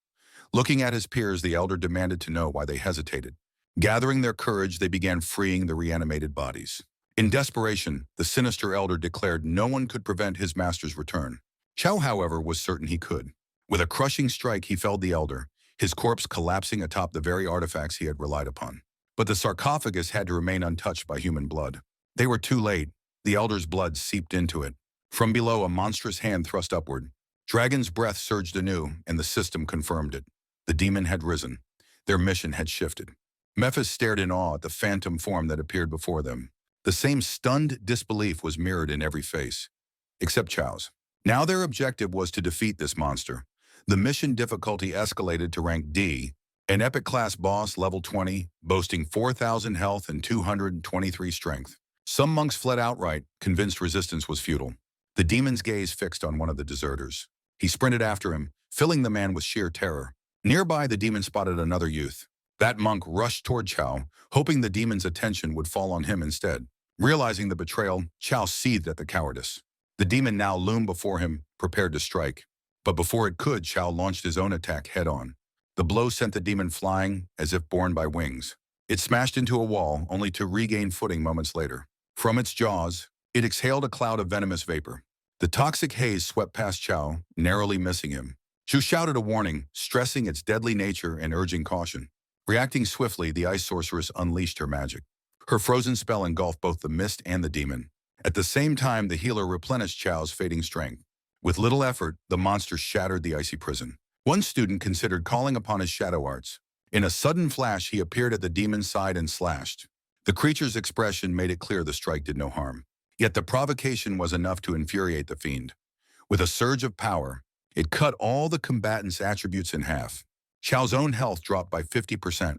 Looking at his peers, the elder demanded to know why they hesitated. Gathering their courage, they began freeing the reanimated bodies. In desperation, the sinister elder declared no one could prevent his master's return. Chow, however, was certain he could. With a crushing strike, he felled the elder, his corpse collapsing atop the very artifacts he had relied upon. But the sarcophagus had to remain untouched by human blood. They were too late. The elder's blood seeped into it. From below, a monstrous hand thrust upward. Dragon's breath surged anew, and the system confirmed it. The demon had risen. Their mission had shifted. Mephis stared in awe at the phantom form that appeared before them. The same stunned disbelief was mirrored in every face, except Chow's. Now their objective was to defeat this monster. The mission difficulty escalated to rank D, an epic class boss level 20, boasting 4,000 health and 223 strength. Some monks fled outright, convinced resistance was futile. The demon's gaze fixed on one of the deserters. He sprinted after him, filling the man with sheer terror. Nearby, the demon spotted another youth. That monk rushed toward Chow, hoping the demon's attention would fall on him instead. Realizing the betrayal, Chow seethed at the cowardice. The demon now loomed before him, prepared to strike. But before it could, Chow launched his own attack head-on. The blow sent the demon flying, as if borne by wings. It smashed into a wall, only to regain footing moments later. From its jaws, it exhaled a cloud of venomous vapor. The toxic haze swept past Chow, narrowly missing him. Chu shouted a warning, stressing its deadly nature and urging caution. Reacting swiftly, the ice sorceress unleashed her magic. Her frozen spell engulfed both the mist and the demon. At the same time, the healer replenished Chow's fading strength. With little effort, the monster shattered the icy prison. One student considered calling upon his shadow arts. In a sudden flash, he appeared at the demon's side and slashed. The creature's expression made it clear the strike did no harm. Yet the provocation was enough to infuriate the fiend. With a surge of power, it cut all the combatants' attributes in half. Chow's own health dropped by 50%.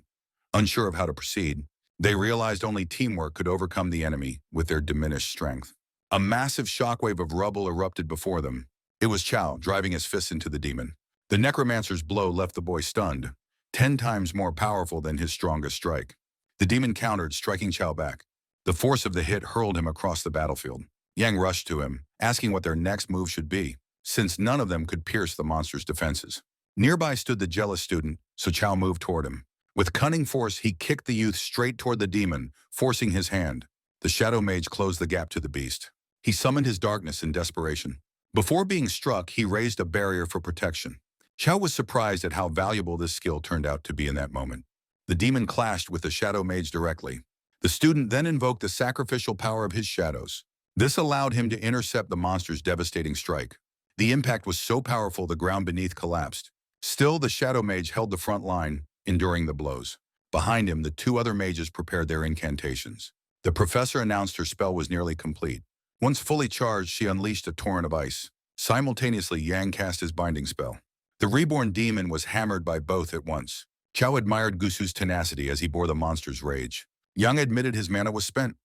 Unsure of how to proceed, they realized only teamwork could overcome the enemy with their diminished strength. A massive shockwave of rubble erupted before them. It was Chow, driving his fists into the demon. The necromancer's blow left the boy stunned, 10 times more powerful than his strongest strike. The demon countered, striking Chow back. The force of the hit hurled him across the battlefield. Yang rushed to him, asking what their next move should be, since none of them could pierce the monster's defenses. Nearby stood the jealous student, so Chow moved toward him. With cunning force, he kicked the youth straight toward the demon, forcing his hand. The shadow mage closed the gap to the beast. He summoned his darkness in desperation. Before being struck, he raised a barrier for protection. Chow was surprised at how valuable this skill turned out to be in that moment. The demon clashed with the shadow mage directly. The student then invoked the sacrificial power of his shadows. This allowed him to intercept the monster's devastating strike. The impact was so powerful the ground beneath collapsed. Still, the shadow mage held the front line, enduring the blows. Behind him, the two other mages prepared their incantations. The professor announced her spell was nearly complete. Once fully charged, she unleashed a torrent of ice. Simultaneously, Yang cast his binding spell. The reborn demon was hammered by both at once. Chow admired Gusu's tenacity as he bore the monster's rage. Yang admitted his mana was spent.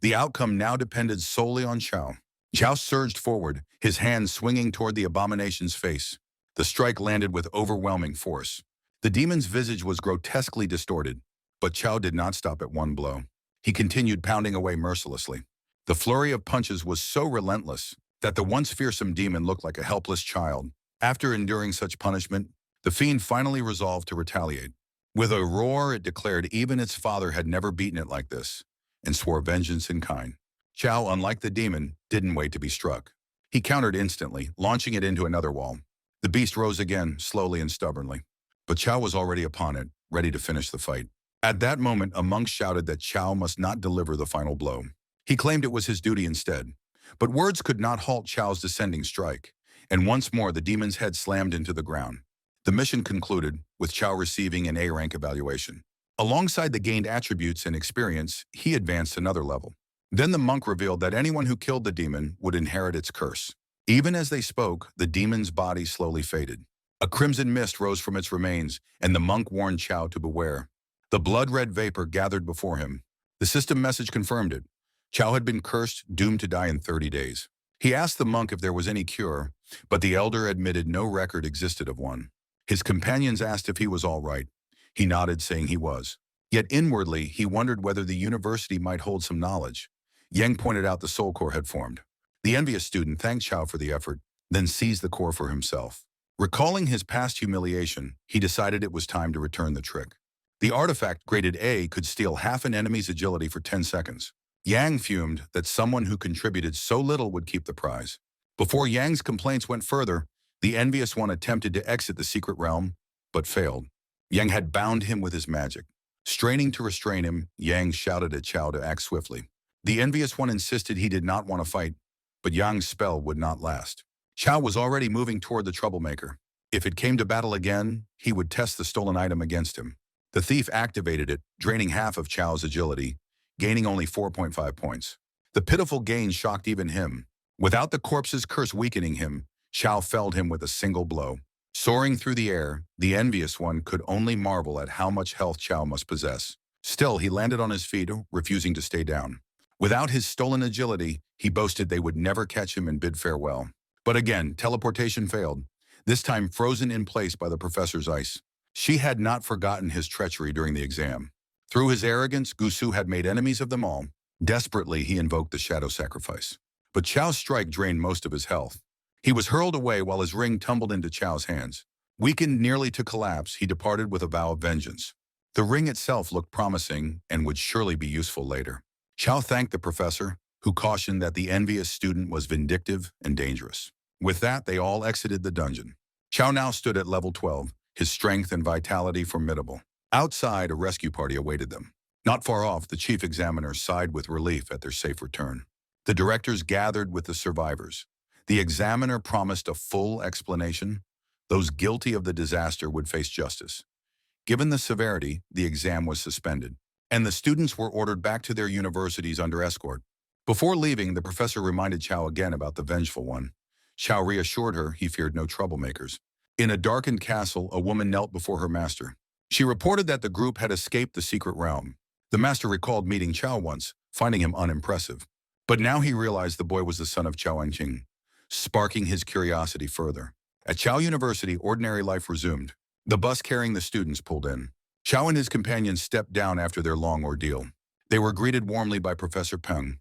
The outcome now depended solely on Chow. Chow surged forward, his hand swinging toward the abomination's face. The strike landed with overwhelming force. The demon's visage was grotesquely distorted, but Chow did not stop at one blow. He continued pounding away mercilessly. The flurry of punches was so relentless that the once fearsome demon looked like a helpless child. After enduring such punishment, the fiend finally resolved to retaliate. With a roar, it declared even its father had never beaten it like this, and swore vengeance in kind. Chow, unlike the demon, didn't wait to be struck. He countered instantly, launching it into another wall. The beast rose again, slowly and stubbornly. But Chow was already upon it, ready to finish the fight. At that moment, a monk shouted that Chow must not deliver the final blow. He claimed it was his duty instead. But words could not halt Chow's descending strike, and once more the demon's head slammed into the ground. The mission concluded, with Chow receiving an A-rank evaluation. Alongside the gained attributes and experience, he advanced another level. Then the monk revealed that anyone who killed the demon would inherit its curse. Even as they spoke, the demon's body slowly faded. A crimson mist rose from its remains, and the monk warned Chao to beware. The blood-red vapor gathered before him. The system message confirmed it. Chao had been cursed, doomed to die in 30 days. He asked the monk if there was any cure, but the elder admitted no record existed of one. His companions asked if he was all right. He nodded, saying he was. Yet inwardly, he wondered whether the university might hold some knowledge. Yang pointed out the soul core had formed. The envious student thanked Chao for the effort, then seized the core for himself. Recalling his past humiliation, he decided it was time to return the trick. The artifact, graded A, could steal half an enemy's agility for 10 seconds. Yang fumed that someone who contributed so little would keep the prize. Before Yang's complaints went further, the envious one attempted to exit the secret realm, but failed. Yang had bound him with his magic. Straining to restrain him, Yang shouted at Chao to act swiftly. The envious one insisted he did not want to fight, but Yang's spell would not last. Chao was already moving toward the troublemaker. If it came to battle again, he would test the stolen item against him. The thief activated it, draining half of Chao's agility, gaining only 4.5 points. The pitiful gain shocked even him. Without the corpse's curse weakening him, Chao felled him with a single blow. Soaring through the air, the envious one could only marvel at how much health Chao must possess. Still, he landed on his feet, refusing to stay down. Without his stolen agility, he boasted they would never catch him and bid farewell. But again, teleportation failed, this time frozen in place by the professor's ice. She had not forgotten his treachery during the exam. Through his arrogance, Gusu had made enemies of them all. Desperately, he invoked the shadow sacrifice. But Chao's strike drained most of his health. He was hurled away while his ring tumbled into Chao's hands. Weakened nearly to collapse, he departed with a vow of vengeance. The ring itself looked promising and would surely be useful later. Chao thanked the professor, who cautioned that the envious student was vindictive and dangerous. With that, they all exited the dungeon. Chao now stood at level 12, his strength and vitality formidable. Outside, a rescue party awaited them. Not far off, the chief examiner sighed with relief at their safe return. The directors gathered with the survivors. The examiner promised a full explanation. Those guilty of the disaster would face justice. Given the severity, the exam was suspended, and the students were ordered back to their universities under escort. Before leaving, the professor reminded Chao again about the vengeful one. Chao reassured her he feared no troublemakers. In a darkened castle, a woman knelt before her master. She reported that the group had escaped the secret realm. The master recalled meeting Chao once, finding him unimpressive. But now he realized the boy was the son of Chao Engqing, sparking his curiosity further. At Chao University, ordinary life resumed. The bus carrying the students pulled in. Chao and his companions stepped down after their long ordeal. They were greeted warmly by Professor Peng,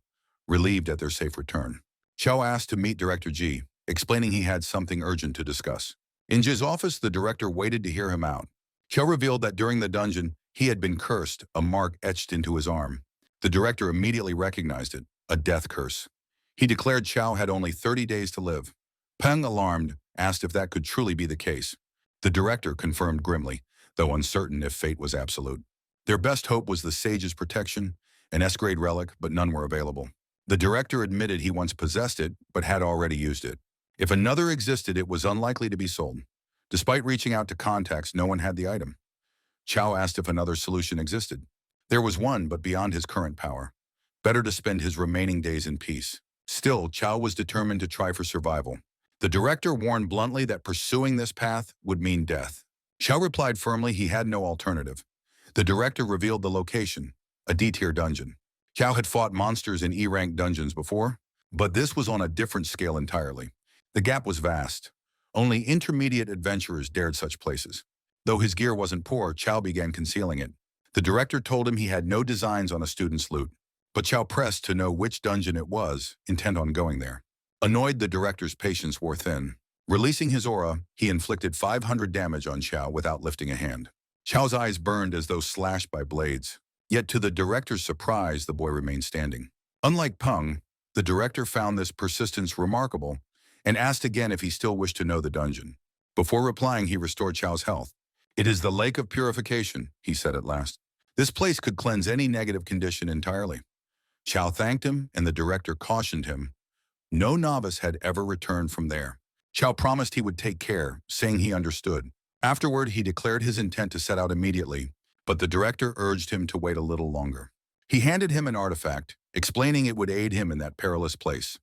relieved at their safe return. Chao asked to meet Director Ji, explaining he had something urgent to discuss. In Ji's office, the director waited to hear him out. Chao revealed that during the dungeon, he had been cursed, a mark etched into his arm. The director immediately recognized it, a death curse. He declared Chao had only 30 days to live. Peng, alarmed, asked if that could truly be the case. The director confirmed grimly, though uncertain if fate was absolute. Their best hope was the sage's protection, an S-grade relic, but none were available. The director admitted he once possessed it, but had already used it. If another existed, it was unlikely to be sold. Despite reaching out to contacts, no one had the item. Chao asked if another solution existed. There was one, but beyond his current power. Better to spend his remaining days in peace. Still, Chao was determined to try for survival. The director warned bluntly that pursuing this path would mean death. Chao replied firmly he had no alternative. The director revealed the location, a D-tier dungeon. Chao had fought monsters in E-rank dungeons before, but this was on a different scale entirely. The gap was vast. Only intermediate adventurers dared such places. Though his gear wasn't poor, Chao began concealing it. The director told him he had no designs on a student's loot, but Chao pressed to know which dungeon it was, intent on going there. Annoyed, the director's patience wore thin. Releasing his aura, he inflicted 500 damage on Chao without lifting a hand. Chao's eyes burned as though slashed by blades. Yet to the director's surprise, the boy remained standing. Unlike Peng, the director found this persistence remarkable and asked again if he still wished to know the dungeon. Before replying, he restored Chao's health. "It is the Lake of Purification," he said at last. "This place could cleanse any negative condition entirely." Chao thanked him, and the director cautioned him. No novice had ever returned from there. Chao promised he would take care, saying he understood. Afterward, he declared his intent to set out immediately, but the director urged him to wait a little longer. He handed him an artifact, explaining it would aid him in that perilous place.